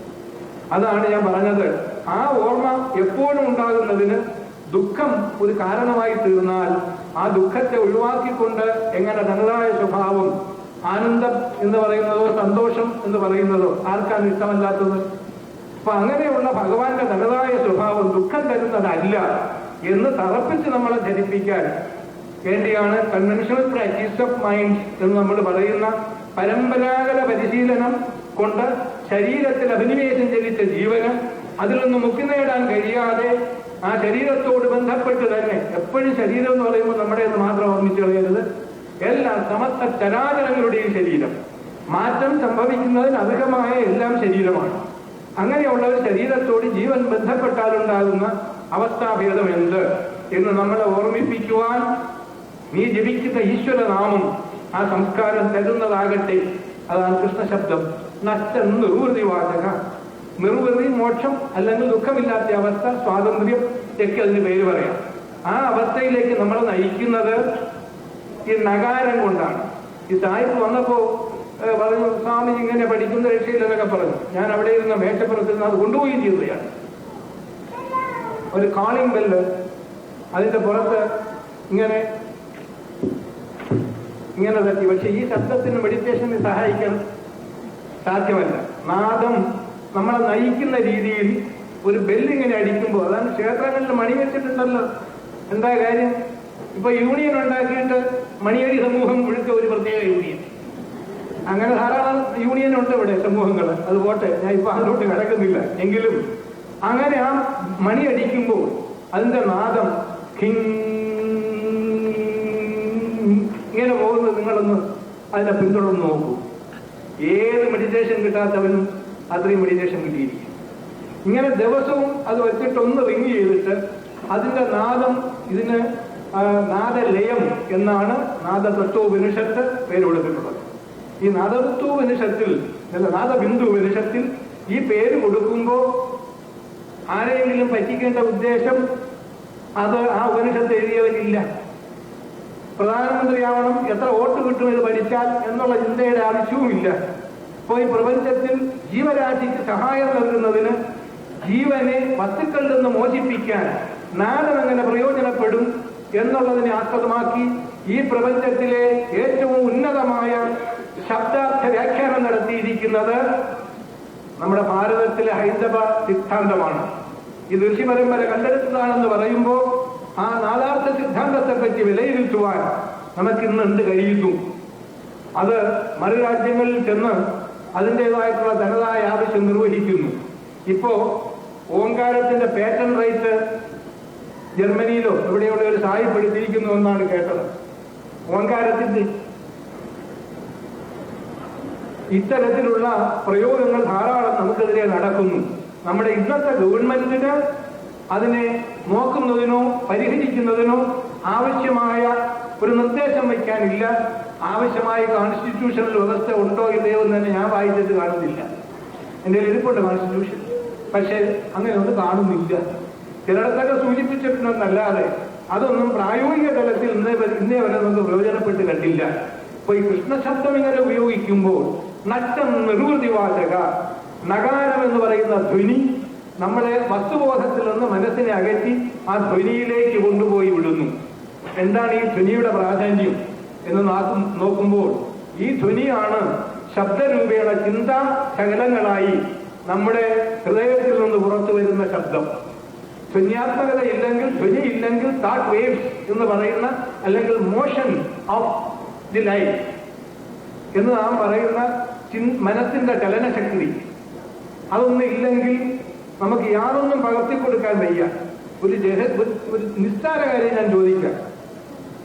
അതാണ് ഞാൻ പറഞ്ഞത്. ആ ഓർമ്മ എപ്പോഴും ഉണ്ടാകുന്നതിന് ദുഃഖം ഒരു കാരണമായി തീർന്നാൽ ആ ദുഃഖത്തെ ഒഴിവാക്കിക്കൊണ്ട് എങ്ങനെ തനതായ സ്വഭാവം, ആനന്ദം എന്ന് പറയുന്നതോ സന്തോഷം എന്ന് പറയുന്നതോ ആർക്കാണ് ഇഷ്ടമല്ലാത്തത്? അപ്പൊ അങ്ങനെയുള്ള ഭഗവാന്റെ തനതായ സ്വഭാവം ദുഃഖം തരുന്നതല്ല എന്ന് തറപ്പിച്ച് നമ്മളെ ധരിപ്പിക്കാൻ വേണ്ടിയാണ് കൺവെൻഷണൽ പ്രാക്ടീസ് ഓഫ് മൈൻഡ് എന്ന് നമ്മൾ പറയുന്ന പരമ്പരാഗത പരിശീലനം കൊണ്ട് ശരീരത്തിൽ അഭിനിവേശം ചെലുത്ത ജീവന് അതിൽ നിന്ന് മുക്തി നേടാൻ കഴിയാതെ ആ ശരീരത്തോട് ബന്ധപ്പെട്ട് തന്നെ എപ്പോഴും ശരീരം എന്ന് പറയുമ്പോൾ നമ്മുടെ എന്ന് മാത്രം ഓർമ്മിച്ചു കളയരുത്. എല്ലാം സമസ്ത ചരാചരങ്ങളുടെയും ശരീരം, മാറ്റം സംഭവിക്കുന്നതിന് അർഹമായ എല്ലാം ശരീരമാണ്. അങ്ങനെയുള്ള ഒരു ശരീരത്തോട് ജീവൻ ബന്ധപ്പെട്ടാലുണ്ടാകുന്ന അവസ്ഥാഭേദം എന്ത് എന്ന് നമ്മളെ ഓർമ്മിപ്പിക്കുവാൻ നീ ജപിക്കുന്ന ഈശ്വരനാമം ആ സംസ്കാരം തരുന്നതാകട്ടെ. അതാണ് കൃഷ്ണശബ്ദം. നഷ്ട നിർവൃതി വാചക. നിർവൃതി മോക്ഷം അല്ലെങ്കിൽ ദുഃഖമില്ലാത്ത അവസ്ഥ, സ്വാതന്ത്ര്യം ഒക്കെ അതിന് പേര് പറയാം. ആ അവസ്ഥയിലേക്ക് നമ്മളെ നയിക്കുന്നത് ഈ നഗാരം കൊണ്ടാണ്. ഈ സായിപ്പ് വന്നപ്പോ പറഞ്ഞു, സ്വാമി ഇങ്ങനെ പഠിക്കുന്ന രക്ഷയില്ലെന്നൊക്കെ പറഞ്ഞു. ഞാൻ അവിടെ ഇരുന്ന മേശപ്പുറത്ത് നിന്ന് അത് കൊണ്ടുപോയി ചെയ്യുകയാണ്. ഒരു കോളിംഗ് ബെല്ല്, അതിന്റെ പുറത്ത് ഇങ്ങനെ തട്ടി. പക്ഷെ ഈ ശബ്ദത്തിന് മെഡിറ്റേഷന് സഹായിക്കാൻ സാധ്യമല്ല. നാദം നമ്മളെ നയിക്കുന്ന രീതിയിൽ ഒരു ബെല്ലിങ്ങനെ അടിക്കുമ്പോൾ, അതാണ് ക്ഷേത്രങ്ങളിൽ മണി വെച്ചിട്ടുണ്ടല്ലോ. എന്താ കാര്യം? ഇപ്പൊ യൂണിയൻ ഉണ്ടാക്കിയിട്ട് മണിയടി സമൂഹം മുഴുക്ക ഒരു പ്രത്യേക യൂണിയൻ, അങ്ങനെ ധാരാളം യൂണിയൻ ഉണ്ട് ഇവിടെ സമൂഹങ്ങൾ. അത് പോട്ടെ, ഞാൻ ഇപ്പൊ അതിലോട്ട് കിടക്കുന്നില്ല. എങ്കിലും അങ്ങനെ ആ മണി അടിക്കുമ്പോൾ അതിന്റെ നാദം ഇങ്ങനെ പോകുന്നത് നിങ്ങളൊന്ന് അതിനെ പിന്തുടർന്ന് നോക്കൂ. ഏത് മെഡിറ്റേഷൻ കിട്ടാത്തവനും അത്രയും മെഡിറ്റേഷൻ കിട്ടിയിരിക്കും. ഇങ്ങനെ ദിവസവും അത് വെച്ചിട്ടൊന്ന് റിങ് ചെയ്തിട്ട് അതിന്റെ നാദം, ഇതിന് നാദലയം എന്നാണ് നാദതത്വോപനിഷത്ത് പേര് കൊടുത്തിട്ടുള്ളത്. ഈ നാദതത്വോപനിഷത്തിൽ, നാദബിന്ദുപനിഷത്തിൽ ഈ പേര് കൊടുക്കുമ്പോൾ ആരെയെങ്കിലും പറ്റിക്കേണ്ട ഉദ്ദേശം അത് ആ ഉപനിഷത്ത് എഴുതിയവരില്ല. പ്രധാനമന്ത്രിയാവണം, എത്ര വോട്ട് കിട്ടും ഇത് പഠിച്ചാൽ എന്നുള്ള ചിന്തയുടെ ആവശ്യവുമില്ല. അപ്പോൾ ഈ പ്രപഞ്ചത്തിൽ ജീവരാശിക്ക് സഹായം നൽകുന്നതിന്, ജീവനെ വസ്തുക്കളിൽ നിന്ന് മോചിപ്പിക്കാൻ നാദം എങ്ങനെ പ്രയോജനപ്പെടും എന്നുള്ളതിനെ ആസ്പദമാക്കി ഈ പ്രപഞ്ചത്തിലെ ഏറ്റവും ഉന്നതമായ ശബ്ദാർത്ഥ വ്യാഖ്യാനം നടത്തിയിരിക്കുന്നത് നമ്മുടെ ഭാരതത്തിലെ ഹൈന്ദവ സിദ്ധാന്തമാണ്. ഇത് ഋഷി പരമ്പര കണ്ടെടുത്തതാണെന്ന് പറയുമ്പോൾ ആ നാദാർത്ഥ സിദ്ധാന്തത്തെ പറ്റി വിലയിരുത്തുവാൻ നമുക്കിന്ന് എന്ത് കഴിയുന്നു? അത് മറുരാജ്യങ്ങളിൽ ചെന്ന് അതിൻ്റെതായിട്ടുള്ള തനതായ ആവശ്യം നിർവഹിക്കുന്നു. ഇപ്പോ ഓങ്കാരത്തിന്റെ പേറ്റന്റ് റൈറ്റ് ജർമ്മനിയിലോ എവിടെയുള്ള ഒരു സാഹിപ്പെടുത്തിയിരിക്കുന്നു എന്നാണ് കേട്ടത്. ഓങ്കാരത്തിന്റെ ഇത്തരത്തിലുള്ള പ്രയോഗങ്ങൾ ധാരാളം നമുക്കെതിരെ നടക്കുന്നു. നമ്മുടെ ഇന്നത്തെ ഗവൺമെന്റിന് അതിനെ നോക്കുന്നതിനോ പരിഹരിക്കുന്നതിനോ ആവശ്യമായ ഒരു നിർദ്ദേശം വയ്ക്കാനില്ല. ആവശ്യമായ കോൺസ്റ്റിറ്റ്യൂഷണൽ വ്യവസ്ഥ ഉണ്ടോ ഇല്ലയോ എന്ന് തന്നെ ഞാൻ വായിച്ചിട്ട് കാണുന്നില്ല. എൻ്റെ ഇരിപ്പുണ്ട് കോൺസ്റ്റിറ്റ്യൂഷൻ, പക്ഷേ അങ്ങനെ ഒന്നും കാണുന്നില്ല. ചിലയിടത്തൊക്കെ സൂചിപ്പിച്ചിട്ടുണ്ടെന്നല്ലാതെ അതൊന്നും പ്രായോഗിക തലത്തിൽ ഇന്നേ വരെ നമുക്ക് പ്രയോജനപ്പെട്ട് കണ്ടില്ല. അപ്പൊ ഈ കൃഷ്ണശബ്ദം ഇങ്ങനെ ഉപയോഗിക്കുമ്പോൾ നഷ്ടം നിർവൃതിവാചക നകാരം എന്ന് പറയുന്ന ധ്വനി നമ്മളെ വസ്തുബോധത്തിൽ നിന്ന് മനസ്സിനെ അകറ്റി ആ ധ്വനിയിലേക്ക് കൊണ്ടുപോയി വിടുന്നു. എന്താണ് ഈ ധ്വനിയുടെ പ്രാധാന്യം എന്ന് നോക്കുമ്പോൾ ഈ ധ്വനിയാണ് ശബ്ദരൂപേണ ചിന്താ ശകലങ്ങളായി നമ്മുടെ ഹൃദയത്തിൽ നിന്ന് പുറത്തു വരുന്ന ശബ്ദം. ധ്വന്യാത്മകത ഇല്ലെങ്കിൽ, ധ്വനി ഇല്ലെങ്കിൽ താട്ട് വേവ്സ് എന്ന് പറയുന്ന അല്ലെങ്കിൽ മോഷൻ ഓഫ് ദി ലൈഫ് എന്ന് നാം പറയുന്ന മനസ്സിന്റെ ചലനശക്തി അതൊന്നും ഇല്ലെങ്കിൽ നമുക്ക് യാതൊന്നും പകർത്തിക്കൊടുക്കാൻ വയ്യ. ഒരു നിസ്സാര കാര്യം ഞാൻ ചോദിക്കാം.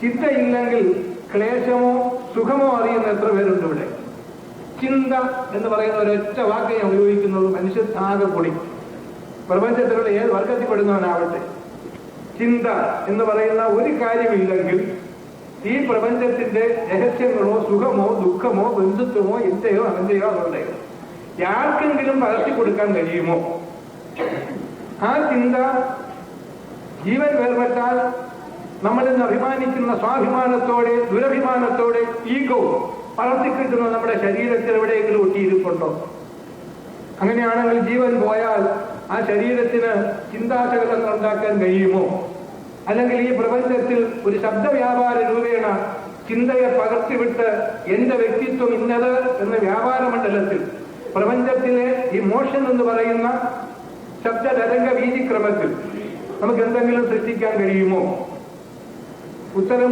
ചിന്തയില്ലെങ്കിൽ ക്ലേശമോ സുഖമോ അറിയുന്ന എത്ര പേരുണ്ട് ഇവിടെ? ചിന്ത എന്ന് പറയുന്ന ഒരൊറ്റ വാക്ക് ഞാൻ ഉപയോഗിക്കുന്നത് മനുഷ്യൻ ആകെ കൂടി പ്രപഞ്ചത്തിലുള്ള ഏത് വർഗത്തിൽപ്പെടുന്നവനാവട്ടെ, ചിന്ത എന്ന് പറയുന്ന ഒരു കാര്യമില്ലെങ്കിൽ ഈ പ്രപഞ്ചത്തിന്റെ രഹസ്യങ്ങളോ സുഖമോ ദുഃഖമോ ബന്ധുത്വമോ എന്റെയോ അവന്റെയോ അവരുടെയോ ആർക്കെങ്കിലും പകർത്തി കൊടുക്കാൻ കഴിയുമോ? ആ ചിന്ത ജീവൻ വേർപെട്ടാൽ നമ്മളിന്ന് അഭിമാനിക്കുന്ന സ്വാഭിമാനത്തോടെ ദുരഭിമാനത്തോടെ ഈഗോ വളർത്തിക്കിട്ടുന്ന നമ്മുടെ ശരീരത്തിൽ എവിടെയെങ്കിലും ഒട്ടിയിരിപ്പുണ്ടോ? അങ്ങനെയാണെങ്കിൽ ജീവൻ പോയാൽ ആ ശരീരത്തിന് ചിന്താശകലങ്ങൾ ഉണ്ടാക്കാൻ കഴിയുമോ? അല്ലെങ്കിൽ ഈ പ്രപഞ്ചത്തിൽ ഒരു ശബ്ദവ്യാപാര രൂപേണ ചിന്തയെ പകർത്തിവിട്ട് എന്റെ വ്യക്തിത്വം ഇന്നത് എന്ന വ്യാപാര മണ്ഡലത്തിൽ പ്രപഞ്ചത്തിലെ ഈ മോഷൻ എന്ന് പറയുന്ന ശബ്ദതരംഗ വീതിക്രമത്തിൽ നമുക്ക് എന്തെങ്കിലും സൃഷ്ടിക്കാൻ കഴിയുമോ? ഉത്തരം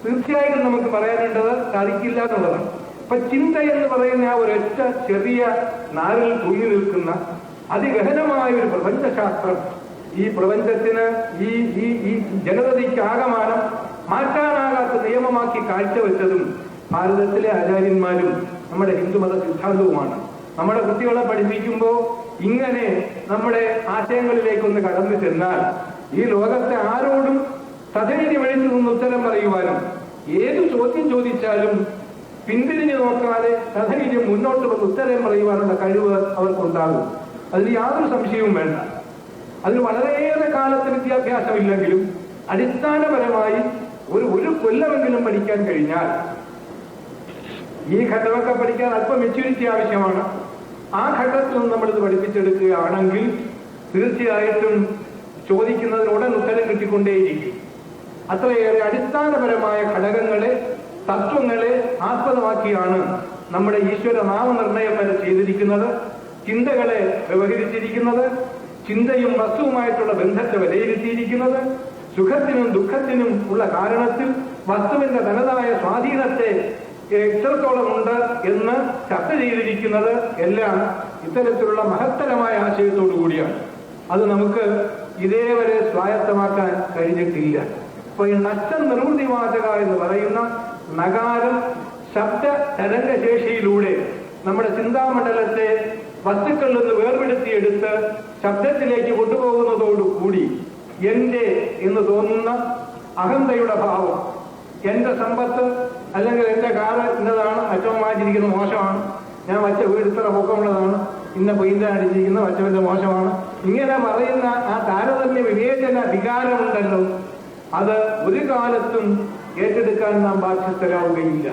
തീർച്ചയായിട്ടും നമുക്ക് പറയാനുള്ളത് സാധിക്കില്ല എന്നുള്ളതാണ്. അപ്പൊ ചിന്ത എന്ന് പറയുന്ന ആ ഒരൊറ്റ ചെറിയ നാരിൽ തൂങ്ങി നിൽക്കുന്ന അതിഗഹനമായ ഒരു പ്രപഞ്ചശാസ്ത്രം ഈ പ്രപഞ്ചത്തിന് ഈ ജനതയ്ക്ക് ആകമാനം മാറ്റാനാകാത്ത നിയമമാക്കി കാഴ്ചവെച്ചതും ഭാരതത്തിലെ ആചാര്യന്മാരും നമ്മുടെ ഹിന്ദുമത സിദ്ധാന്തവുമാണ്. നമ്മുടെ കുട്ടികളെ പഠിപ്പിക്കുമ്പോൾ ഇങ്ങനെ നമ്മുടെ ആശയങ്ങളിലേക്കൊന്ന് കടന്നു ചെന്നാൽ ഈ ലോകത്തെ ആരോടും സധൈര്യം എഴുതി നിന്ന് ഉത്തരം പറയുവാനും ഏത് ചോദ്യം ചോദിച്ചാലും പിന്തിരിഞ്ഞു നോക്കാതെ സധൈര്യം മുന്നോട്ട് വന്ന് ഉത്തരം പറയുവാനുള്ള കഴിവ് അവർക്കുണ്ടാകും. അതിന് യാതൊരു സംശയവും വേണ്ട. അതിന് വളരെയേറെ കാലത്ത് വിദ്യാഭ്യാസമില്ലെങ്കിലും അടിസ്ഥാനപരമായി ഒരു കൊല്ലമെങ്കിലും പഠിക്കാൻ കഴിഞ്ഞാൽ, ഈ ഘട്ടമൊക്കെ പഠിക്കാൻ അല്പം മെച്യൂരിറ്റി ആവശ്യമാണ്. ആ ഘട്ടത്തിൽ നിന്ന് നമ്മളിത് പഠിപ്പിച്ചെടുക്കുകയാണെങ്കിൽ തീർച്ചയായിട്ടും ചോദിക്കുന്നതിന് ഉടൻ ഉത്തരം കിട്ടിക്കൊണ്ടേയിരിക്കും. അത്രയേറെ അടിസ്ഥാനപരമായ ഘടകങ്ങളെ തത്വങ്ങളെ ആസ്പദമാക്കിയാണ് നമ്മുടെ ഈശ്വര നാമനിർണയം വരെ ചെയ്തിരിക്കുന്നത്, ചിന്തകളെ വ്യവഹരിച്ചിരിക്കുന്നത്, ചിന്തയും വസ്തുവുമായിട്ടുള്ള ബന്ധത്തെ വിലയിരുത്തിയിരിക്കുന്നത്, സുഖത്തിനും ദുഃഖത്തിനും ഉള്ള കാരണത്തിൽ വസ്തുവിന്റെ തനതായ സ്വാധീനത്തെ എത്രത്തോളം ഉണ്ട് എന്ന് ചർച്ച ചെയ്തിരിക്കുന്നത് എല്ലാം ഇത്തരത്തിലുള്ള മഹത്തരമായ ആശയത്തോടു കൂടിയാണ്. അത് നമുക്ക് ഇതേവരെ സ്വായത്തമാക്കാൻ കഴിഞ്ഞിട്ടില്ല. അപ്പൊ ഈ നഷ്ടം നിർവൃതിവാചക എന്ന് പറയുന്ന നകാരം ശബ്ദ തരംഗശേഷിയിലൂടെ നമ്മുടെ ചിന്താമണ്ഡലത്തെ വസ്തുക്കളിൽ നിന്ന് വേർപെടുത്തിയെടുത്ത് ശബ്ദത്തിലേക്ക് കൊണ്ടുപോകുന്നതോടുകൂടി എന്റെ എന്ന് തോന്നുന്ന അഹന്തയുടെ ഭാവം, എന്റെ സമ്പത്ത് അല്ലെങ്കിൽ എന്റെ കാറ് ഇന്നതാണ്, അച്ഛൻ വാങ്ങിച്ചിരിക്കുന്നത് മോശമാണ്, ഞാൻ വച്ച വീട് ഇത്ര പൊക്കമുള്ളതാണ്, ഇന്ന പെയിന്റ് അടിച്ചിരിക്കുന്നത് വച്ചവന്റെ മോശമാണ്, ഇങ്ങനെ പറയുന്ന ആ താരതമ്യ വിവേചന വികാരമുണ്ടല്ലോ, അത് ഒരു കാലത്തും ഏറ്റെടുക്കാൻ നാം ബാധ്യസ്ഥരാവുകയില്ല.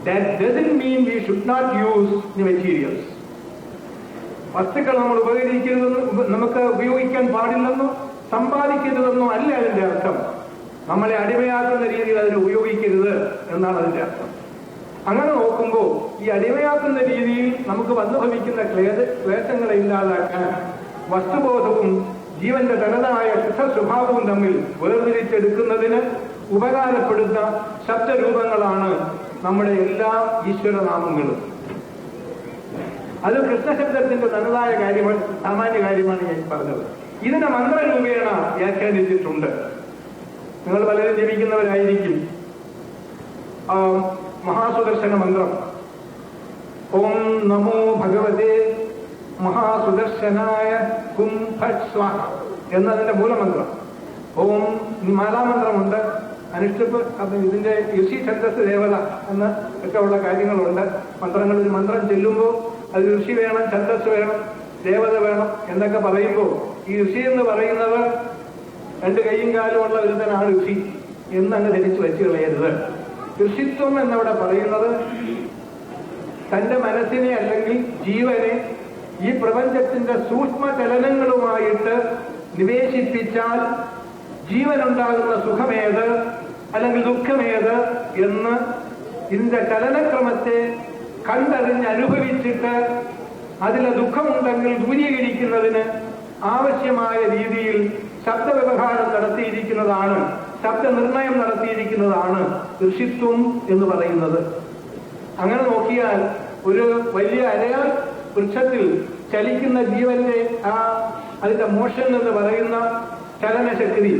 That doesn't mean we should not use the materials. വസ്തുക്കൾ നമ്മൾ നമുക്ക് ഉപയോഗിക്കാൻ പാടില്ലെന്നോ സമ്പാദിക്കരുതെന്നോ അല്ല അതിന്റെ അർത്ഥം. നമ്മളെ അടിമയാക്കുന്ന രീതിയിൽ അതിനെ ഉപയോഗിക്കരുത് എന്നാണ് അതിന്റെ അർത്ഥം. അങ്ങനെ നോക്കുമ്പോൾ ഈ അടിമയാക്കുന്ന രീതിയിൽ നമുക്ക് വന്നു ഭവിക്കുന്ന ക്ലേശങ്ങളെ ഇല്ലാതാക്കാൻ വസ്തുബോധവും ജീവന്റെ തനതായ ശുദ്ധ സ്വഭാവവും തമ്മിൽ വേർതിരിച്ചെടുക്കുന്നതിന് ഉപകാരപ്പെടുന്ന ശബ്ദരൂപങ്ങളാണ് നമ്മുടെ എല്ലാ ഈശ്വരനാമങ്ങളും. അത് കൃഷ്ണശബ്ദത്തിന്റെ തനതായ കാര്യമാണ്, സാമാന്യ കാര്യമാണ് ഞാൻ പറഞ്ഞത്. ഇതിനെ മന്ത്രരൂപേണ വ്യാഖ്യാനിച്ചിട്ടുണ്ട്. നിങ്ങൾ പലരും ജപിക്കുന്നവരായിരിക്കും. മഹാസുദർശന മന്ത്രം, ഓം നമോ ഭഗവതേ മഹാസുദർശനായ കും ഫട് സ്വാഹ എന്നതിന്റെ മൂലമന്ത്രം. ഓം മാലാമന്ത്രമുണ്ട്, അനുഷ്ഠിപ്പ്, ഇതിന്റെ ഋഷി ഛന്ദസ് ദേവത എന്ന് ഒക്കെ ഉള്ള കാര്യങ്ങളുണ്ട്. മന്ത്രങ്ങൾ, ഒരു മന്ത്രം ചെല്ലുമ്പോൾ അത് ഋഷി വേണം, ഛന്ദസ് വേണം, ദേവത വേണം എന്നൊക്കെ പറയുമ്പോൾ ഈ ഋഷി എന്ന് പറയുന്നത് 2 കൈയും കാലും ഉള്ള ഒരുത്തനാണ് ഋഷി എന്നങ്ങ് ധരിച്ചു വെച്ച് കളയരുത്. ഋഷിത്വം എന്നവിടെ പറയുന്നത് തന്റെ മനസ്സിനെ അല്ലെങ്കിൽ ജീവനെ ഈ പ്രപഞ്ചത്തിന്റെ സൂക്ഷ്മ ചലനങ്ങളുമായിട്ട് നിവേശിപ്പിച്ചാൽ ജീവനുണ്ടാകുന്ന സുഖമേത് അല്ലെങ്കിൽ ദുഃഖമേത് എന്ന് ഇതിന്റെ ചലനക്രമത്തെ കണ്ടറിഞ്ഞ് അനുഭവിച്ചിട്ട് അതിലെ ദുഃഖമുണ്ടെങ്കിൽ ദൂരീകരിക്കുന്നതിന് ആവശ്യമായ രീതിയിൽ ശബ്ദവ്യവഹാരം നടത്തിയിരിക്കുന്നതാണ്, ശബ്ദനിർണയം നടത്തിയിരിക്കുന്നതാണ് ഋഷിത്വം എന്ന് പറയുന്നത്. അങ്ങനെ നോക്കിയാൽ ഒരു വലിയ അരയാൽ വൃക്ഷത്തിൽ ചലിക്കുന്ന ജീവന്റെ അതിന്റെ മോഷൻ എന്ന് പറയുന്ന ചലനശക്തി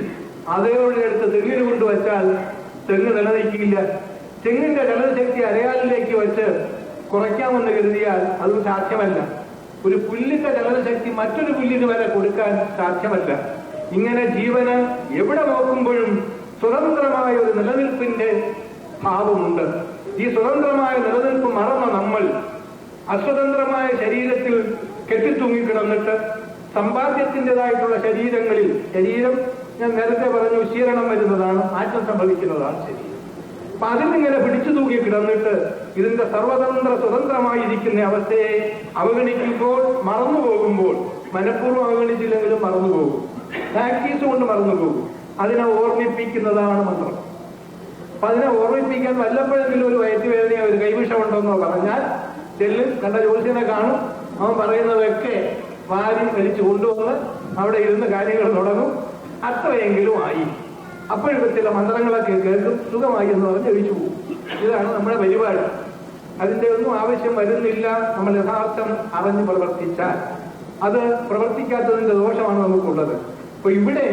അതേപോലെ എടുത്ത് തെങ്ങിന് കൊണ്ടുവച്ചാൽ തെങ്ങ് നിലനിൽക്കില്ല. തെങ്ങിന്റെ ചലനശക്തി അരയാലിലേക്ക് വെച്ച് കുറയ്ക്കാമെന്ന് കരുതിയാൽ അതും സാധ്യമല്ല. ഒരു പുല്ലിന്റെ ചലനശക്തി മറ്റൊരു പുല്ലിന് വരെ കൊടുക്കാൻ സാധ്യമല്ല. ഇങ്ങനെ ജീവന് എവിടെ നോക്കുമ്പോഴും സ്വതന്ത്രമായ ഒരു നിലനിൽപ്പിന്റെ ഭാവമുണ്ട്. ഈ സ്വതന്ത്രമായ നിലനിൽപ്പ് മറന്ന നമ്മൾ അസ്വതന്ത്രമായ ശരീരത്തിൽ കെട്ടിത്തൂങ്ങിക്കിടന്നിട്ട് സമ്പാദ്യത്തിൻ്റെതായിട്ടുള്ള ശരീരങ്ങളിൽ, ശരീരം ഞാൻ നേരത്തെ പറഞ്ഞു ശീരണം വരുന്നതാണ്, മാറ്റം സംഭവിക്കുന്നതാണ് ശരീരം. അപ്പൊ അതിലിങ്ങനെ പിടിച്ചു തൂക്കി കിടന്നിട്ട് ഇതിന്റെ സർവതന്ത്ര സ്വതന്ത്രമായിരിക്കുന്ന അവസ്ഥയെ അവഗണിക്കുമ്പോൾ, മറന്നുപോകുമ്പോൾ, മനഃപൂർവ്വം അവഗണിച്ചില്ലെങ്കിലും മറന്നുപോകും, പ്രാക്ടീസ് കൊണ്ട് മറന്നുപോകും. അതിനെ ഓർമ്മിപ്പിക്കുന്നതാണ് മന്ത്രം. അപ്പൊ അതിനെ ഓർമ്മിപ്പിക്കാൻ വല്ലപ്പോഴെങ്കിലും ഒരു വയറ്റുവേദനയോ ഒരു കൈവിഷമുണ്ടെന്നോ പറഞ്ഞാൽ ചെല്ലും, കണ്ട ജ്യോത്സ്യനെ കാണും, അവൻ പറയുന്നതൊക്കെ വാരി വലിച്ചു കൊണ്ടുവന്ന് അവിടെ ഇരുന്ന് കാര്യങ്ങൾ തുടങ്ങും. അത്രയെങ്കിലും ആയി. അപ്പോഴൊക്കെ ചില മന്ത്രങ്ങളൊക്കെ കേൾക്കും, സുഖമായി എന്ന് പറഞ്ഞ് ജപിച്ചു പോകും. ഇതാണ് നമ്മുടെ പരിപാടി. അതിന്റെ ഒന്നും ആവശ്യം വരുന്നില്ല. നമ്മൾ യഥാർത്ഥം അറിഞ്ഞ് പ്രവർത്തിച്ചാൽ. അത് പ്രവർത്തിക്കാത്തതിന്റെ ദോഷമാണ് നമുക്കുള്ളത്. അപ്പൊ ഇവിടെ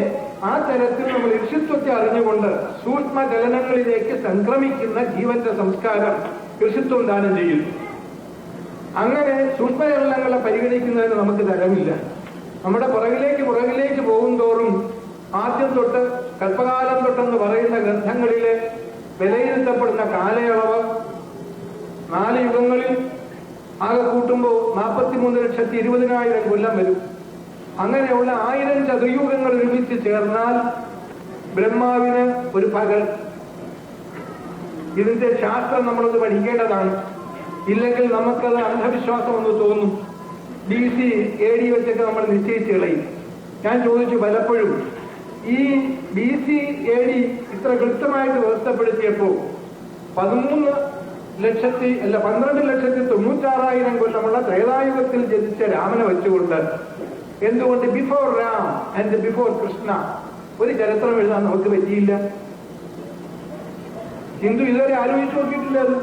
ആ തരത്തിൽ നമ്മൾ ഋഷിത്വത്തെ അറിഞ്ഞുകൊണ്ട് സൂക്ഷ്മ ചലനങ്ങളിലേക്ക് സംക്രമിക്കുന്ന ജീവന്റെ സംസ്കാരം ഋഷിത്വം ദാനം ചെയ്യുന്നു. അങ്ങനെ സൂക്ഷ്മചലനങ്ങളെ പരിഗണിക്കുന്നതിന് നമുക്ക് തരമില്ല. നമ്മുടെ പുറകിലേക്ക് പോകും തോറും ആദ്യം തൊട്ട് കൽപ്പകാലം തൊട്ടെന്ന് പറയുന്ന ഗ്രന്ഥങ്ങളിലെ വിലയിരുത്തപ്പെടുന്ന കാലയളവ് 4 യുഗങ്ങളിൽ ആകെ കൂട്ടുമ്പോൾ 43,20,000 കൊല്ലം വരും. അങ്ങനെയുള്ള 1000 ചതുർയുഗങ്ങൾ ഒരുമിച്ച് ചേർന്നാൽ ബ്രഹ്മാവിന് ഒരു പകൽ. ഇതിന്റെ ശാസ്ത്രം നമ്മളത് പഠിക്കേണ്ടതാണ്. ഇല്ലെങ്കിൽ നമുക്കത് അന്ധവിശ്വാസം എന്ന് തോന്നും. BC AD വെച്ചൊക്കെ നമ്മൾ നിശ്ചയിച്ച് കളയും. ഞാൻ ചോദിച്ചു പലപ്പോഴും, ഈ BC AD ഇത്ര കൃത്യമായിട്ട് വ്യവസ്ഥപ്പെടുത്തിയപ്പോ 12,96,000 കൊല്ലമുള്ള ത്രേതായുഗത്തിൽ ജനിച്ച രാമനെ വെച്ചുകൊണ്ട് എന്തുകൊണ്ട് before Ram and before Krishna ഒരു ചരിത്രം എഴുതാൻ നമുക്ക് പറ്റിയില്ല? ഹിന്ദു ഇതുവരെ ആലോചിച്ചു നോക്കിയിട്ടില്ല. അത്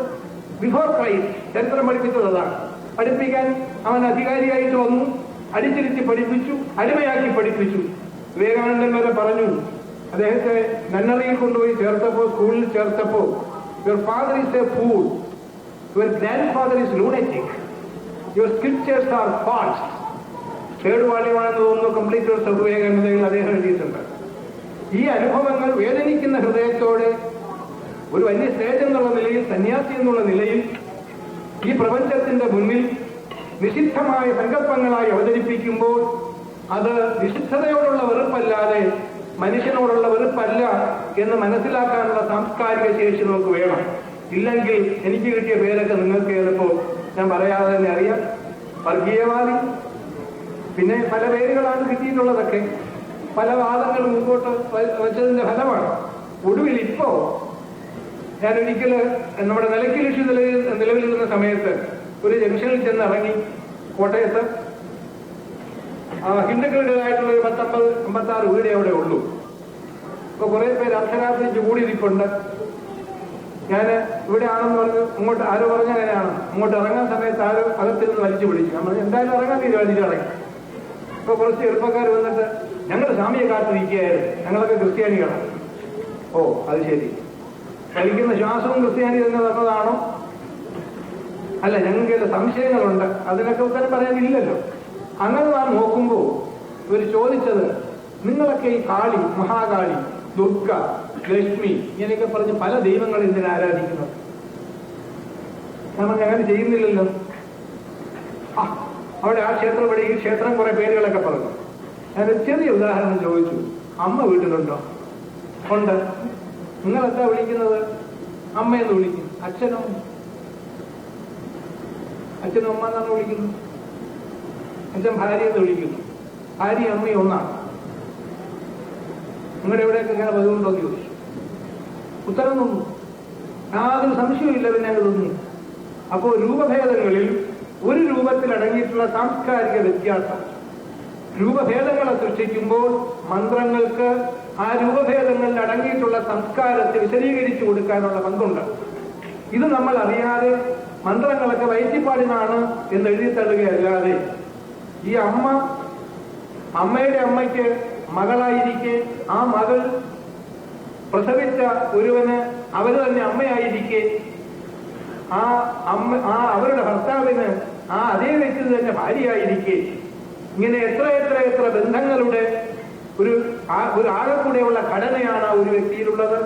ബിഫോർ ക്രൈസ്റ്റ് ചരിത്രം പഠിപ്പിച്ചത് അതാണ്. പഠിപ്പിക്കാൻ അവൻ അധികാരിയായിട്ട് വന്നു, അടിച്ചിരിച്ച് പഠിപ്പിച്ചു, അടിമയാക്കി പഠിപ്പിച്ചു. വിവേകാനന്ദൻ വരെ പറഞ്ഞു, അദ്ദേഹത്തെ നന്നറിയിൽ കൊണ്ടുപോയി ചേർത്തപ്പോ, സ്കൂളിൽ ചേർത്തപ്പോ, your father is a fool, your grand father is lunatic, your scriptures are false. കേടുപാടിയാണെന്ന് തോന്നുന്നു കംപ്ലീറ്റ് ഒരു വിവേകാനന്ദയിൽ അദ്ദേഹം എഴുതിയിട്ടുണ്ട്. ഈ അനുഭവങ്ങൾ വേദനിക്കുന്ന ഹൃദയത്തോടെ ഒരു വലിയ സ്റ്റേജ് എന്നുള്ള നിലയിൽ, സന്യാസി എന്നുള്ള നിലയിൽ ഈ പ്രപഞ്ചത്തിന്റെ മുന്നിൽ നിഷിദ്ധമായ സങ്കല്പങ്ങളായി അവതരിപ്പിക്കുമ്പോൾ അത് നിഷിദ്ധതയോടുള്ള വെറുപ്പല്ലാതെ മനുഷ്യനോടുള്ള വെറുപ്പല്ല എന്ന് മനസ്സിലാക്കാനുള്ള സാംസ്കാരിക ശേഷി നമുക്ക് വേണം. ഇല്ലെങ്കിൽ എനിക്ക് കിട്ടിയ പേരൊക്കെ നിങ്ങൾക്ക് ചിലപ്പോൾ ഞാൻ പറയാതെ തന്നെ അറിയാം. വർഗീയവാദി, പിന്നെ പല പേരുകളാണ് കിട്ടിയിട്ടുള്ളതൊക്കെ. പല വാദങ്ങൾ മുമ്പോട്ട് വെച്ചതിന്റെ ഫലമാണ്. ഒടുവിൽ ഇപ്പോ ഞാൻ ഒരിക്കല് നമ്മുടെ നിലയ്ക്കൽ ഇഷ്യൂ നിലവിലിരുന്ന സമയത്ത് ഒരു ജംഗ്ഷനിൽ ചെന്ന് ഇറങ്ങി. കോട്ടയത്ത് ഹിന്ദുക്കളുടേതായിട്ടുള്ള ഒരു 50-56 വീടേ അവിടെ ഉള്ളൂ. ഇപ്പൊ കുറെ പേര് അർദ്ധരാത്രിക്ക് കൂടിയിരിപ്പുണ്ട്. ഞാൻ ഇവിടെ ആണെന്ന് പറഞ്ഞു ഇങ്ങോട്ട് ആരോ പറഞ്ഞ അങ്ങനെയാണ്. ഇങ്ങോട്ട് ഇറങ്ങാൻ സമയത്ത് ആരോ അകത്തിൽ നിന്ന് വലിച്ചു പിടിച്ചു. നമ്മൾ എന്തായാലും ഇറങ്ങാൻ തീരുമാനിച്ചു ഇറങ്ങി. ഇപ്പൊ കുറച്ച് ചെറുപ്പക്കാർ വന്നിട്ട് ഞങ്ങൾ സ്വാമിയെ കാത്തിരിക്കുകയായിരുന്നു, ഞങ്ങളൊക്കെ ക്രിസ്ത്യാനികളാണ്. ഓ അത് ശരി, കഴിക്കുന്ന ശ്വാസവും ക്രിസ്ത്യാനി തന്നെ തന്നതാണോ? അല്ല, ഞങ്ങൾക്ക് ചില സംശയങ്ങളുണ്ട്, അതിനൊക്കെ ഉത്തരം പറയാനില്ലല്ലോ. അങ്ങനെ നാം നോക്കുമ്പോൾ ഇവർ ചോദിച്ചത്, നിങ്ങളൊക്കെ ഈ കാളി, മഹാകാളി, ദുർഗ, ലക്ഷ്മി ഇങ്ങനെയൊക്കെ പറഞ്ഞ് പല ദൈവങ്ങൾ എന്തിനാ ആരാധിക്കുന്നത്? നമ്മൾ അങ്ങനെ ചെയ്യുന്നില്ലല്ലോ. അവിടെ ആ ക്ഷേത്രം, ഇവിടെ ഈ ക്ഷേത്രം, കുറെ പേരുകളൊക്കെ പറഞ്ഞു. ഞാനൊരു ചെറിയ ഉദാഹരണം ചോദിച്ചു. അമ്മ വീട്ടിലുണ്ടോ? ഉണ്ട്. നിങ്ങളെന്താ വിളിക്കുന്നത്? അമ്മയെന്ന് വിളിക്കും. അച്ഛനോ? അച്ഛനും അമ്മ എന്നാണ് വിളിക്കുന്നത്. അച്ഛൻ ഭാര്യയെന്ന് വിളിക്കുന്നു. ഭാര്യ അമ്മയും ഒന്നാണ്. നിങ്ങളുടെ എവിടെയൊക്കെ ഇങ്ങനെ പതിവുണ്ടോ എന്ന് ചോദിച്ചു. ഉത്തരം തന്നു. യാതൊരു സംശയമില്ല. പിന്നെ തോന്നി. അപ്പോൾ രൂപഭേദങ്ങളിൽ ഒരു രൂപത്തിൽ അടങ്ങിയിട്ടുള്ള സാംസ്കാരിക വ്യത്യാസം, രൂപഭേദങ്ങളെ സൃഷ്ടിക്കുമ്പോൾ മന്ത്രങ്ങൾക്ക് ആ രൂപഭേദങ്ങളിൽ അടങ്ങിയിട്ടുള്ള സംസ്കാരത്തെ വിശദീകരിച്ചു കൊടുക്കാനുള്ള പങ്കുണ്ട്. ഇത് നമ്മൾ അറിയാതെ മന്ത്രങ്ങളൊക്കെ വയറ്റിപ്പാടിനാണ് എന്ന് എഴുതി തള്ളുകയല്ലാതെ, ഈ അമ്മയുടെ അമ്മയ്ക്ക് മകളായിരിക്കെ ആ മകൾ പ്രസവിച്ച ഒരുവന് അവര് തന്നെ അമ്മയായിരിക്കെ, അവരുടെ ഭർത്താവിന് അതേ വ്യക്തി തന്നെ ഭാര്യയായിരിക്കെ, ഇങ്ങനെ എത്ര ബന്ധങ്ങളുടെ ഒരു ആകെക്കൂടെയുള്ള ഘടനയാണ് ആ ഒരു വ്യക്തിയിലുള്ളത്.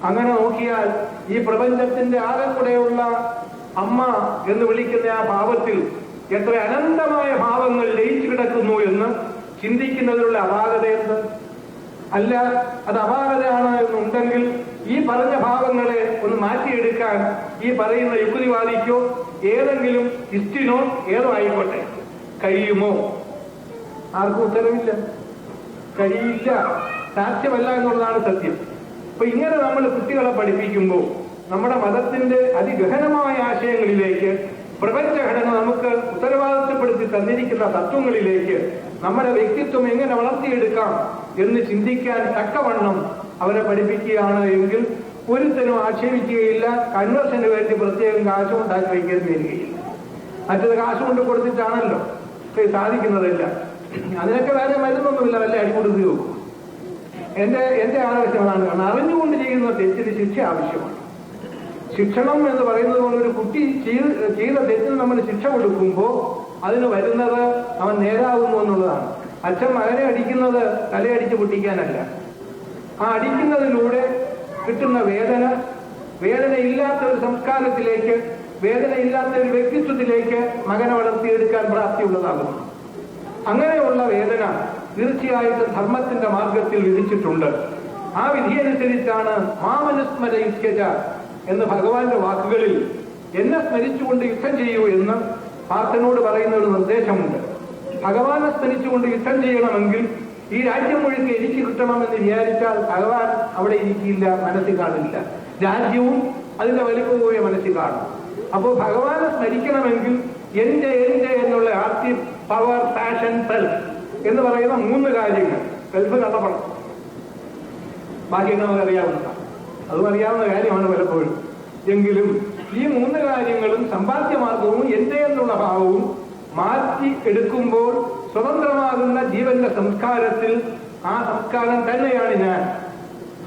അങ്ങനെ നോക്കിയാൽ ഈ പ്രപഞ്ചത്തിന്റെ ആകെക്കൂടെയുള്ള അമ്മ എന്ന് വിളിക്കുന്ന ആ ഭാവത്തിൽ എത്ര അനന്തമായ ഭാവങ്ങൾ ലയിച്ചു കിടക്കുന്നു എന്ന് ചിന്തിക്കുന്നതിലുള്ള അപാകതയുണ്ട്. അല്ല, അത് അപാകതയാണ് എന്നുണ്ടെങ്കിൽ ഈ പറഞ്ഞ ഭാവങ്ങളെ ഒന്ന് മാറ്റിയെടുക്കാൻ ഈ പറയുന്ന യുക്തിവാദിക്കോ ഏതെങ്കിലും ഇസ്റ്റിനോ ഏതോ ആയിക്കോട്ടെ കഴിയുമോ? ആർക്കും ഉത്തരവില്ല, കഴിയില്ല, സാധ്യമല്ല എന്നുള്ളതാണ് സത്യം. അപ്പൊ ഇങ്ങനെ നമ്മൾ കുട്ടികളെ പഠിപ്പിക്കുമ്പോൾ നമ്മുടെ മതത്തിന്റെ അതിഗഹനമായ ആശയങ്ങളിലേക്ക്, പ്രപഞ്ചഘടന നമുക്ക് ഉത്തരവാദിത്തപ്പെടുത്തി തന്നിരിക്കുന്ന തത്വങ്ങളിലേക്ക് നമ്മുടെ വ്യക്തിത്വം എങ്ങനെ വളർത്തിയെടുക്കാം എന്ന് ചിന്തിക്കാൻ തക്കവണ്ണം അവരെ പഠിപ്പിക്കുകയാണ് എങ്കിൽ ഒരുത്തരും ആക്ഷേപിക്കുകയില്ല. കൺവേർഷന് വേണ്ടി പ്രത്യേകം കാശ് ഉണ്ടാക്കി വയ്ക്കേണ്ടി വരികയില്ല. മറ്റത് കാശ് കൊണ്ട് കൊടുത്തിട്ടാണല്ലോ സാധിക്കുന്നതല്ല. അതിനൊക്കെ വേറെ മരുന്നൊന്നുമില്ല, വല്ല അടികൊടുക്കുകയോ. എന്റെ ആവശ്യം അതാണ്. കാരണം അറിഞ്ഞുകൊണ്ട് ചെയ്യുന്ന തെറ്റിന് ശിക്ഷ ആവശ്യമാണ്. ശിക്ഷണം എന്ന് പറയുന്നത് പോലെ ഒരു കുട്ടി ചെയ്ത തെറ്റിന് നമ്മൾ ശിക്ഷ കൊടുക്കുമ്പോൾ അതിന് വരുന്നത് അവൻ നേരാകുന്നു എന്നുള്ളതാണ്. അച്ഛൻ മകനെ അടിക്കുന്നത് തലയടിച്ച് പൊട്ടിക്കാനല്ല. ആ അടിക്കുന്നതിലൂടെ കിട്ടുന്ന വേദനയില്ലാത്ത ഒരു സംസ്കാരത്തിലേക്ക്, വേദനയില്ലാത്ത ഒരു വ്യക്തിത്വത്തിലേക്ക് മകനെ വളർത്തിയെടുക്കാൻ പ്രാപ്തിയുള്ളതാകുന്നു. അങ്ങനെയുള്ള വേദന തീർച്ചയായിട്ടും ധർമ്മത്തിന്റെ മാർഗത്തിൽ വിധിച്ചിട്ടുണ്ട്. ആ വിധിയനുസരിച്ചാണ് മാമനുസ്മരയിസ്യജ എന്ന് ഭഗവാന്റെ വാക്കുകളിൽ എന്നെ സ്മരിച്ചുകൊണ്ട് യുദ്ധം ചെയ്യൂ എന്ന് പാർത്ഥനോട് പറയുന്ന ഒരു നിർദ്ദേശമുണ്ട്. ഭഗവാനെ സ്മരിച്ചുകൊണ്ട് യുദ്ധം ചെയ്യണമെങ്കിൽ ഈ രാജ്യം മുഴുക്കെ എനിക്ക് കിട്ടണമെന്ന് വിചാരിച്ചാൽ ഭഗവാൻ അവിടെ ഇരിക്കില്ല, മനസ്സിൽ കാണില്ല. രാജ്യവും അതിന്റെ വലിപ്പവുമായ മനസ്സിൽ കാണും. അപ്പോൾ ഭഗവാനെ സ്മരിക്കണമെങ്കിൽ എന്റെ എന്നുള്ള ആർത്തി, പവർ, പാഷൻ, സെൽഫ് എന്ന് പറയുന്ന 3 കാര്യങ്ങൾ. സെൽഫ് കണ്ടപ്പെടണം. ബാക്കി നമുക്കറിയാവുന്നതാണ്, അതും അറിയാവുന്ന കാര്യമാണ് പലപ്പോഴും. എങ്കിലും ഈ 3 കാര്യങ്ങളും സമ്പാദ്യമാർഗവും എന്റെ എന്നുള്ള ഭാവവും മാറ്റി എടുക്കുമ്പോൾ സ്വതന്ത്രമാകുന്ന ജീവന്റെ സംസ്കാരത്തിൽ ആ സംസ്കാരം തന്നെയാണ് ഞാൻ,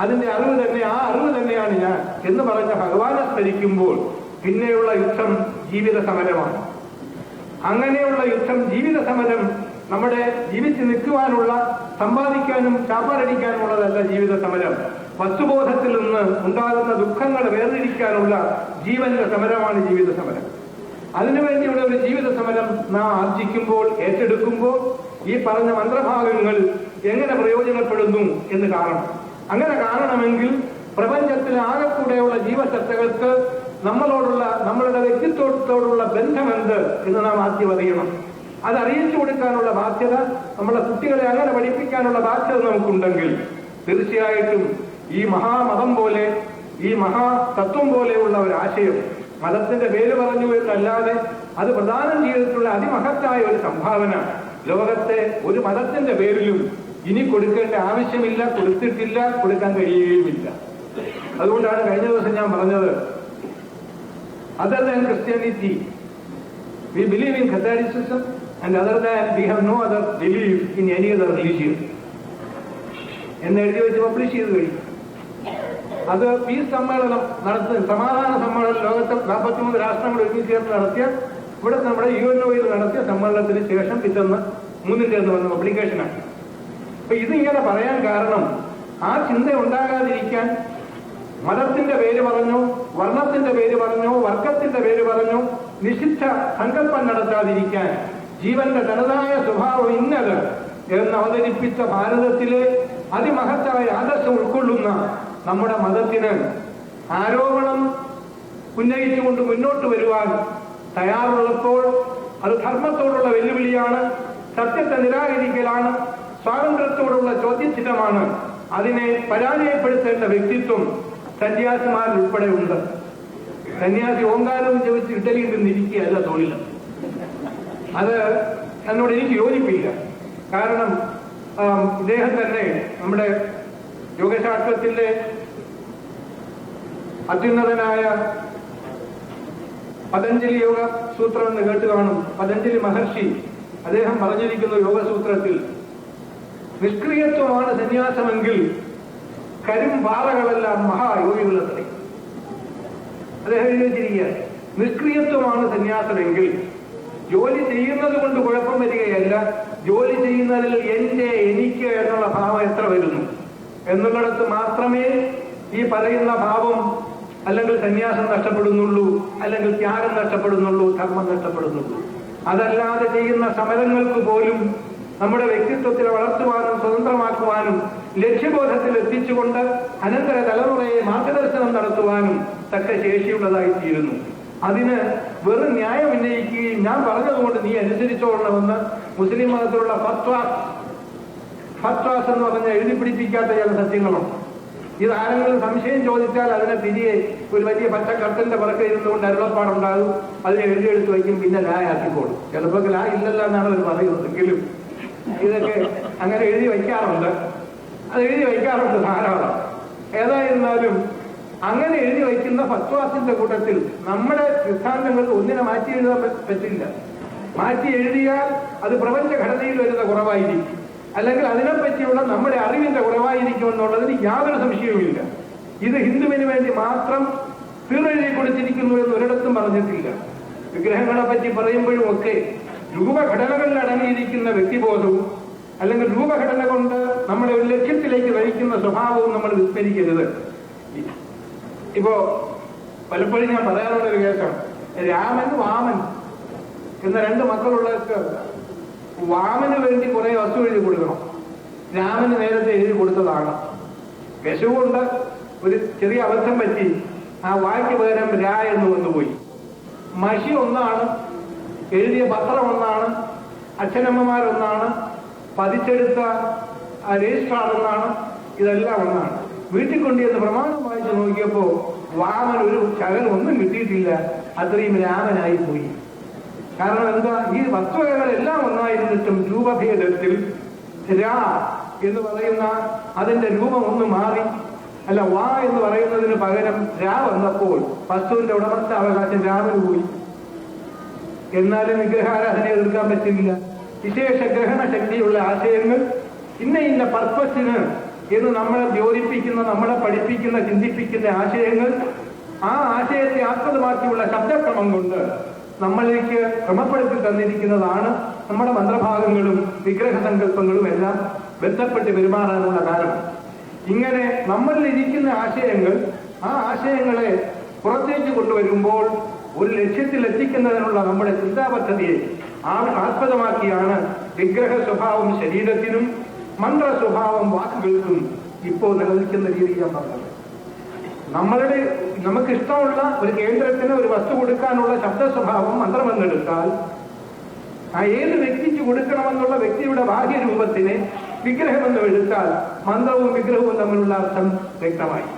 അതിന്റെ അറിവ് തന്നെ, ആ അറിവ് തന്നെയാണ് ഞാൻ എന്ന് പറഞ്ഞ ഭഗവാനെ സ്മരിക്കുമ്പോൾ പിന്നെയുള്ള യുദ്ധം ജീവിത സമരമാണ്. അങ്ങനെയുള്ള യുദ്ധം, ജീവിത സമരം നമ്മുടെ ജീവിച്ച് നിൽക്കുവാനുള്ള, സമ്പാദിക്കാനും ചാപ്പാടടിക്കാനുമുള്ളതല്ല ജീവിത സമരം. വസ്തുബോധത്തിൽ നിന്ന് ഉണ്ടാകുന്ന ദുഃഖങ്ങൾ വേർതിരിക്കാനുള്ള ജീവന്റെ സമരമാണ് ജീവിത സമരം. അതിനുവേണ്ടിയുള്ള ഒരു ജീവിത സമരം നാം ആർജിക്കുമ്പോൾ, ഏറ്റെടുക്കുമ്പോൾ ഈ പറഞ്ഞ മന്ത്രഭാഗങ്ങൾ എങ്ങനെ പ്രയോജനപ്പെടുന്നു എന്ന് കാണണം. അങ്ങനെ കാണണമെങ്കിൽ പ്രപഞ്ചത്തിലെ ആകെക്കൂടെയുള്ള ജീവസത്തകൾക്ക് നമ്മളുടെ വ്യക്തിത്വത്തോടുള്ള ബന്ധമെന്ത് എന്ന് നാം ആദ്യം അറിയണം. അത് അറിയിച്ചു കൊടുക്കാനുള്ള ബാധ്യത, നമ്മളെ കുട്ടികളെ അങ്ങനെ പഠിപ്പിക്കാനുള്ള ബാധ്യത നമുക്കുണ്ടെങ്കിൽ തീർച്ചയായിട്ടും ഈ മഹാമതം പോലെ, ഈ മഹാതത്വം പോലെയുള്ള ഒരു ആശയം, മതത്തിന്റെ പേര് പറഞ്ഞു എന്നല്ലാതെ അത് പ്രദാനം ചെയ്തിട്ടുള്ള അതിമഹത്തായ ഒരു സംഭാവന ലോകത്തെ ഒരു മതത്തിന്റെ പേരിലും ഇനി കൊടുക്കേണ്ട ആവശ്യമില്ല, കൊടുത്തിട്ടില്ല, കൊടുക്കാൻ കഴിയുകയുമില്ല. അതുകൊണ്ടാണ് കഴിഞ്ഞ ദിവസം ഞാൻ പറഞ്ഞത്, other than Christianity, we believe in Catholicism, and other than we have no other belief in any other religion. എന്ന് എഴുതി വെച്ച് പബ്ലിഷ് ചെയ്ത് കഴിഞ്ഞു. അത് പീസ് സമ്മേളനം നടത്തുന്ന സമാധാന സമ്മേളനം ലോകത്തെ 43 രാഷ്ട്രങ്ങൾ ഒരുമിച്ച് ചേർന്ന് നടത്തിയ, ഇവിടെ നമ്മുടെ UNOയിൽ നടത്തിയ സമ്മേളനത്തിന് ശേഷം പിറ്റേന്ന് 3-ന്റെ എന്ന് പറഞ്ഞ പബ്ലിക്കേഷനാണ്. അപ്പൊ ഇതിങ്ങനെ പറയാൻ കാരണം, ആ ചിന്ത ഉണ്ടാകാതിരിക്കാൻ മതത്തിന്റെ പേര് പറഞ്ഞോ, വർണ്ണത്തിന്റെ പേര് പറഞ്ഞോ, വർഗത്തിന്റെ പേര് പറഞ്ഞോ നിഷിദ്ധ സങ്കല്പം നടത്താതിരിക്കാൻ, ജീവന്റെ തനതായ സ്വഭാവം ഇന്നത് എന്ന് അവതരിപ്പിച്ച ഭാരതത്തിലെ അതിമഹത്തായ ആദർശം ഉൾക്കൊള്ളുന്ന നമ്മുടെ മതത്തിന് ആരോപണം ഉന്നയിച്ചുകൊണ്ട് മുന്നോട്ട് വരുവാൻ തയ്യാറുള്ളപ്പോൾ അത് ധർമ്മത്തോടുള്ള വെല്ലുവിളിയാണ്, സത്യത്തെ നിരാകരിക്കലാണ്, സ്വാതന്ത്ര്യത്തോടുള്ള ചോദ്യചിഹ്നമാണ്. അതിനെ പരാജയപ്പെടുത്തേണ്ട വ്യക്തിത്വം സന്യാസിമാരിൽ ഉൾപ്പെടെ ഉണ്ട്. സന്യാസി ഓങ്കാരവും ജപിച്ച് ഇഡലിയിൽ നിന്നിരിക്കുകയല്ല തൊഴിൽ. അത് എന്നോട് എനിക്ക് യോജിപ്പില്ല. കാരണം ഇദ്ദേഹം തന്നെ നമ്മുടെ യോഗശാസ്ത്രത്തിന്റെ അത്യുന്നതനായ പതഞ്ജലി യോഗ സൂത്രം എന്ന് കേട്ട് കാണും. പതഞ്ജലി മഹർഷി അദ്ദേഹം പറഞ്ഞിരിക്കുന്ന യോഗസൂത്രത്തിൽ, നിഷ്ക്രിയത്വമാണ് സന്യാസമെങ്കിൽ കരിമ്പാറകളെല്ലാം മഹായോഗികളത്രേ. അദ്ദേഹം എഴുതിയിരിക്കുക, നിഷ്ക്രിയത്വമാണ് സന്യാസമെങ്കിൽ ജോലി ചെയ്യുന്നത് കൊണ്ട് കുഴപ്പം വരികയല്ല, ജോലി ചെയ്യുന്നതിൽ എന്റെ, എനിക്ക് എന്നുള്ള ഭാവം എത്ര വരുന്നു എന്നുള്ളിടത്ത് മാത്രമേ ഈ പറയുന്ന ഭാവം അല്ലെങ്കിൽ സന്യാസം നഷ്ടപ്പെടുന്നുള്ളൂ, അല്ലെങ്കിൽ ത്യാഗം നഷ്ടപ്പെടുന്നുള്ളൂ, ധർമ്മം നഷ്ടപ്പെടുന്നുള്ളൂ. അതല്ലാതെ ചെയ്യുന്ന സമരങ്ങൾക്ക് പോലും നമ്മുടെ വ്യക്തിത്വത്തെ വളർത്തുവാനും സ്വതന്ത്രമാക്കുവാനും ലക്ഷ്യബോധത്തിൽ എത്തിച്ചുകൊണ്ട് അനന്തര തലമുറയെ മാർഗദർശനം നടത്തുവാനും തക്ക ശേഷിയുള്ളതായിത്തീരുന്നു. അതിന് വെറും ന്യായം ഉന്നയിക്കുകയും ഞാൻ പറഞ്ഞതുകൊണ്ട് നീ അനുസരിച്ചോളണമെന്ന് മുസ്ലിം മതത്തിലുള്ള ഫത്വാസ് എന്ന് പറഞ്ഞ എഴുതി പിടിപ്പിക്കാത്ത ചില സത്യങ്ങളുണ്ട്. ഇത് ആരെങ്കിലും സംശയം ചോദിച്ചാൽ അതിനെ തിരികെ ഒരു വലിയ പച്ച കർട്ടന്റെ പുറകെ ഇരുന്നുകൊണ്ട് അരുളപ്പാടുണ്ടാകും, അതിനെ എഴുതിയെടുത്ത് വയ്ക്കും, പിന്നെ ലായാക്കിക്കോളും. ചിലപ്പോൾ ലാ ഇല്ലല്ല എന്നാണ് അവർ പറയുന്നത്. എങ്കിലും ഇതൊക്കെ അങ്ങനെ എഴുതി വയ്ക്കാറുണ്ട്, അത് എഴുതി വയ്ക്കാറുണ്ട് ധാരാളം. ഏതായിരുന്നാലും അങ്ങനെ എഴുതി വയ്ക്കുന്ന ഫത്വാസിന്റെ കൂട്ടത്തിൽ നമ്മുടെ സിദ്ധാന്തങ്ങൾ ഒന്നിനെ മാറ്റി എഴുതാൻ പറ്റില്ല. മാറ്റി എഴുതിയാൽ അത് പ്രപഞ്ച ഘടനയിൽ വരുന്ന കുറവായിരിക്കും, അല്ലെങ്കിൽ അതിനെപ്പറ്റിയുള്ള നമ്മുടെ അറിവിന്റെ കുറവായിരിക്കും എന്നുള്ളതിന് യാതൊരു സംശയവുമില്ല. ഇത് ഹിന്ദുവിന് വേണ്ടി മാത്രം തീരെഴുതി കൊടുത്തിരിക്കുന്നു എന്ന് ഒരിടത്തും പറഞ്ഞിട്ടില്ല. വിഗ്രഹങ്ങളെ പറ്റി പറയുമ്പോഴും ഒക്കെ രൂപഘടനകളിൽ അടങ്ങിയിരിക്കുന്ന വ്യക്തിബോധവും അല്ലെങ്കിൽ രൂപഘടന കൊണ്ട് നമ്മളെ ഒരു ലക്ഷ്യത്തിലേക്ക് നയിക്കുന്ന സ്വഭാവവും നമ്മൾ വിസ്മരിക്കരുത്. ഇപ്പോ പലപ്പോഴും ഞാൻ പറയാനുള്ള ഒരു കേസാണ്, രാമൻ വാമൻ എന്ന 2 മക്കളുള്ളവർക്ക് വാമന് വേണ്ടി കുറെ വസ്തു എഴുതി കൊടുക്കണം. രാമന് നേരത്തെ എഴുതി കൊടുത്തതാണ്. വിശവുകൊണ്ട് ഒരു ചെറിയ അബദ്ധം പറ്റി ആ വായ്ക്ക് പകരം രാ എന്ന് വന്നുപോയി. മഷി ഒന്നാണ്, എഴുതിയ പത്രം ഒന്നാണ്, അച്ഛനമ്മമാരൊന്നാണ്, പതിച്ചെടുത്ത രജിസ്ട്രാർ ഒന്നാണ്, ഇതെല്ലാം ഒന്നാണ്. വീട്ടിൽ കൊണ്ടുവന്ന് പ്രമാണം വായിച്ചു നോക്കിയപ്പോ വാമൻ ഒരു ശകലം ഒന്നും കിട്ടിയിട്ടില്ല, അത്രയും രാമനായി പോയി. കാരണം എന്താ, ഈ വസ്തുവകകളെല്ലാം ഒന്നായിരുന്നിട്ടും രൂപഭേദത്തിൽ രാ എന്ന് പറയുന്ന അതിന്റെ രൂപം ഒന്ന് മാറി, അല്ല വാ എന്ന് പറയുന്നതിന് പകരം രാ വന്നപ്പോൾ വസ്തുവിന്റെ ഉടമസ്ഥാവകാശം രാമന് പോയി. എന്നാലും വിഗ്രഹാരാധന എതിർക്കാൻ പറ്റില്ല. വിശേഷ ഗ്രഹണ ശക്തിയുള്ള ആശയങ്ങൾ ഇന്ന പർപ്പസിന് എന്ന് നമ്മളെ യോജിപ്പിക്കുന്ന, നമ്മളെ പഠിപ്പിക്കുന്ന, ചിന്തിപ്പിക്കുന്ന ആശയങ്ങൾ, ആ ആശയത്തെ ആസ്പദമാക്കിയുള്ള ശബ്ദക്രമം കൊണ്ട് നമ്മളിലേക്ക് ക്രമപ്പെടുത്തി തന്നിരിക്കുന്നതാണ് നമ്മുടെ മന്ത്രഭാഗങ്ങളും വിഗ്രഹ സങ്കല്പങ്ങളും എല്ലാം ബന്ധപ്പെട്ട് പെരുമാറാനുള്ള കാരണം. ഇങ്ങനെ നമ്മളിൽ ഇരിക്കുന്ന ആശയങ്ങൾ, ആ ആശയങ്ങളെ പുറത്തേക്ക് കൊണ്ടുവരുമ്പോൾ ഒരു ലക്ഷ്യത്തിൽ എത്തിക്കുന്നതിനുള്ള നമ്മുടെ ചിന്താപദ്ധതിയെ ആസ്പദമാക്കിയാണ് വിഗ്രഹ സ്വഭാവം ശരീരത്തിനും മന്ത്ര സ്വഭാവം വാക്കുകൾക്കും ഇപ്പോൾ നിലനിൽക്കുന്ന രീതി ഞാൻ പറഞ്ഞത്. നമുക്കിഷ്ടമുള്ള ഒരു കേന്ദ്രത്തിന് ഒരു വസ്തു കൊടുക്കാനുള്ള ശബ്ദ സ്വഭാവം മന്ത്രമെന്നെടുത്താൽ ആ ഏത് വ്യക്തിക്ക് കൊടുക്കണമെന്നുള്ള വ്യക്തിയുടെ ബാഹ്യരൂപത്തിനെ വിഗ്രഹമെന്ന് എടുത്താൽ മന്ത്രവും വിഗ്രഹവും തമ്മിലുള്ള അർത്ഥം വ്യക്തമായി.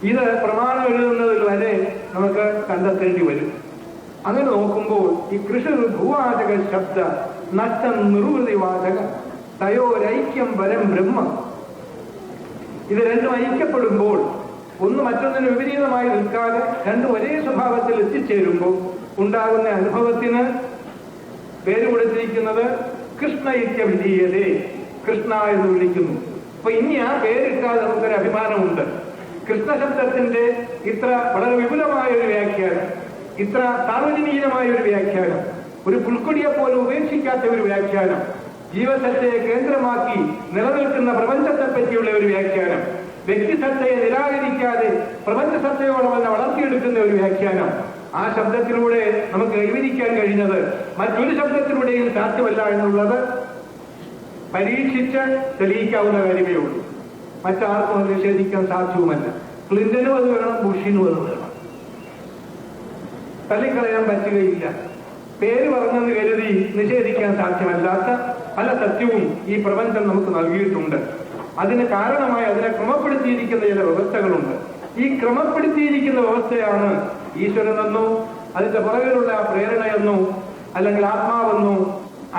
ഇത് പ്രമാണം എഴുതുന്നതിൽ വരെ നമുക്ക് കണ്ടെത്തേണ്ടി വരും. അങ്ങനെ നോക്കുമ്പോൾ ഈ കൃഷി ഭൂവാചക ശബ്ദ നഷ്ടം നിർവൃതി വാചക തയോരൈക്യം പരം ബ്രഹ്മ. ഇത് രണ്ടും ഐക്യപ്പെടുമ്പോൾ ഒന്ന് മറ്റൊന്നിന് വിപരീതമായി നിൽക്കാതെ രണ്ടും ഒരേ സ്വഭാവത്തിൽ എത്തിച്ചേരുമ്പോൾ ഉണ്ടാകുന്ന അനുഭവത്തിന് പേര് കൊടുത്തിരിക്കുന്നത് കൃഷ്ണ ഇത്യവിധീയതേ, കൃഷ്ണ എന്ന് വിളിക്കുന്നു. അപ്പൊ ഇനി ആ പേരിട്ടാൽ നമുക്കൊരു അഭിമാനമുണ്ട്. കൃഷ്ണശബ്ദത്തിന്റെ ഇത്ര വളരെ വിപുലമായ ഒരു വ്യാഖ്യാനം, ഇത്ര സാർവജനീയമായ ഒരു വ്യാഖ്യാനം, ഒരു പുൽക്കൊടിയെ പോലെ ഉപേക്ഷിക്കാത്ത ഒരു വ്യാഖ്യാനം, ജീവസത്തയെ കേന്ദ്രമാക്കി നിലനിൽക്കുന്ന പ്രപഞ്ചത്തെ പറ്റിയുള്ള ഒരു വ്യാഖ്യാനം, വ്യക്തിസത്തയെ നിരാകരിക്കാതെ പ്രപഞ്ചസത്തയോളം തന്നെ വളർത്തിയെടുക്കുന്ന ഒരു വ്യാഖ്യാനം, ആ ശബ്ദത്തിലൂടെ നമുക്ക് കൈവരിക്കാൻ കഴിഞ്ഞത് മറ്റൊരു ശബ്ദത്തിലൂടെയും സാധ്യമല്ല എന്നുള്ളത് പരീക്ഷിച്ച് തെളിയിക്കാവുന്ന കാര്യമേ ഉള്ളൂ. മറ്റാർക്കും അത് നിഷേധിക്കാൻ സാധ്യവുമല്ല. ക്ലിന്റനും അത് വേണം, ബുഷിനും അത് വേണം, തള്ളിക്കളയാൻ പറ്റുകയില്ല. പേര് പറഞ്ഞെന്ന് കരുതി നിഷേധിക്കാൻ സാധ്യമല്ലാത്ത പല സത്യവും ഈ പ്രപഞ്ചം നമുക്ക് നൽകിയിട്ടുണ്ട്. അതിന് കാരണമായി അതിനെ ക്രമപ്പെടുത്തിയിരിക്കുന്ന ചില വ്യവസ്ഥകളുണ്ട്. ഈ ക്രമപ്പെടുത്തിയിരിക്കുന്ന വ്യവസ്ഥയാണ് ഈശ്വരനെന്നോ അതിന്റെ പുറകിലുള്ള പ്രേരണയെന്നോ അല്ലെങ്കിൽ ആത്മാവെന്നോ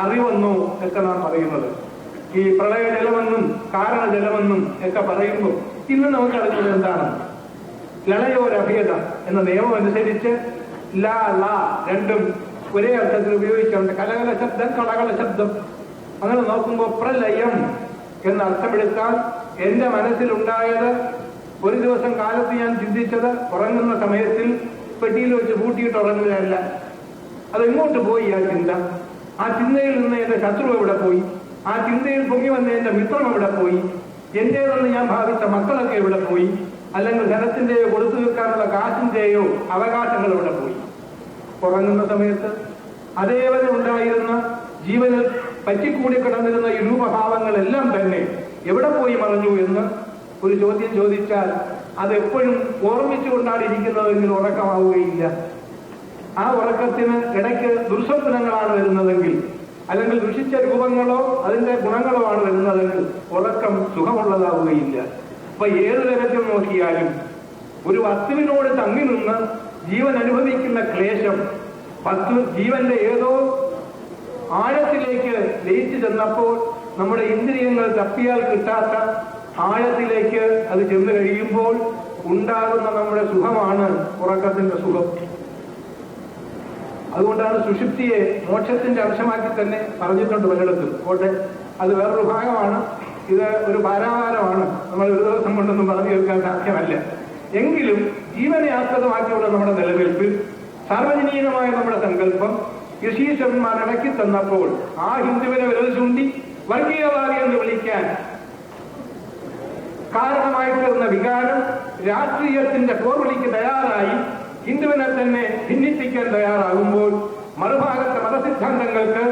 അറിവെന്നോ ഒക്കെ നാം പറയുന്നത്. ഈ പ്രളയജലമെന്നും കാരണജലമെന്നും ഒക്കെ പറയുമ്പോൾ ഇന്ന് നമുക്ക് അറിഞ്ഞത് എന്താണ്? ലളയോരഭേദ എന്ന നിയമം അനുസരിച്ച് ലാ ലാ രണ്ടും ഒരേ അർത്ഥത്തിൽ ഉപയോഗിക്കാറുണ്ട്. കലകല ശബ്ദം, കളകള ശബ്ദം. അങ്ങനെ നോക്കുമ്പോൾ പ്രലയം എന്ന അർത്ഥമെടുത്താൽ എന്റെ മനസ്സിലുണ്ടായത് ഒരു ദിവസം കാലത്ത് ഞാൻ ചിന്തിച്ചത് ഉറങ്ങുന്ന സമയത്തിൽ പെട്ടിയിൽ വെച്ച് പൂട്ടിയിട്ട് ഉറങ്ങുകയല്ല. അതെങ്ങോട്ട് പോയി ആ ചിന്ത? ആ ചിന്തയിൽ നിന്ന് എന്റെ ശത്രു എവിടെ പോയി? ആ ചിന്തയിൽ പൊങ്ങി വന്ന എന്റെ മിത്രം എവിടെ പോയി? എന്റേതെന്ന് ഞാൻ ഭാവിച്ച മക്കളൊക്കെ എവിടെ പോയി? അല്ലെങ്കിൽ ധനത്തിന്റെയോ കൊടുത്തു തീർക്കാനുള്ള കാശിന്റെയോ അവകാശങ്ങൾ എവിടെ പോയി? ഉറങ്ങുന്ന സമയത്ത് അതേവരെ ഉണ്ടായിരുന്ന ജീവനിൽ പറ്റിക്കൂടി കിടന്നിരുന്ന ഈ രൂപഭാവങ്ങളെല്ലാം തന്നെ എവിടെ പോയി മറഞ്ഞു എന്ന് ഒരു ചോദ്യം ചോദിച്ചാൽ അതെപ്പോഴും ഓർമ്മിച്ചുകൊണ്ടാണ് ഇരിക്കുന്നതെങ്കിൽ ഉറക്കമാവുകയില്ല. ആ ഉറക്കത്തിന് ഇടയ്ക്ക് ദുർസ്വപ്നങ്ങളാണ് വരുന്നതെങ്കിൽ, അല്ലെങ്കിൽ ദുഷിച്ച രൂപങ്ങളോ അതിന്റെ ഗുണങ്ങളോ ആണ് വരുന്നതെങ്കിൽ ഉറക്കം സുഖമുള്ളതാവുകയില്ല. അപ്പൊ ഏതു തരത്തിൽ നോക്കിയാലും ഒരു വസ്തുവിനോട് തങ്ങി നിന്ന് ജീവൻ അനുഭവിക്കുന്ന ക്ലേശം ജീവന്റെ ഏതോ ആഴത്തിലേക്ക് ലയിച്ചു ചെന്നപ്പോൾ നമ്മുടെ ഇന്ദ്രിയങ്ങൾ തപ്പിയാൽ കിട്ടാത്ത ആഴത്തിലേക്ക് അത് ചെന്ന് കഴിയുമ്പോൾ ഉണ്ടാകുന്ന നമ്മുടെ സുഖമാണ് ഉറക്കത്തിന്റെ സുഖം. അതുകൊണ്ടാണ് സുഷുപ്തിയെ മോക്ഷത്തിന്റെ അംശമാക്കി തന്നെ പറഞ്ഞിട്ടുണ്ട് പലയിടത്തും. ഓട്ടെ, അത് വേറൊരു ഭാഗമാണ്. ഇത് ഒരു പാരാവാരമാണ്. നമ്മൾ ഒരു ദിവസം കൊണ്ടൊന്നും പറഞ്ഞു തീർക്കാൻ സാധ്യമല്ല. എങ്കിലും ജീവനെ ആസ്പദമാക്കിയുള്ള നമ്മുടെ നിലനിൽപ്പിൽ സാർവജനീയമായ നമ്മുടെ സങ്കല്പം ഋഷീശ്വരന്മാർ ഇണക്കി തന്നപ്പോൾ ആ ഹിന്ദുവിനെ വിരൽ ചൂണ്ടി വർഗീയവാദി എന്ന് വിളിക്കാൻ കാരണമായി തീർന്ന വികാരം രാഷ്ട്രീയത്തിന്റെ പോർവിളിക്ക് തയ്യാറായി ഹിന്ദുവിനെ തന്നെ ഭിന്നിപ്പിക്കാൻ തയ്യാറാകുമ്പോൾ മറുഭാഗത്തെ മതസിദ്ധാന്തങ്ങൾക്ക്